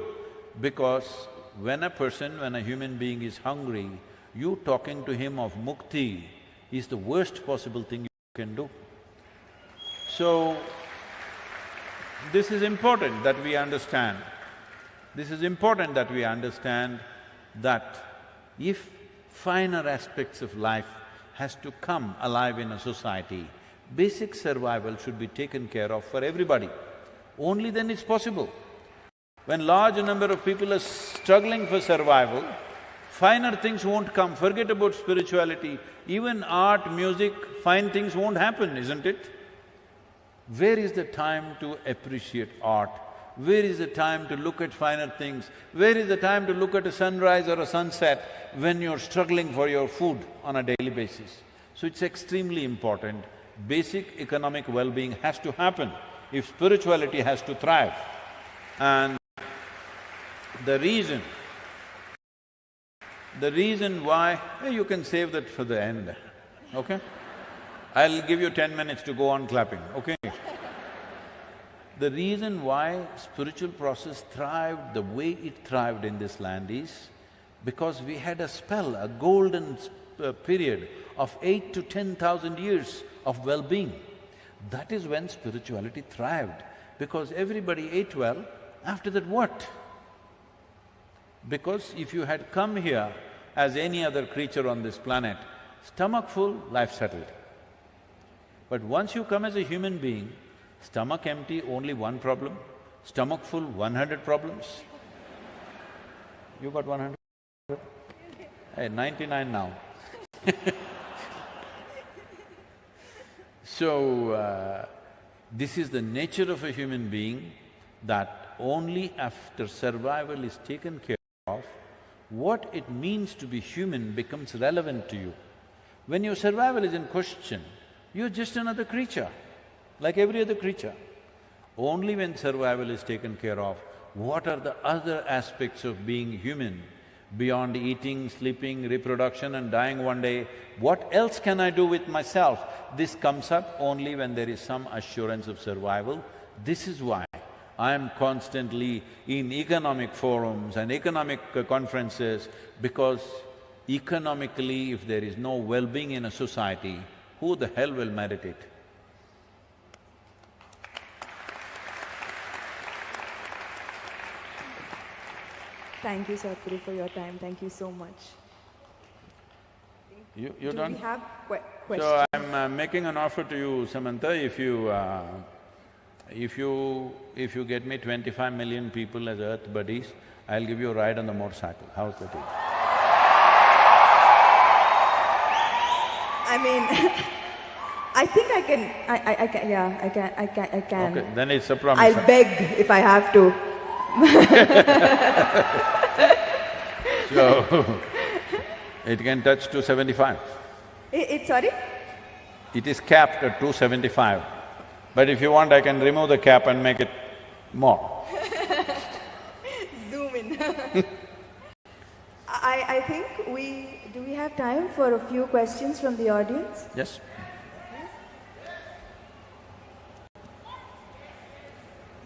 Because when a human being is hungry, you talking to him of mukti is the worst possible thing you can do. So, this is important that we understand. This is important that we understand that if finer aspects of life has to come alive in a society, basic survival should be taken care of for everybody. Only then it's possible. When large number of people are struggling for survival, finer things won't come. Forget about spirituality, even art, music, fine things won't happen, isn't it? Where is the time to appreciate art? Where is the time to look at finer things? Where is the time to look at a sunrise or a sunset when you're struggling for your food on a daily basis? So it's extremely important. Basic economic well-being has to happen if spirituality has to thrive. And the reason why… you can save that for the end, okay? I'll give you 10 minutes to go on clapping, okay? The reason why spiritual process thrived the way it thrived in this land is because we had a spell, a golden period of 8 to 10,000 years of well-being. That is when spirituality thrived, because everybody ate well. After that, what? Because if you had come here as any other creature on this planet, stomach full, life settled. But once you come as a human being, stomach empty, only one problem, stomach full, 100 problems. You got 100? Hey, 99 now. So, this is the nature of a human being, that only after survival is taken care of, what it means to be human becomes relevant to you. When your survival is in question, you're just another creature, like every other creature. Only when survival is taken care of, what are the other aspects of being human, beyond eating, sleeping, reproduction and dying one day, what else can I do with myself? This comes up only when there is some assurance of survival. This is why I am constantly in economic forums and economic conferences, because economically, if there is no well-being in a society, who the hell will merit it? Thank you, Sadhguru, for your time. Thank you so much. You're Do done? we have questions? So I'm making an offer to you, Samantha, if you get me 25 million people as Earth buddies, I'll give you a ride on the motorcycle. How's that? I mean, I think I can, I can. Okay, then it's a promise. I'll beg if I have to. So, it can touch 275. Sorry? It is capped at 275. But if you want, I can remove the cap and make it more. Zoom in. I think do we have time for a few questions from the audience? Yes.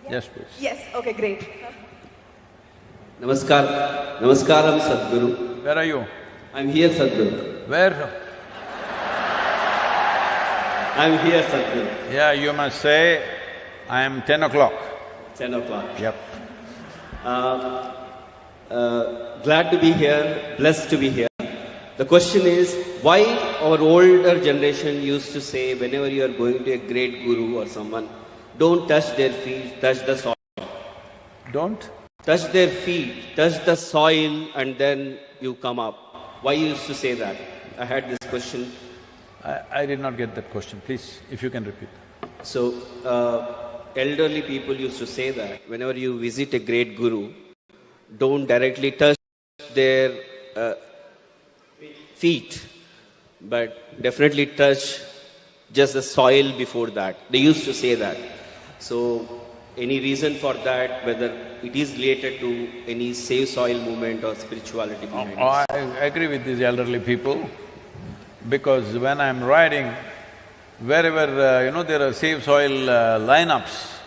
Yes, please. Yes, okay, great. Namaskaram, Sadhguru. Where are you? I'm here, Sadhguru. Where? I'm here, Sadhguru. Yeah, you must say, I am 10 o'clock. 10 o'clock. Yep. Glad to be here, blessed to be here. The question is, why our older generation used to say, whenever you are going to a great guru or someone, don't touch their feet, touch the soil. Don't? Touch their feet, touch the soil, and then you come up. Why you used to say that? I had this question. I did not get that question. Please, if you can repeat. So, elderly people used to say that whenever you visit a great guru, don't directly touch their feet, but definitely touch just the soil before that. They used to say that. So, any reason for that, whether it is related to any Save Soil movement or spirituality behind it? I agree with these elderly people, because when I'm riding, wherever, there are Save Soil lineups,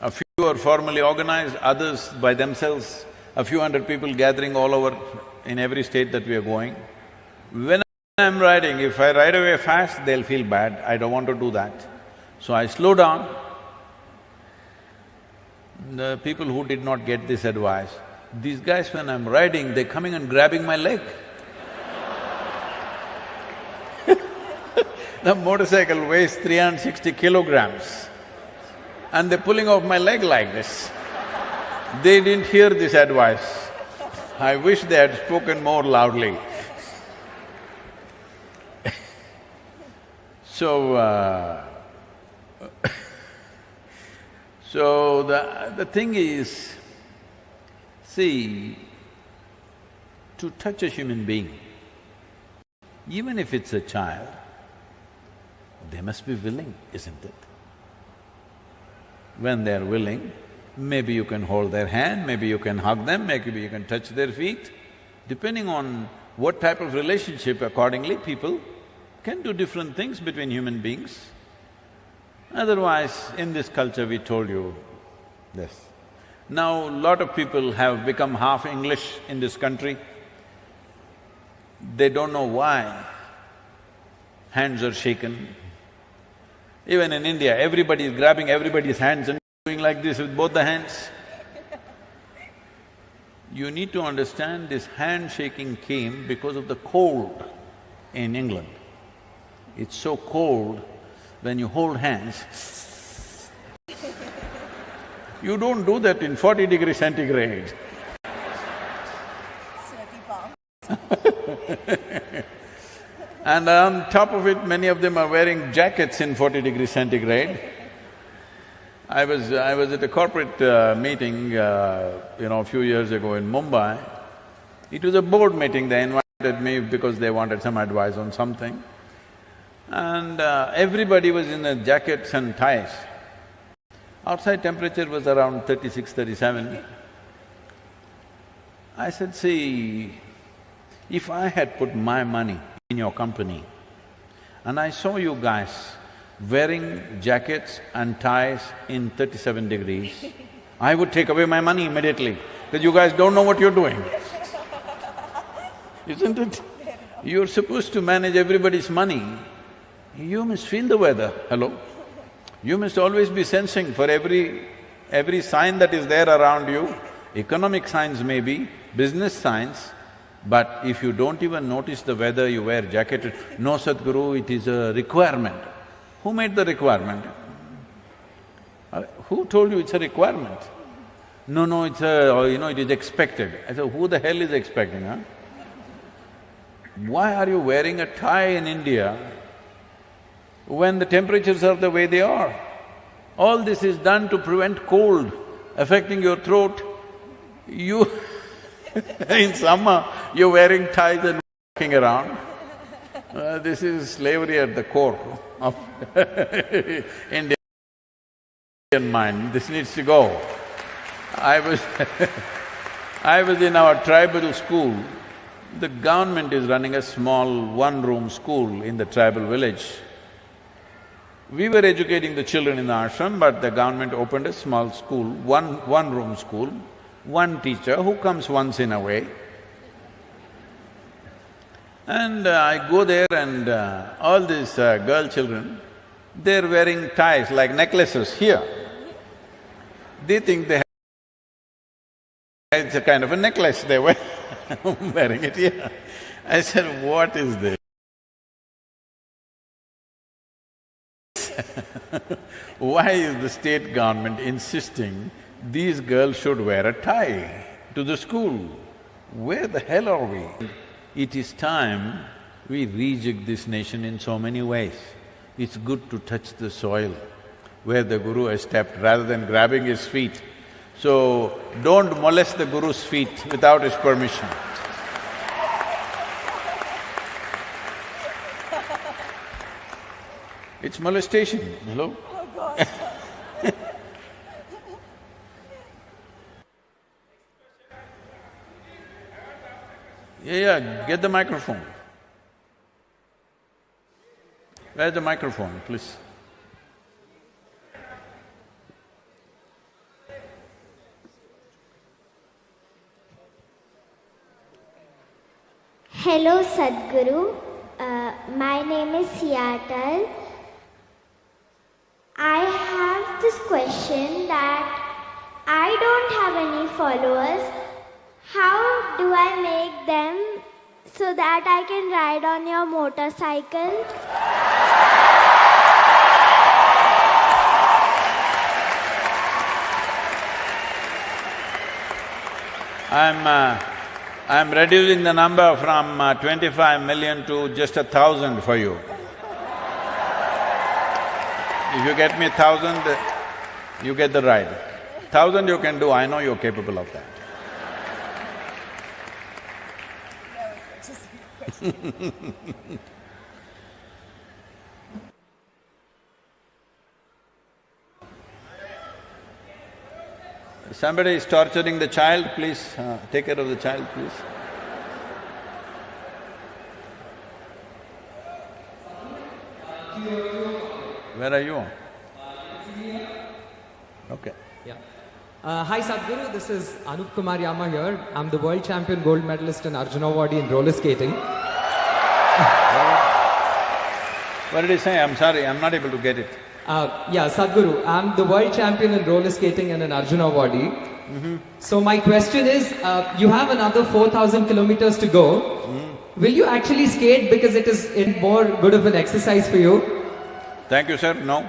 a few are formally organized, others by themselves, a few hundred people gathering all over in every state that we are going. When I'm riding, if I ride away fast, they'll feel bad, I don't want to do that. So I slow down. The people who did not get this advice, these guys when I'm riding, they're coming and grabbing my leg. The motorcycle weighs 360 kilograms and they're pulling off my leg like this. They didn't hear this advice. I wish they had spoken more loudly. So, so the thing is, see, to touch a human being, even if it's a child, they must be willing, isn't it? When they're willing, maybe you can hold their hand, maybe you can hug them, maybe you can touch their feet. Depending on what type of relationship, accordingly people can do different things between human beings. Otherwise, in this culture we told you this. Now, lot of people have become half English in this country. They don't know why hands are shaken. Even in India, everybody is grabbing everybody's hands and doing like this with both the hands. You need to understand this handshaking came because of the cold in England. It's so cold, when you hold hands, you don't do that in 40 centigrade. And on top of it, many of them are wearing jackets in 40 centigrade. I was at a corporate meeting, a few years ago in Mumbai. It was a board meeting, they invited me because they wanted some advice on something. And everybody was in their jackets and ties. Outside temperature was around 36, 37. I said, see, if I had put my money in your company and I saw you guys wearing jackets and ties in 37 degrees, I would take away my money immediately, because you guys don't know what you're doing. Isn't it? You're supposed to manage everybody's money. You must feel the weather, hello? You must always be sensing for every sign that is there around you, economic signs maybe, business signs, but if you don't even notice the weather, you wear jacket. No, Sadhguru, it is a requirement. Who made the requirement? Who told you it's a requirement? No, it's it is expected. I said, who the hell is expecting, huh? Why are you wearing a tie in India when the temperatures are the way they are? All this is done to prevent cold affecting your throat. You in summer, you're wearing ties and walking around. This is slavery at the core of Indian mind. This needs to go. I was in our tribal school. The government is running a small one-room school in the tribal village. We were educating the children in the ashram, but the government opened a small school, one-room school, one teacher who comes once in a way. And I go there and all these girl children, they're wearing ties like necklaces here. They think they have… it's a kind of a necklace they wear, wearing it here. I said, what is this? Why is the state government insisting these girls should wear a tie to the school? Where the hell are we? It is time we rejig this nation in so many ways. It's good to touch the soil where the Guru has stepped rather than grabbing his feet. So, don't molest the Guru's feet without his permission. It's molestation, hello? Yeah, get the microphone. Where's the microphone, please? Hello Sadhguru, my name is Seattle. I have this question that I don't have any followers. How do I make them so that I can ride on your motorcycle? I'm reducing the number from 25 million to just 1,000 for you. If you get me 1,000, you get the ride. 1,000 you can do, I know you're capable of that. Somebody is torturing the child, please take care of the child, please. Where are you? Okay. Yeah. Hi Sadhguru, this is Anup Kumar Yama here. I'm the world champion gold medalist in Arjuna Award in roller skating. What did he say? I'm sorry, I'm not able to get it. Yeah, Sadhguru, I'm the world champion in roller skating and an Arjuna Awardee. So my question is, you have another 4,000 kilometers to go. Will you actually skate because it is more good of an exercise for you? Thank you, sir. No.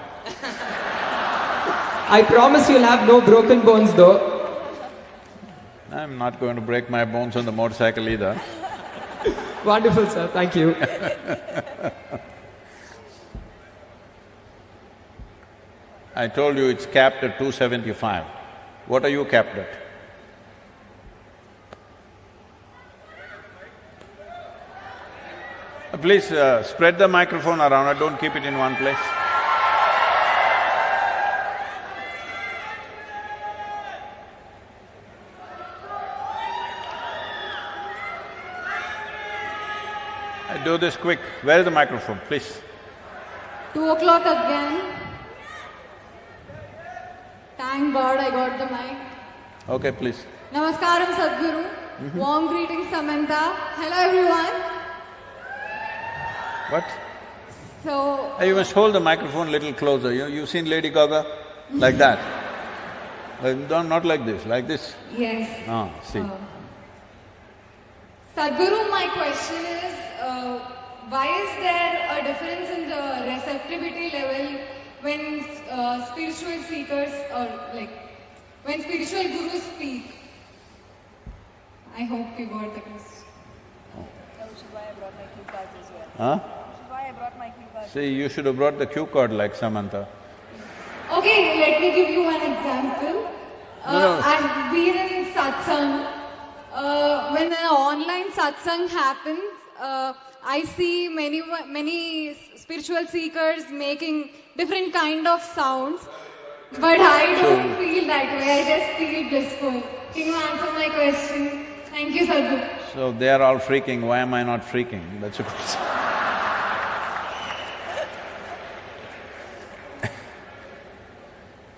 I promise you'll have no broken bones though. I'm not going to break my bones on the motorcycle either. Wonderful, sir. Thank you. I told you it's capped at 275. What are you capped at? Please spread the microphone around, don't keep it in one place. Do this quick. Where is the microphone, please? 2 o'clock again. Thank God I got the mic. Okay, please. Namaskaram Sadhguru. Warm greetings Samantha. Hello everyone. What? So… You must hold the microphone a little closer. You've seen Lady Gaga? Like that. Not like this, like this. Yes. See. Sadhguru, my question is, why is there a difference in the receptivity level when spiritual seekers or when spiritual gurus speak? I hope you got the question. Which is why I brought my cue cards as well. Huh? Which is why I brought my cue cards. See, you should have brought the cue card like Samantha. Okay, let me give you one example. I've been in satsang. When an online satsang happens, I see many spiritual seekers making different kind of sounds, but I don't feel that way. I just feel blissful. Can you answer my question? Thank you, Sadhguru. So they are all freaking, why am I not freaking? That's a question.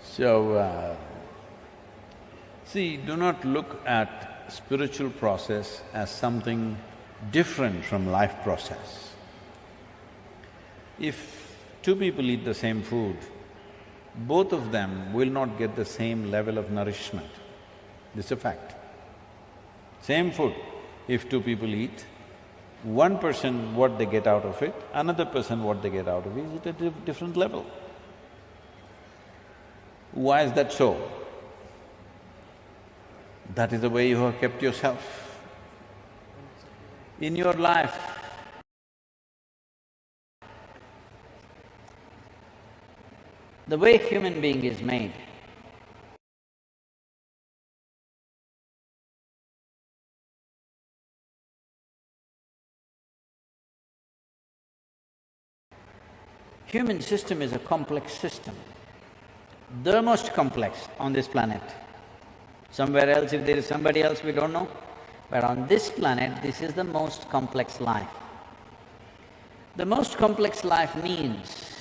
So, see, do not look at spiritual process as something different from life process. If two people eat the same food, both of them will not get the same level of nourishment. This is a fact. Same food, if two people eat, one person what they get out of it, another person what they get out of it is at a different level. Why is that so? That is the way you have kept yourself. In your life, the way human being is made, human system is a complex system, the most complex on this planet. Somewhere else, if there is somebody else, we don't know. But on this planet, this is the most complex life. The most complex life means,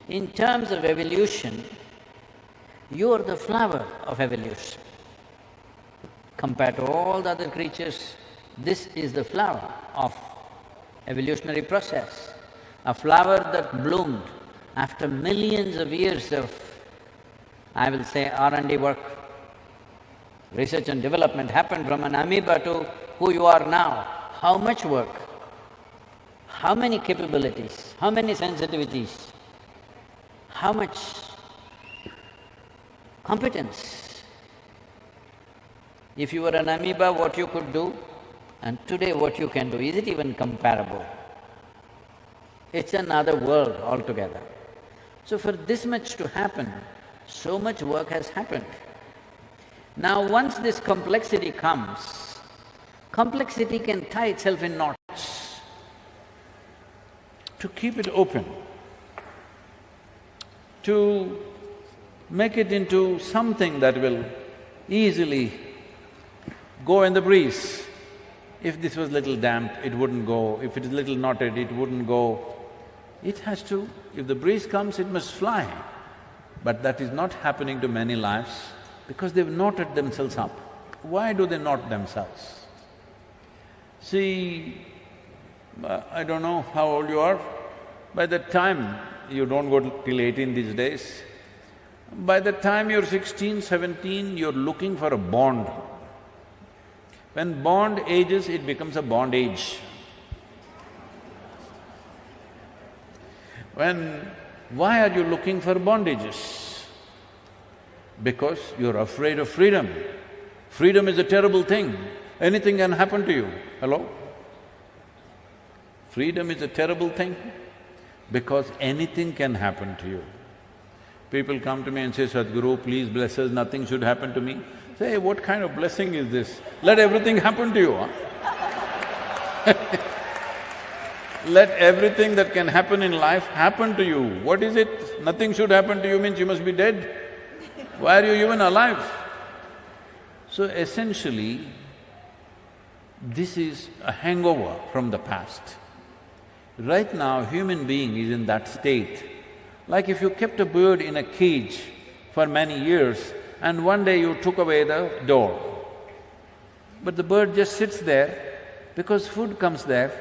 in terms of evolution, you are the flower of evolution. Compared to all the other creatures, this is the flower of evolutionary process. A flower that bloomed after millions of years of, I will say, R&D work. Research and development happened from an amoeba to who you are now. How much work? How many capabilities? How many sensitivities? How much competence? If you were an amoeba, what you could do, and today what you can do, is it even comparable? It's another world altogether. So for this much to happen, so much work has happened. Now once this complexity comes, complexity can tie itself in knots. To keep it open, to make it into something that will easily go in the breeze. If this was little damp, it wouldn't go. If it is little knotted, it wouldn't go. It has to… if the breeze comes, it must fly. But that is not happening to many lives because they've knotted themselves up. Why do they knot themselves? See, I don't know how old you are. By the time… you don't go till 18 these days. By the time you're 16, 17, you're looking for a bond. When bond ages, it becomes a bondage. Why are you looking for bondages? Because you're afraid of freedom. Freedom is a terrible thing. Anything can happen to you. Hello? Freedom is a terrible thing because anything can happen to you. People come to me and say, Sadhguru, please bless us, nothing should happen to me. Say, what kind of blessing is this? Let everything happen to you, huh? Let everything that can happen in life happen to you. What is it? Nothing should happen to you means you must be dead. Why are you even alive? So essentially, this is a hangover from the past. Right now, human being is in that state. Like if you kept a bird in a cage for many years and one day you took away the door. But the bird just sits there because food comes there,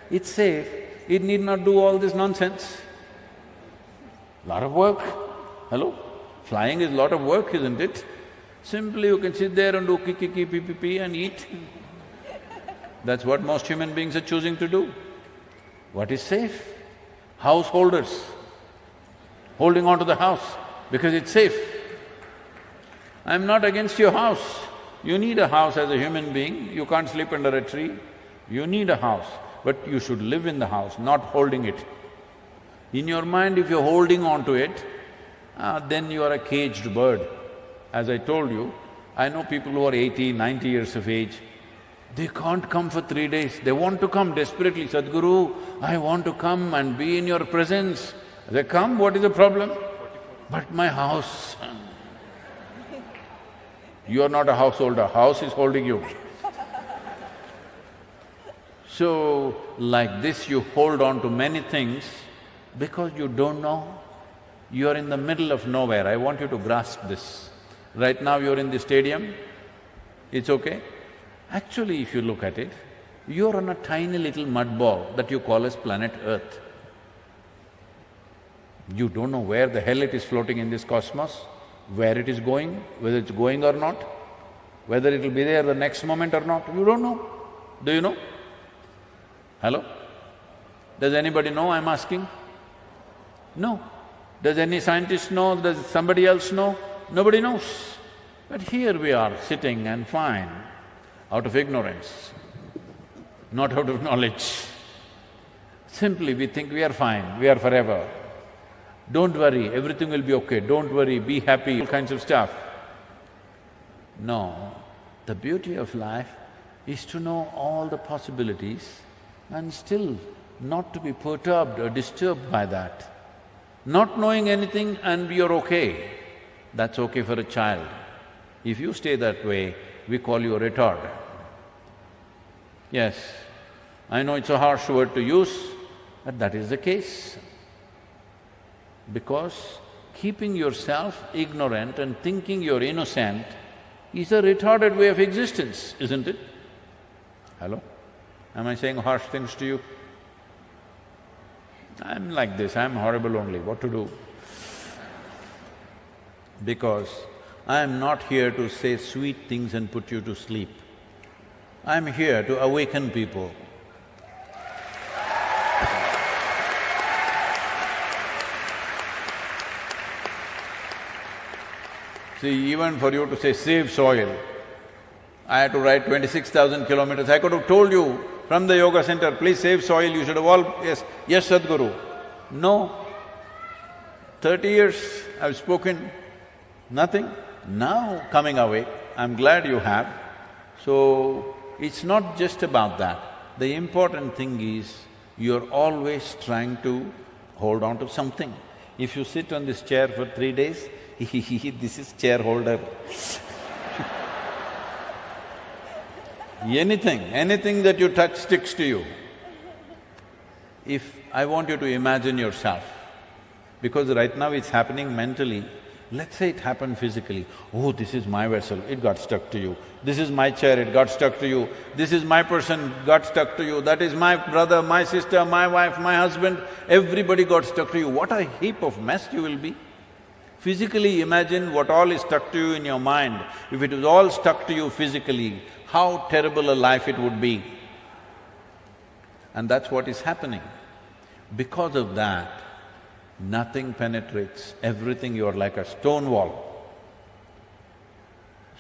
it's safe, it need not do all this nonsense. Lot of work, hello? Flying is lot of work, isn't it? Simply you can sit there and do kiki, pee, pee, pee and eat. That's what most human beings are choosing to do. What is safe? Householders, holding on to the house because it's safe. I'm not against your house. You need a house as a human being, you can't sleep under a tree. You need a house, but you should live in the house, not holding it. In your mind, if you're holding on to it, then you are a caged bird. As I told you, I know people who are 80, 90 years of age, they can't come for 3 days, they want to come desperately, Sadhguru, I want to come and be in your presence. They come, what is the problem? But my house… You are not a householder, house is holding you. So, like this you hold on to many things because you don't know. You are in the middle of nowhere, I want you to grasp this. Right now you're in the stadium, it's okay. Actually, if you look at it, you're on a tiny little mud ball that you call as planet Earth. You don't know where the hell it is floating in this cosmos, where it is going, whether it's going or not, whether it'll be there the next moment or not, you don't know. Do you know? Hello? Does anybody know, I'm asking? No. Does any scientist know? Does somebody else know? Nobody knows. But here we are sitting and fine, out of ignorance, not out of knowledge. Simply we think we are fine, we are forever. Don't worry, everything will be okay, don't worry, be happy, all kinds of stuff. No, the beauty of life is to know all the possibilities and still not to be perturbed or disturbed by that. Not knowing anything and you're okay, that's okay for a child. If you stay that way, we call you a retard. Yes, I know it's a harsh word to use, but that is the case. Because keeping yourself ignorant and thinking you're innocent is a retarded way of existence, isn't it? Hello? Am I saying harsh things to you? I'm like this, I'm horrible only, what to do? Because I'm not here to say sweet things and put you to sleep. I'm here to awaken people. See, even for you to say save soil, I had to ride 26,000 kilometers. I could have told you from the yoga center, please save soil, you should have all… Yes, Sadhguru. No. 30 years I've spoken, nothing. Now coming away, I'm glad you have. So, it's not just about that. The important thing is, you're always trying to hold on to something. If you sit on this chair for 3 days, this is chair holder. Anything that you touch sticks to you. If I want you to imagine yourself, because right now it's happening mentally, let's say it happened physically. Oh, this is my vessel, it got stuck to you. This is my chair, it got stuck to you. This is my person, got stuck to you. That is my brother, my sister, my wife, my husband, everybody got stuck to you. What a heap of mess you will be. Physically imagine what all is stuck to you in your mind. If it was all stuck to you physically, how terrible a life it would be. And that's what is happening. Because of that, nothing penetrates, everything you're like a stone wall.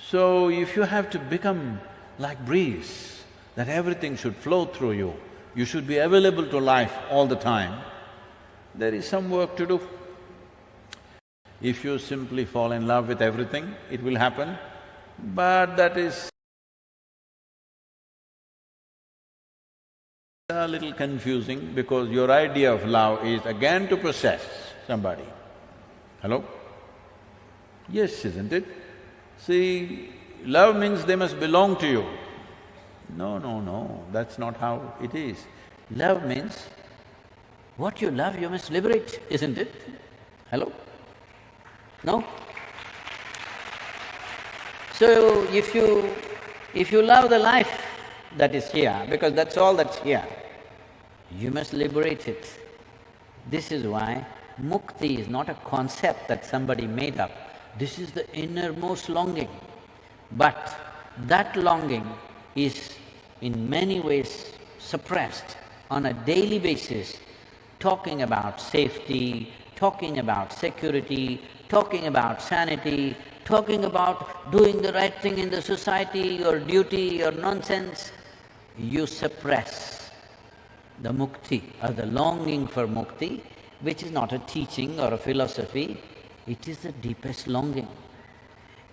So if you have to become like breeze, that everything should flow through you, you should be available to life all the time, there is some work to do. If you simply fall in love with everything, it will happen, but that is a little confusing because your idea of love is again to possess somebody. Hello? Yes, isn't it? See, love means they must belong to you. No, that's not how it is. Love means what you love you must liberate, isn't it? Hello? No? So if you love the life that is here, because that's all that's here, you must liberate it. This is why mukti is not a concept that somebody made up. This is the innermost longing. But that longing is in many ways suppressed on a daily basis, talking about safety, talking about security, talking about sanity, talking about doing the right thing in the society, your duty, your nonsense. You suppress the mukti or the longing for mukti, which is not a teaching or a philosophy, it is the deepest longing.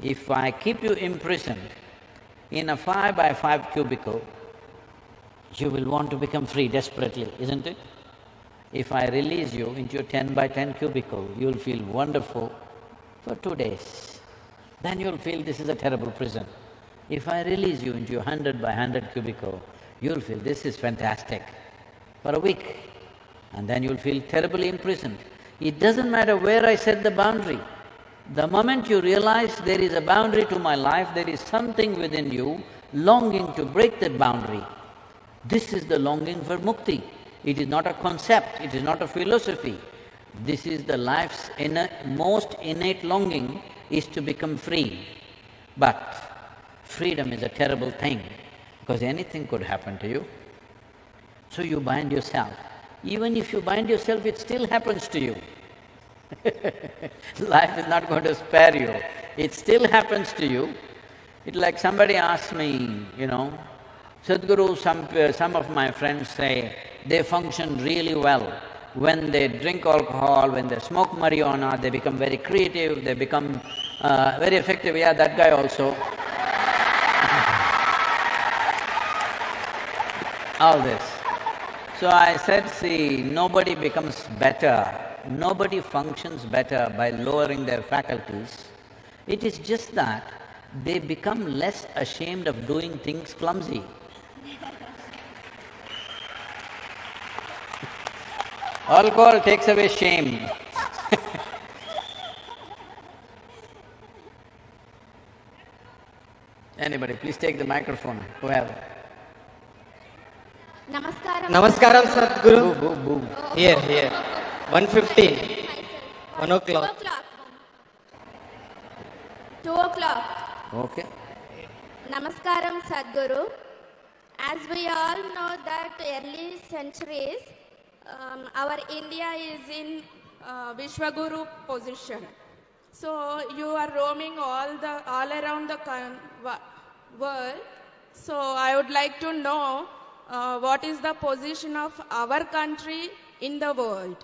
If I keep you imprisoned in a 5 by 5 cubicle, you will want to become free desperately, isn't it? If I release you into a 10 by 10 cubicle, you'll feel wonderful for 2 days. Then you'll feel this is a terrible prison. If I release you into a 100 by 100 cubicle, you'll feel this is fantastic for a week, and then you'll feel terribly imprisoned. It doesn't matter where I set the boundary. The moment you realize there is a boundary to my life, there is something within you longing to break that boundary. This is the longing for mukti. It is not a concept, it is not a philosophy. This is the life's most innate longing, is to become free. But freedom is a terrible thing, because anything could happen to you. So you bind yourself. Even if you bind yourself, it still happens to you. Life is not going to spare you. It still happens to you. It's like somebody asked me, Sadhguru, some of my friends say they function really well. When they drink alcohol, when they smoke marijuana, they become very creative, they become very effective. Yeah, that guy also. All this. So I said, see, nobody becomes better, nobody functions better by lowering their faculties. It is just that they become less ashamed of doing things clumsy. Alcohol takes away shame. Anybody, please take the microphone, whoever. Namaskaram, Sadhguru. Boo. Here. 1:15. 1 o'clock. 2 o'clock. Okay. Namaskaram, Sadhguru. As we all know that early centuries, our India is in Vishwaguru position. So you are roaming all around the world. So I would like to know what is the position of our country in the world.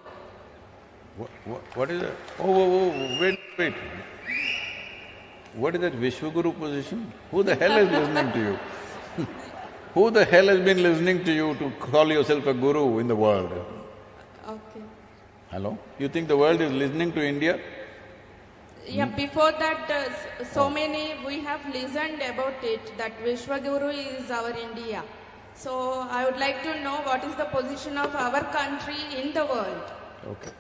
What is that? Oh, wait. What is that Vishwaguru position? Who the hell is listening to you? Who the hell has been listening to you to call yourself a guru in the world? Okay. Hello? You think the world is listening to India? Yeah, before that, we have listened about it, that Vishwaguru is our India. So I would like to know what is the position of our country in the world. Okay.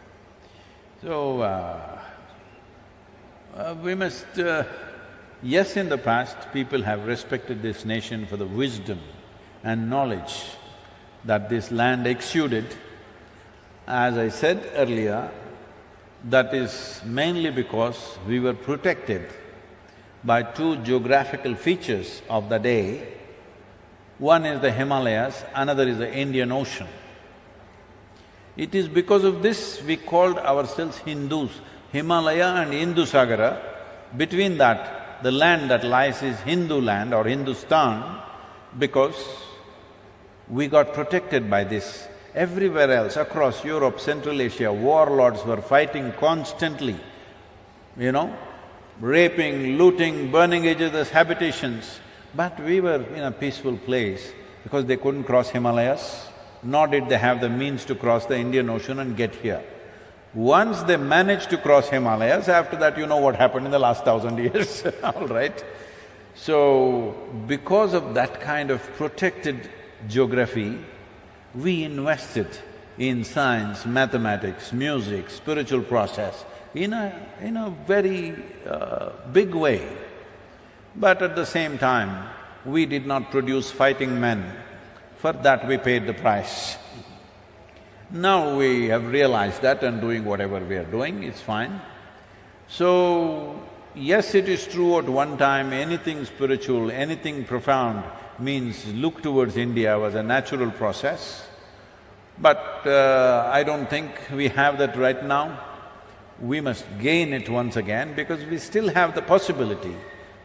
So, we must… yes, in the past, people have respected this nation for the wisdom and knowledge that this land exuded. As I said earlier, that is mainly because we were protected by two geographical features of the day. One is the Himalayas, another is the Indian Ocean. It is because of this we called ourselves Hindus. Himalaya and Indusagara, between that, the land that lies is Hindu land or Hindustan, because we got protected by this. Everywhere else, across Europe, Central Asia, warlords were fighting constantly, raping, looting, burning each other's habitations. But we were in a peaceful place because they couldn't cross Himalayas, nor did they have the means to cross the Indian Ocean and get here. Once they managed to cross Himalayas, after that you know what happened in the last 1,000 years, all right? So, because of that kind of protected geography, we invested in science, mathematics, music, spiritual process in a very big way. But at the same time, we did not produce fighting men. For that we paid the price. Now we have realized that and doing whatever we are doing, it's fine. So, yes, it is true at one time anything spiritual, anything profound means look towards India was a natural process. But I don't think we have that right now. We must gain it once again because we still have the possibility,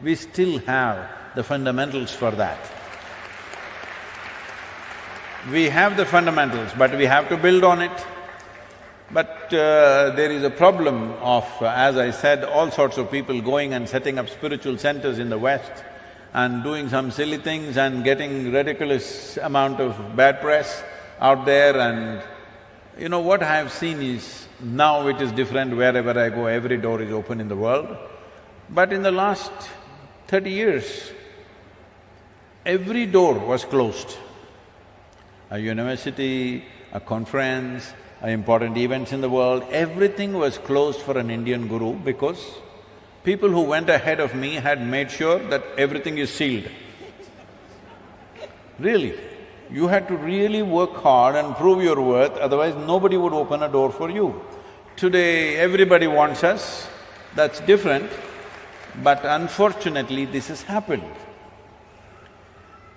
we still have the fundamentals for that. We have the fundamentals, but we have to build on it. But there is a problem of, as I said, all sorts of people going and setting up spiritual centers in the West and doing some silly things and getting ridiculous amount of bad press out there. And what I have seen is, now it is different wherever I go, every door is open in the world. But in the last 30 years, every door was closed. A university, a conference, important events in the world, everything was closed for an Indian guru because people who went ahead of me had made sure that everything is sealed. Really, you had to really work hard and prove your worth, otherwise nobody would open a door for you. Today, everybody wants us, that's different, but unfortunately this has happened.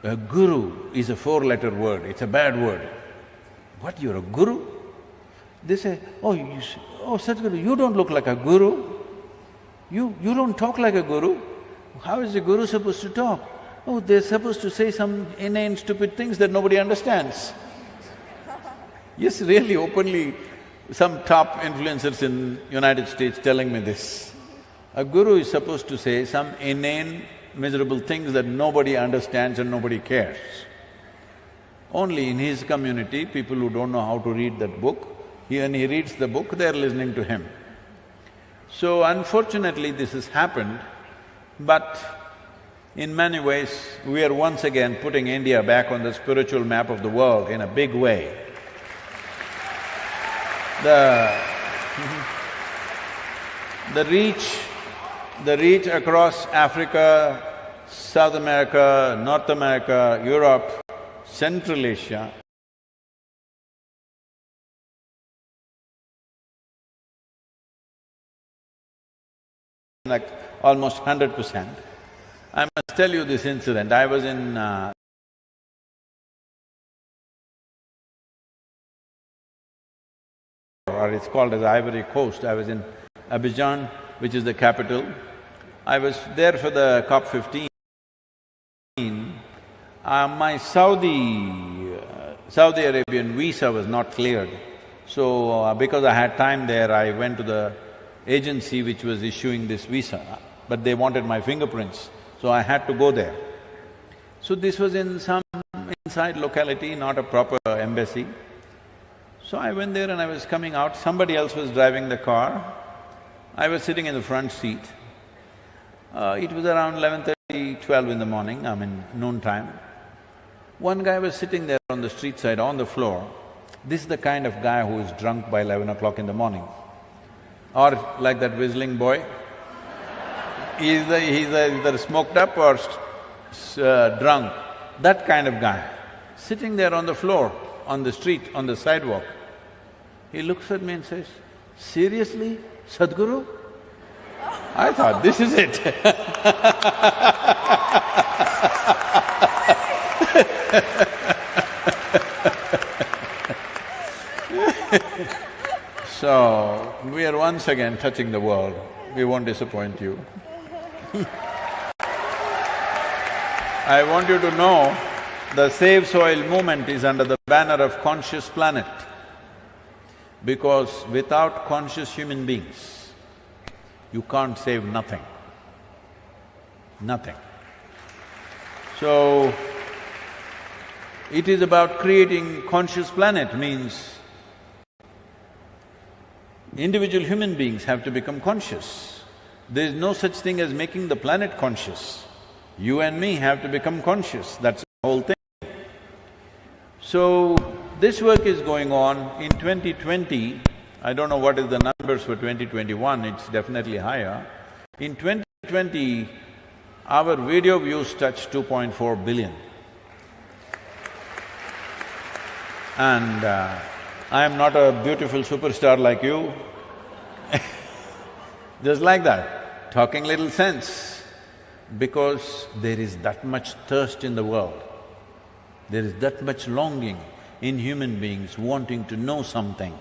A guru is a four-letter word, it's a bad word. What, you're a guru? They say, oh Sadhguru, you don't look like a guru. You don't talk like a guru. How is a guru supposed to talk? Oh, they're supposed to say some inane stupid things that nobody understands. Yes, really, openly, some top influencers in United States telling me this. A guru is supposed to say some inane, miserable things that nobody understands and nobody cares. Only in his community, people who don't know how to read that book, when he reads the book, they're listening to him. So unfortunately this has happened, but in many ways, we are once again putting India back on the spiritual map of the world in a big way. The reach across Africa, South America, North America, Europe, Central Asia, like almost 100%. I must tell you this incident. I was in or it's called as Ivory Coast. I was in Abidjan, which is the capital. I was there for the COP15. My Saudi Arabian visa was not cleared. So, because I had time there, I went to the agency which was issuing this visa, but they wanted my fingerprints, so I had to go there. So this was in some inside locality, not a proper embassy. So I went there and I was coming out, somebody else was driving the car. I was sitting in the front seat. It was around 11:30, 12 in the morning, noon time. One guy was sitting there on the street side, on the floor. This is the kind of guy who is drunk by 11 o'clock in the morning. Or like that whistling boy, he's either smoked up or drunk, that kind of guy, sitting there on the floor, on the street, on the sidewalk. He looks at me and says, "Seriously, Sadhguru?" I thought, this is it. So, we are once again touching the world. We won't disappoint you. I want you to know, the Save Soil movement is under the banner of Conscious Planet, because without conscious human beings, you can't save nothing. Nothing. So, it is about creating conscious planet, means individual human beings have to become conscious. There is no such thing as making the planet conscious. You and me have to become conscious, that's the whole thing. So, this work is going on. In 2020, I don't know what is the numbers for 2021, it's definitely higher. In 2020, our video views touched 2.4 billion. And I am not a beautiful superstar like you. Just like that, talking little sense, because there is that much thirst in the world. There is that much longing in human beings wanting to know something.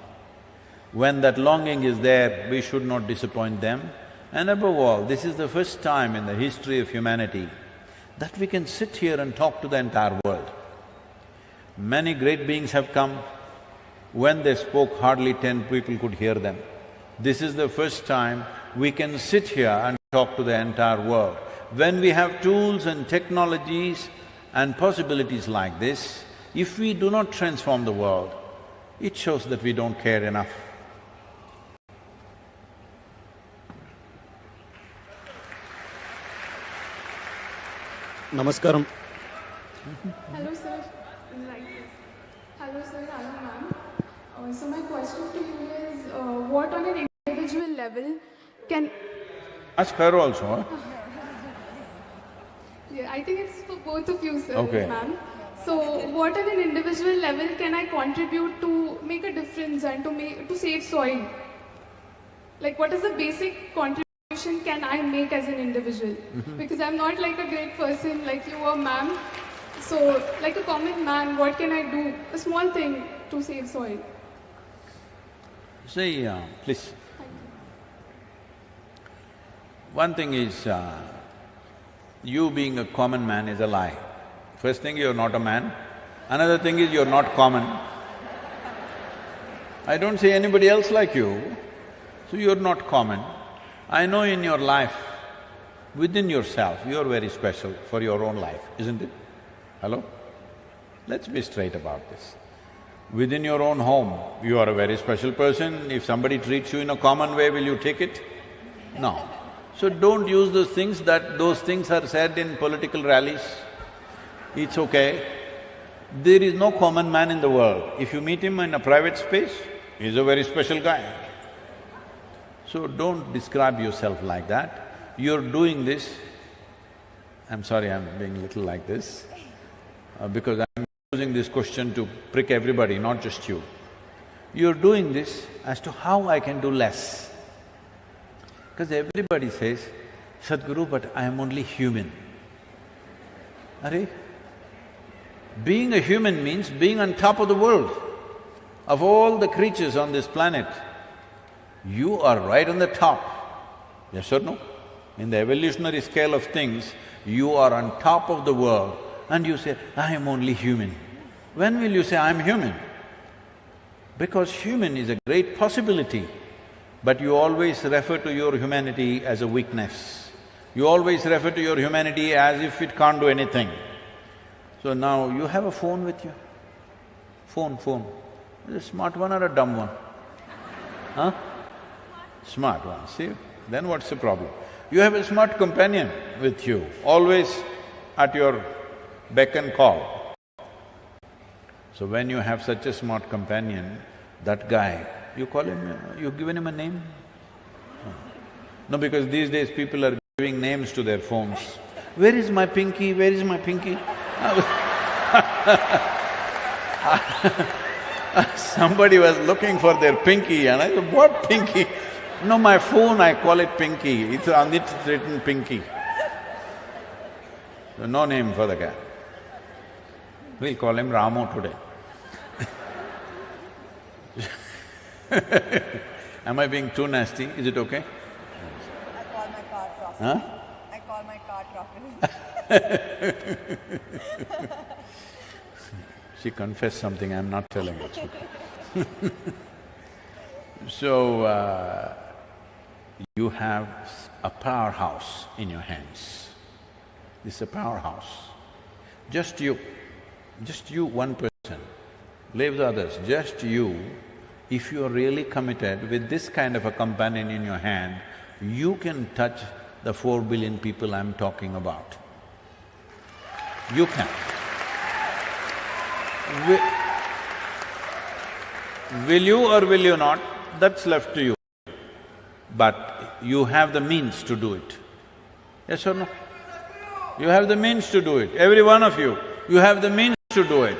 When that longing is there, we should not disappoint them. And above all, this is the first time in the history of humanity that we can sit here and talk to the entire world. Many great beings have come. When they spoke, hardly 10 people could hear them. This is the first time we can sit here and talk to the entire world. When we have tools and technologies and possibilities like this, if we do not transform the world, it shows that we don't care enough. Namaskaram. Hello sir, hello sir, hello ma'am. So my question to you is, what on an individual level can… Ask her also, huh? Yeah, I think it's for both of you, sir, Okay. ma'am. So what on an individual level can I contribute to make a difference and to save soil? Like, what is the basic contribution can I make as an individual? Because I'm not like a great person like you or ma'am. So, like a common man, what can I do? A small thing to save soil. See, please. One thing is, you being a common man is a lie. First thing, you're not a man. Another thing is, you're not common. I don't see anybody else like you, so you're not common. I know in your life, within yourself, you're very special for your own life, isn't it? Hello? Let's be straight about this. Within your own home, you are a very special person. If somebody treats you in a common way, will you take it? No. So don't use those things are said in political rallies. It's okay. There is no common man in the world. If you meet him in a private space, he's a very special guy. So don't describe yourself like that. You're doing this… I'm sorry, I'm being little like this, because I'm using this question to prick everybody, not just you. You're doing this as to how I can do less. Because everybody says, Sadhguru, but I am only human. Arey, being a human means being on top of the world. Of all the creatures on this planet, you are right on the top. Yes or no? In the evolutionary scale of things, you are on top of the world and you say, I am only human. When will you say, I am human? Because human is a great possibility, but you always refer to your humanity as a weakness. You always refer to your humanity as if it can't do anything. So now you have a phone with you. Phone. Is it a smart one or a dumb one? Huh? Smart one, see? Then what's the problem? You have a smart companion with you, always at your beck and call. So when you have such a smart companion, that guy, you call him… you've given him a name? No, because these days people are giving names to their phones. Where is my pinky? Where is my pinky? Somebody was looking for their pinky and I said, what pinky? No, my phone, I call it pinky, it's on it written pinky. So no name for the guy. We'll call him Ramu today. Am I being too nasty? Is it okay? I call my car traffic. Huh? I call my car traffic. She confessed something, I'm not telling it. So, you have a powerhouse in your hands. This is a powerhouse. Just you, one person. Leave the others, just you. If you are really committed with this kind of a companion in your hand, you can touch the 4 billion people I'm talking about. You can. Will you or will you not? That's left to you. But you have the means to do it. Yes or no? You have the means to do it, every one of you, you have the means to do it.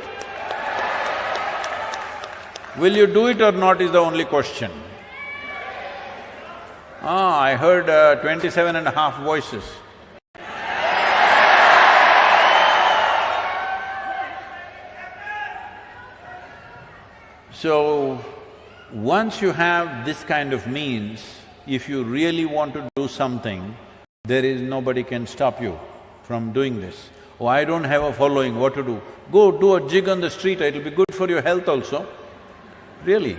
Will you do it or not is the only question. I heard 27.5 voices. So, once you have this kind of means, if you really want to do something, there is nobody can stop you from doing this. Oh, I don't have a following, what to do? Go do a jig on the street, it'll be good for your health also. Really.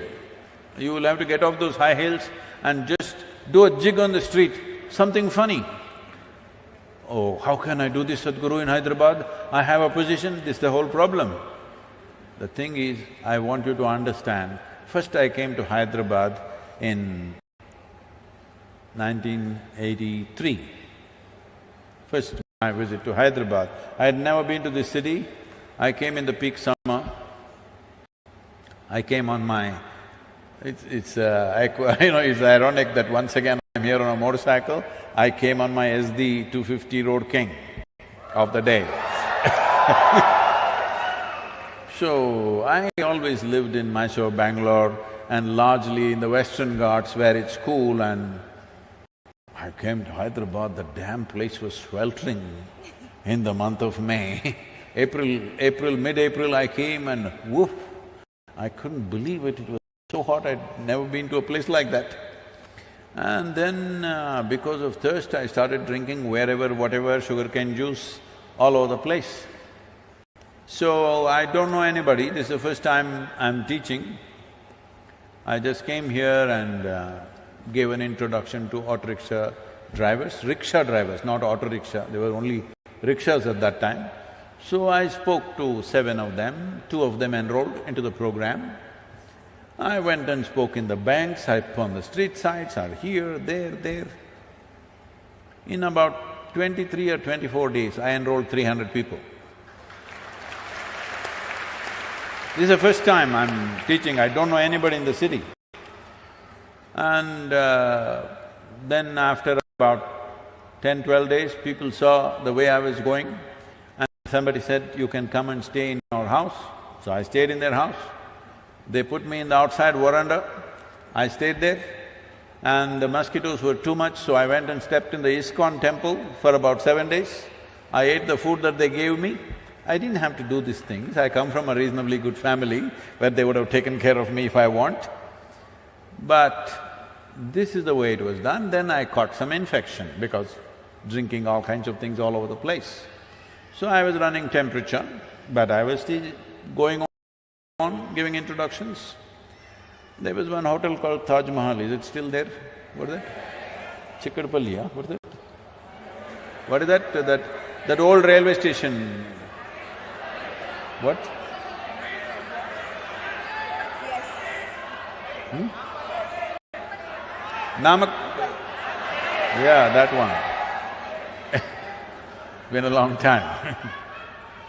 You will have to get off those high heels and just do a jig on the street, something funny. Oh, how can I do this, Sadhguru, in Hyderabad? I have a position, this is the whole problem. The thing is, I want you to understand, first I came to Hyderabad in 1983. First my visit to Hyderabad. I had never been to this city. I came in the peak summer. I came on my… it's ironic that once again I'm here on a motorcycle. I came on my SD 250 Road King of the day. So, I always lived in Mysore, Bangalore and largely in the Western Ghats where it's cool, and I came to Hyderabad, the damn place was sweltering in the month of May. Mid-April I came and woof, I couldn't believe it, it was so hot, I'd never been to a place like that. And then because of thirst, I started drinking wherever, whatever, sugarcane juice, all over the place. So, I don't know anybody, this is the first time I'm teaching. I just came here and gave an introduction to auto rickshaw drivers, not auto rickshaw, there were only rickshaws at that time. So I spoke to 7 of them, 2 of them enrolled into the program. I went and spoke in the banks, I on the street sides, are here, there. In about 23 or 24 days, I enrolled 300 people. This is the first time I'm teaching, I don't know anybody in the city. And then after about 10-12 days, people saw the way I was going and somebody said, you can come and stay in our house. So I stayed in their house. They put me in the outside veranda, I stayed there and the mosquitoes were too much, so I went and stepped in the ISKCON temple for about 7 days. I ate the food that they gave me. I didn't have to do these things, I come from a reasonably good family where they would have taken care of me if I want. But this is the way it was done. Then I caught some infection because drinking all kinds of things all over the place. So I was running temperature, but I was still going on giving introductions. There was one hotel called Taj Mahal, is it still there? What is that? Chikkadpalli, yeah? What is that? What is that? That old railway station. What? Hmm? Namak… Yeah, that one. Been a long time.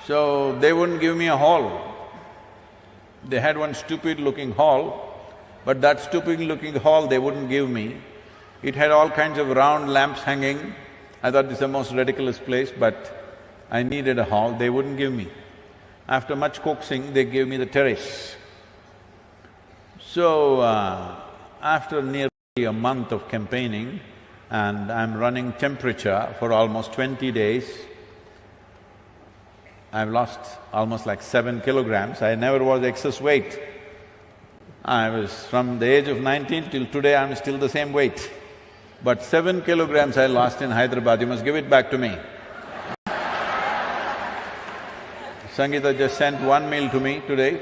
So, they wouldn't give me a hall. They had one stupid-looking hall, but that stupid-looking hall they wouldn't give me. It had all kinds of round lamps hanging. I thought this is the most ridiculous place, but I needed a hall, they wouldn't give me. After much coaxing, they gave me the terrace. So, after nearly a month of campaigning, and I'm running temperature for almost 20 days, I've lost almost like 7 kilograms. I never was excess weight. I was… from the age of 19 till today, I'm still the same weight. But 7 kilograms I lost in Hyderabad, you must give it back to me. Sangeeta just sent one meal to me today,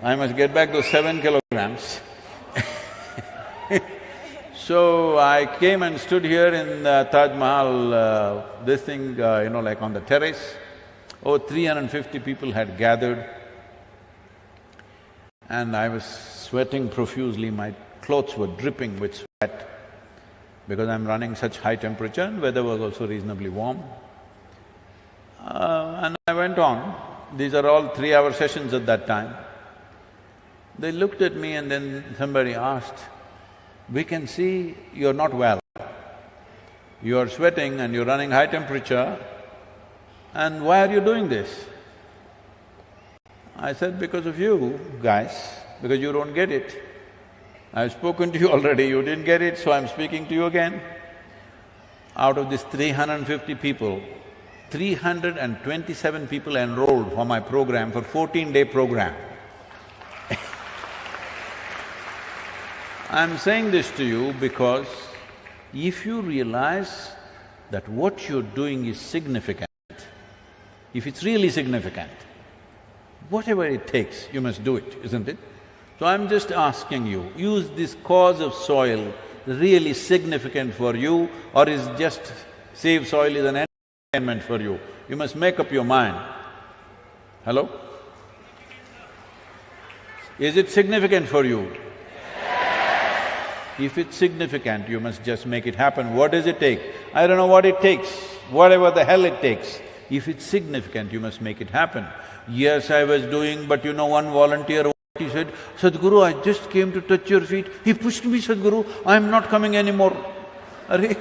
I must get back those 7 kilograms. So, I came and stood here in Taj Mahal, this thing, like on the terrace. Over 350 people had gathered, and I was sweating profusely, my clothes were dripping with sweat because I'm running such high temperature and weather was also reasonably warm. And I went on. These are all 3-hour sessions at that time. They looked at me and then somebody asked, "We can see you're not well. You're sweating and you're running high temperature, and why are you doing this?" I said, "Because of you guys, because you don't get it. I've spoken to you already, you didn't get it, so I'm speaking to you again." Out of these 350 people, 327 people enrolled for my program, for 14-day program. I'm saying this to you because if you realize that what you're doing is significant, if it's really significant, whatever it takes, you must do it, isn't it? So I'm just asking you, is this cause of soil really significant for you, or is just save soil is an entertainment for you? You must make up your mind. Hello? Is it significant for you? If it's significant, you must just make it happen. What does it take? I don't know what it takes, whatever the hell it takes. If it's significant, you must make it happen. Yes, I was doing, but one volunteer, he said, "Sadhguru, I just came to touch your feet. He pushed me, Sadhguru, I'm not coming anymore." Arre!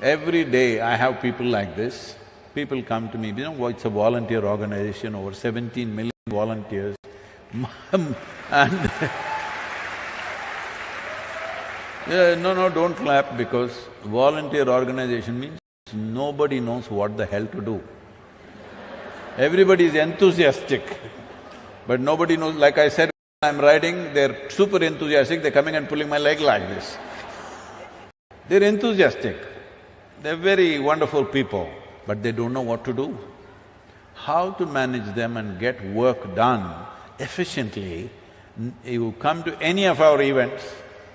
Every day I have people like this. People come to me, it's a volunteer organization, over 17 million volunteers. And no, don't clap, because volunteer organization means nobody knows what the hell to do. Everybody is enthusiastic, but nobody knows… like I said, I'm riding, they're super enthusiastic, they're coming and pulling my leg like this. They're enthusiastic, they're very wonderful people, but they don't know what to do. How to manage them and get work done efficiently. You come to any of our events,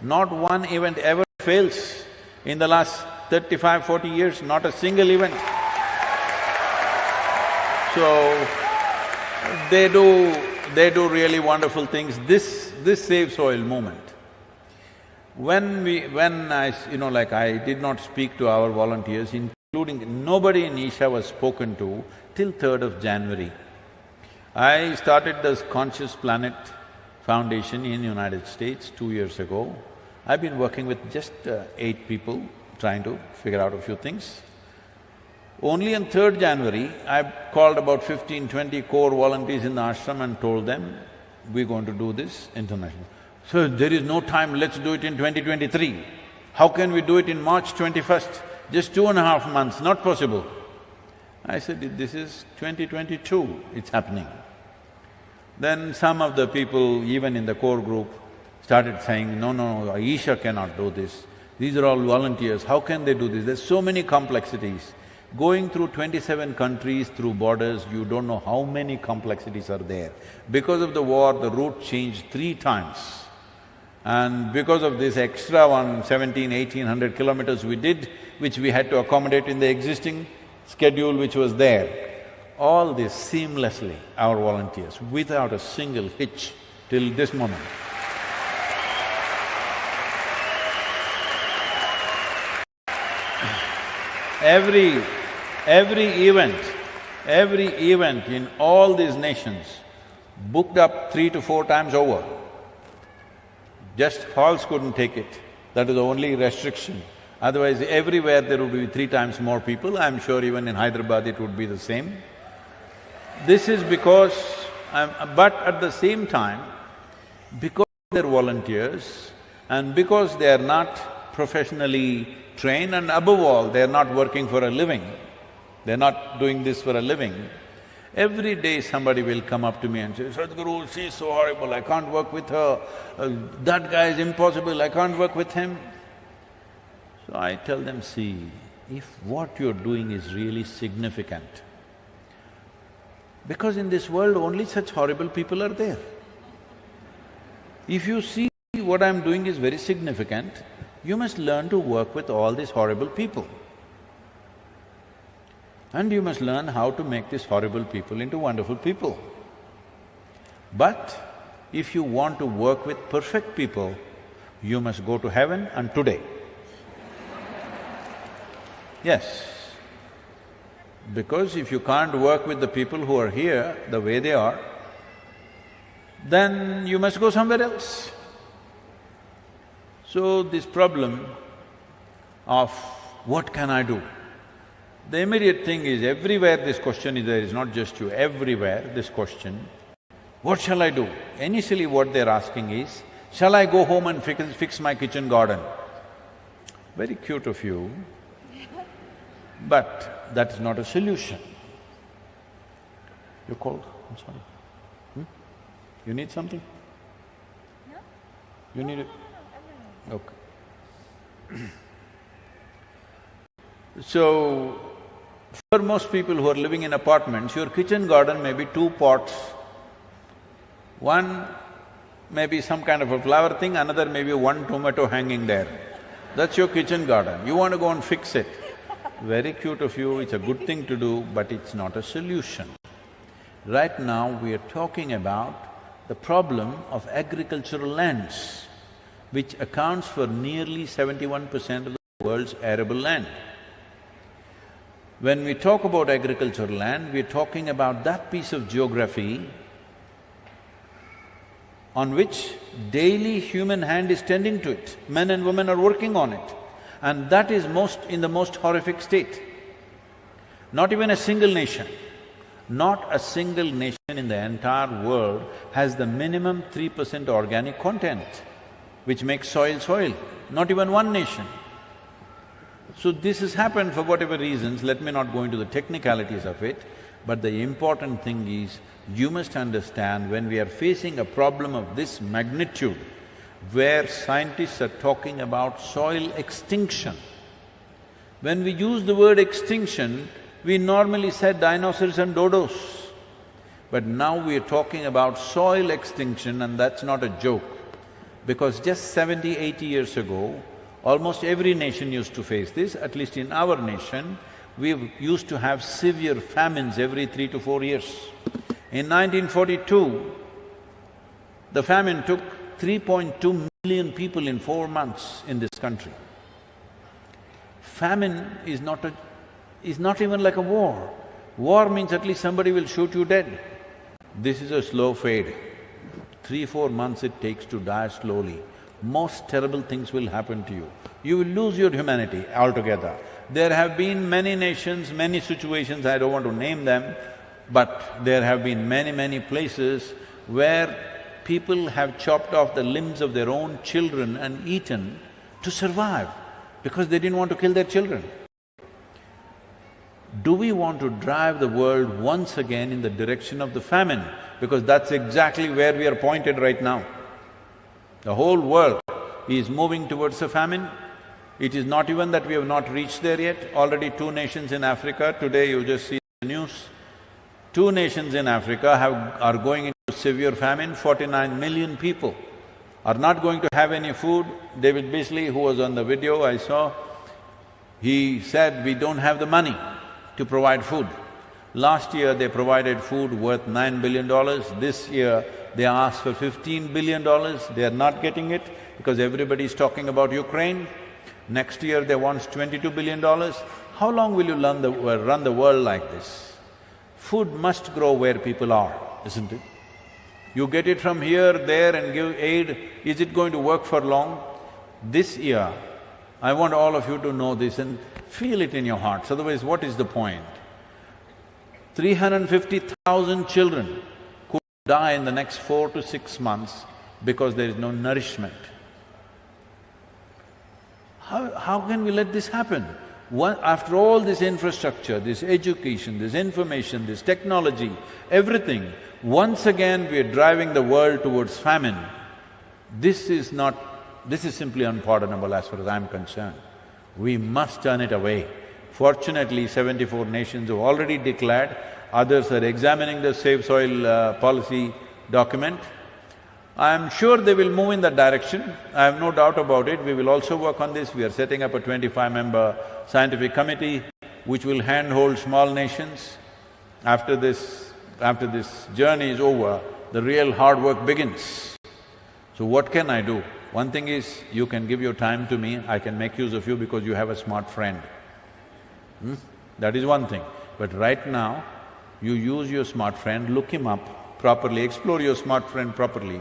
not one event ever fails. In the last 35, 40 years, not a single event. So, they do really wonderful things. This Save Soil movement, I did not speak to our volunteers, including… nobody in Isha was spoken to till 3rd of January. I started this Conscious Planet Foundation in United States 2 years ago. I've been working with just 8 people, trying to figure out a few things. Only on 3rd January, I called about 15, 20 core volunteers in the ashram and told them, we're going to do this international. So, there is no time, let's do it in 2023. How can we do it in March 21st? Just 2.5 months, not possible. I said, this is 2022, it's happening. Then some of the people, even in the core group, started saying, no, Isha cannot do this. These are all volunteers, how can they do this? There's so many complexities. Going through 27 countries through borders, you don't know how many complexities are there. Because of the war, the route changed 3 times. And because of this extra 1800 kilometers we did, which we had to accommodate in the existing schedule which was there, all this seamlessly, our volunteers, without a single hitch till this moment. Every event in all these nations booked up 3 to 4 times over. Just halls couldn't take it, that is the only restriction. Otherwise, everywhere there would be 3 times more people. I'm sure even in Hyderabad it would be the same. This is because… but at the same time, because they're volunteers and because they are not professionally trained, and above all, they're not working for a living, they're not doing this for a living, every day somebody will come up to me and say, Sadhguru, she's so horrible, I can't work with her, that guy is impossible, I can't work with him. So I tell them, see, if what you're doing is really significant, because in this world only such horrible people are there. If you see what I'm doing is very significant, you must learn to work with all these horrible people. And you must learn how to make these horrible people into wonderful people. But if you want to work with perfect people, you must go to heaven and today. Yes. Because if you can't work with the people who are here the way they are, then you must go somewhere else. So this problem of what can I do? The immediate thing is, everywhere this question is there, it's not just you, everywhere this question, what shall I do? Initially what they're asking is, shall I go home and fix my kitchen garden? Very cute of you, but that is not a solution. You're cold? I'm sorry. You need something? No. You need it? Okay. So, for most people who are living in apartments, your kitchen garden may be 2 pots. One may be some kind of a flower thing, another may be 1 tomato hanging there. That's your kitchen garden. You want to go and fix it. Very cute of you, it's a good thing to do, but it's not a solution. Right now, we are talking about the problem of agricultural lands, which accounts for nearly 71% of the world's arable land. When we talk about agricultural land, we're talking about that piece of geography on which daily human hand is tending to it. Men and women are working on it, and that is in the most horrific state. Not even a single nation, not a single nation in the entire world has the minimum 3% organic content, which makes soil. Not even one nation. So this has happened for whatever reasons, let me not go into the technicalities of it, but the important thing is, you must understand, when we are facing a problem of this magnitude, where scientists are talking about soil extinction, when we use the word extinction, we normally said dinosaurs and dodos. But now we are talking about soil extinction, and that's not a joke. Because just 70, 80 years ago, almost every nation used to face this. At least in our nation, we used to have severe famines every 3 to 4 years. In 1942, the famine took 3.2 million people in 4 months in this country. Famine is not even like a war. War means at least somebody will shoot you dead. This is a slow fade. 3-4 months it takes to die slowly. Most terrible things will happen to you. You will lose your humanity altogether. There have been many nations, many situations, I don't want to name them, but there have been many places where people have chopped off the limbs of their own children and eaten to survive, because they didn't want to kill their children. Do we want to drive the world once again in the direction of the famine? Because that's exactly where we are pointed right now. The whole world is moving towards a famine. It is not even that we have not reached there yet. Already 2 nations in Africa, today you just see the news, 2 nations in Africa are going into severe famine. 49 million people are not going to have any food. David Beasley, who was on the video I saw, he said, we don't have the money to provide food. Last year they provided food worth $9 billion. This year they asked for $15 billion. They are not getting it because everybody is talking about Ukraine. Next year they want $22 billion. How long will you run the world like this? Food must grow where people are, isn't it? You get it from here, there and give aid, is it going to work for long? This year, I want all of you to know this and feel it in your hearts, otherwise what is the point? 350,000 children could die in the next 4 to 6 months because there is no nourishment. How can we let this happen? After all this infrastructure, this education, this information, this technology, everything, once again we are driving the world towards famine. This is simply unpardonable as far as I'm concerned. We must turn it away. Fortunately, 74 nations have already declared, others are examining the Save Soil policy document. I am sure they will move in that direction, I have no doubt about it. We will also work on this. We are setting up a 25-member scientific committee which will handhold small nations. After this journey is over, the real hard work begins. So what can I do? One thing is, you can give your time to me, I can make use of you because you have a smart friend. That is one thing. But right now, you use your smart friend, look him up properly, explore your smart friend properly.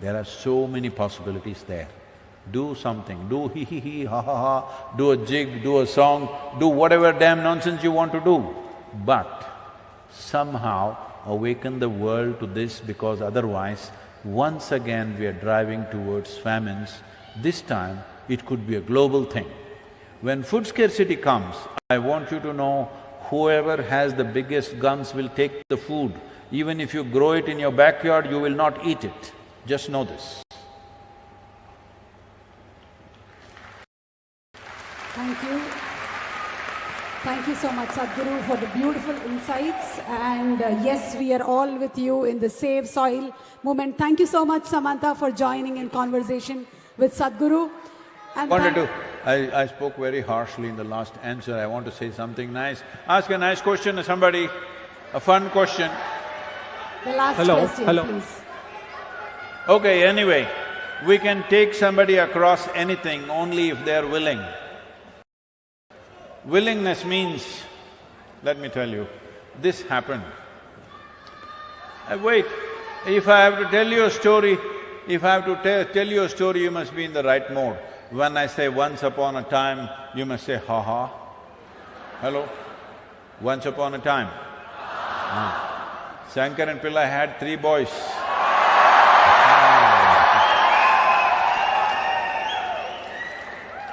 There are so many possibilities there. Do something, do hee, ha ha, do a jig, do a song, do whatever damn nonsense you want to do. But somehow awaken the world to this, because otherwise, once again we are driving towards famines. This time, it could be a global thing. When food scarcity comes, I want you to know, whoever has the biggest guns will take the food. Even if you grow it in your backyard, you will not eat it. Just know this. Thank you. Thank you so much, Sadhguru, for the beautiful insights. And yes, we are all with you in the Save Soil movement. Thank you so much, Samantha, for joining in conversation with Sadhguru. And I spoke very harshly in the last answer. I want to say something nice. Ask a nice question to somebody, a fun question. The last question, please. Okay, anyway, we can take somebody across anything only if they are willing. Willingness means, let me tell you, this happened. Wait, if I have to tell you a story, tell you a story, you must be in the right mode. When I say once upon a time, you must say ha ha. Hello? Once upon a time. Shankar and Pillai had 3 boys.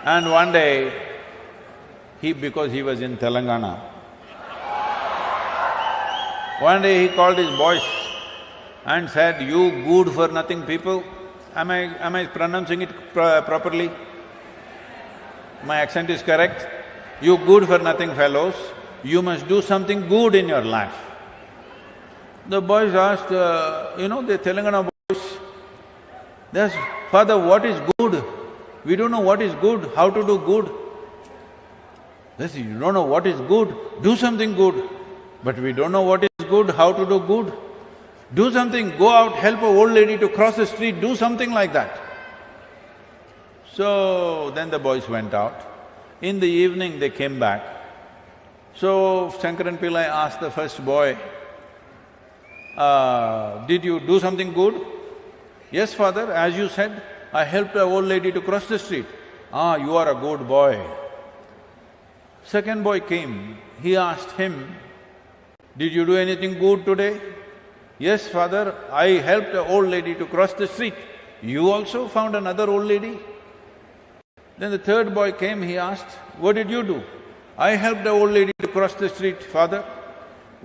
And one day, because he was in Telangana, one day he called his boys and said, "You good for nothing people." Am I pronouncing it properly? My accent is correct? You good for nothing fellows, you must do something good in your life. The boys asked, the Telangana boys, they asked, "Father, what is good? We don't know what is good, how to do good." They said, "You don't know what is good? Do something good." "But we don't know what is good, how to do good." "Do something, go out, help an old lady to cross the street, do something like that." So then the boys went out. In the evening they came back. So Shankaran Pillai asked the first boy, "Did you do something good?" "Yes, father, as you said, I helped an old lady to cross the street." "Ah, you are a good boy." Second boy came, he asked him, "Did you do anything good today?" "Yes, father, I helped an old lady to cross the street." "You also found another old lady?" Then the third boy came, he asked, "What did you do?" "I helped an old lady to cross the street, father."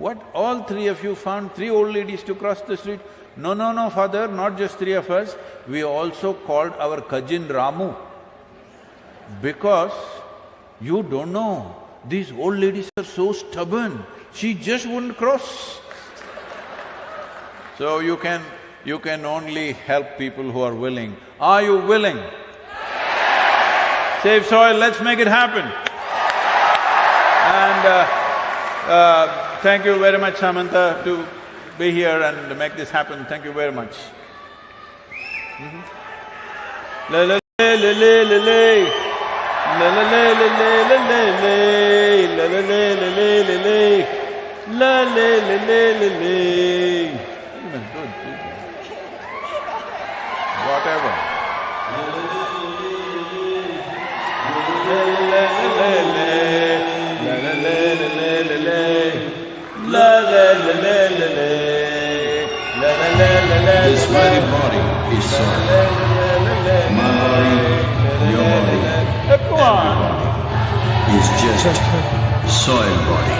"What, all 3 of you found 3 old ladies to cross the street?" No, father, not just 3 of us, we also called our cousin Ramu. Because you don't know, these old ladies are so stubborn, she just wouldn't cross. So you can only help people who are willing. Are you willing? Save soil, let's make it happen. And thank you very much, Samantha, to be here and make this happen. Thank you very much. La la la la la la la la la la la la la la la la. Good. Whatever. This very body is soil. My body, your body, everybody is just soil body.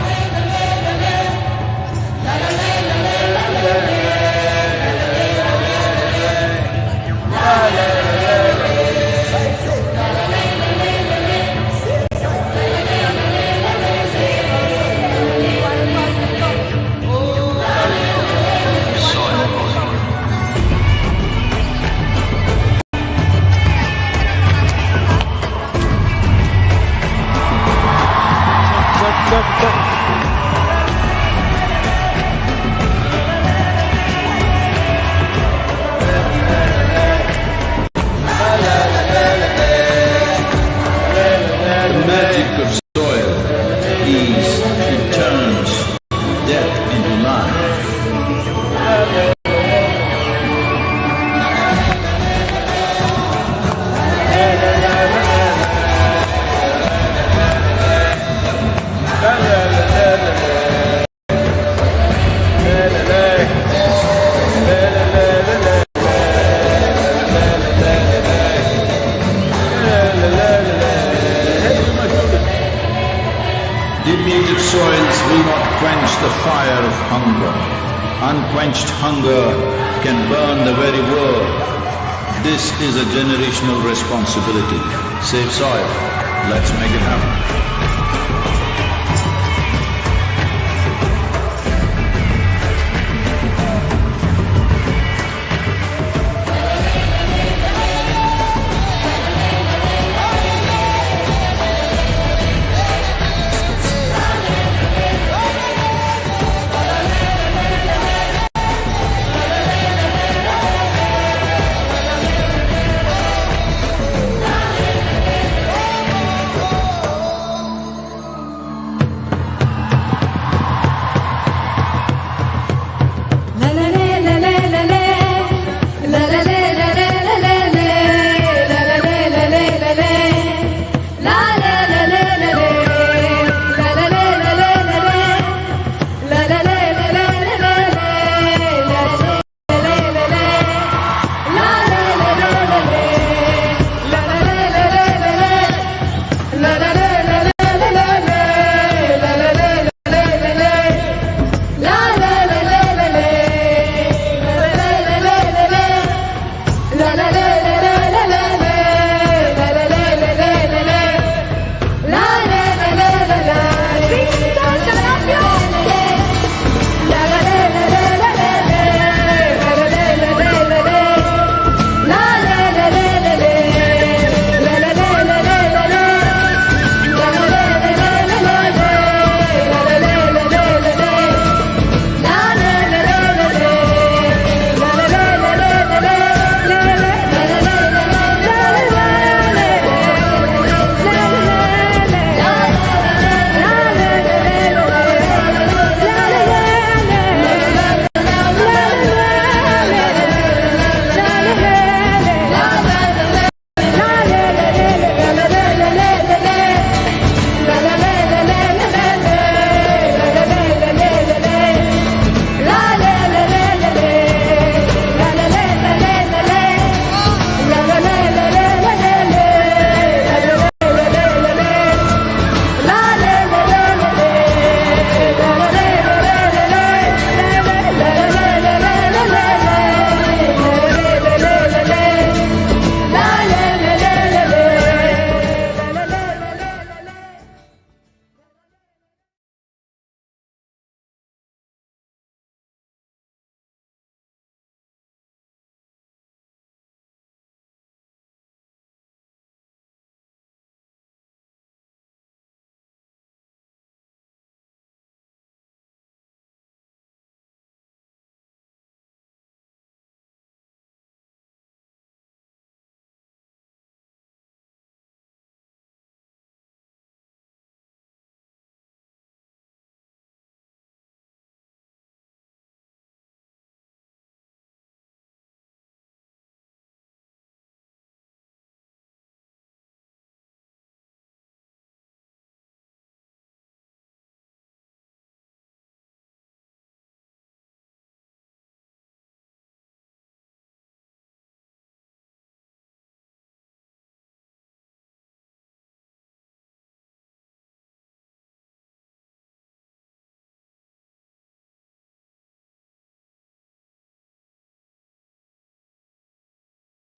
The magic of soil is it turns death into life. Depleted soils will not quench the fire of hunger. Unquenched hunger can burn the very world. This is a generational responsibility. Save soil. Let's make it happen.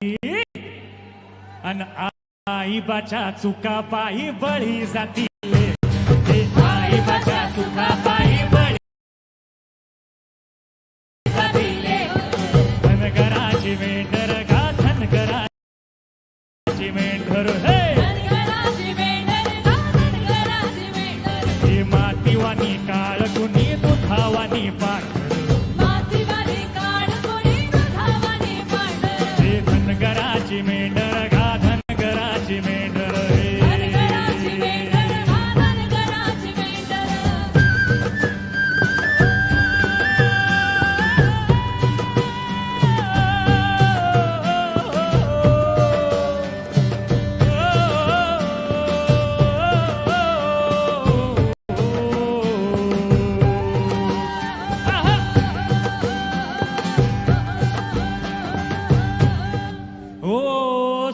अन आई बाच्या चुका पायी बळी जाती आई बाच्या चुका पायी बळी जातीले धनगराची मेंढर गा धनगराची मेंढर हे मातीवानी काळ कुणी दुधावानी धनगराची मेंढर गा धनगराची मेंढर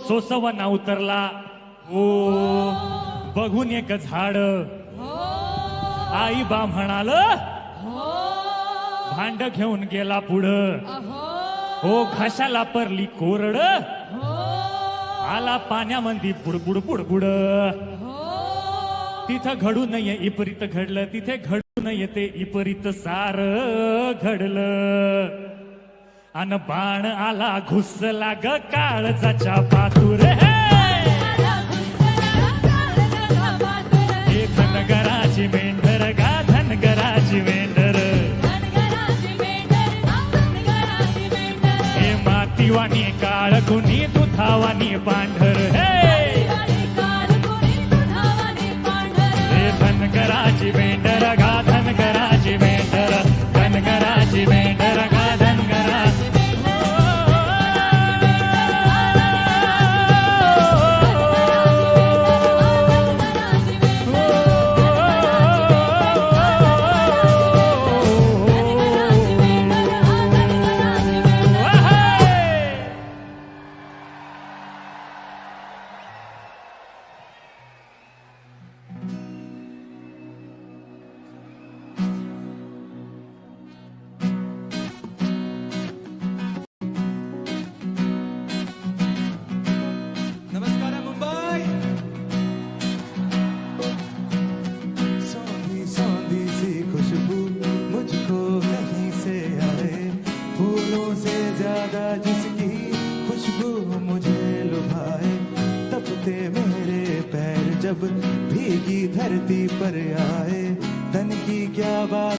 सोसवना उतरला ओ बघून एक झाड आई बा म्हणाल भांड घेऊन गेला पुढं हो घशाला परली कोरड आला पाण्यामध्ये बुडबुड बुडबुड तिथं घडू नये इपरीत घडलं तिथे घडू नये ते इपरीत सार घडलं अन बाण आला घुसला ग काळजाच्या पातूर हे धनगराची मेंढर गा धनगराची मेंढर हे मातीवानी काळ कुणी दुधावानी पांढर हे धनगराची मेंढर गा धनगराची मेंढर धनगराची मेंढर गा धनगराची जिसकी खुशबू मुझे लुभाए तपते मेरे पैर जब भीगी धरती पर आए धन की क्या बात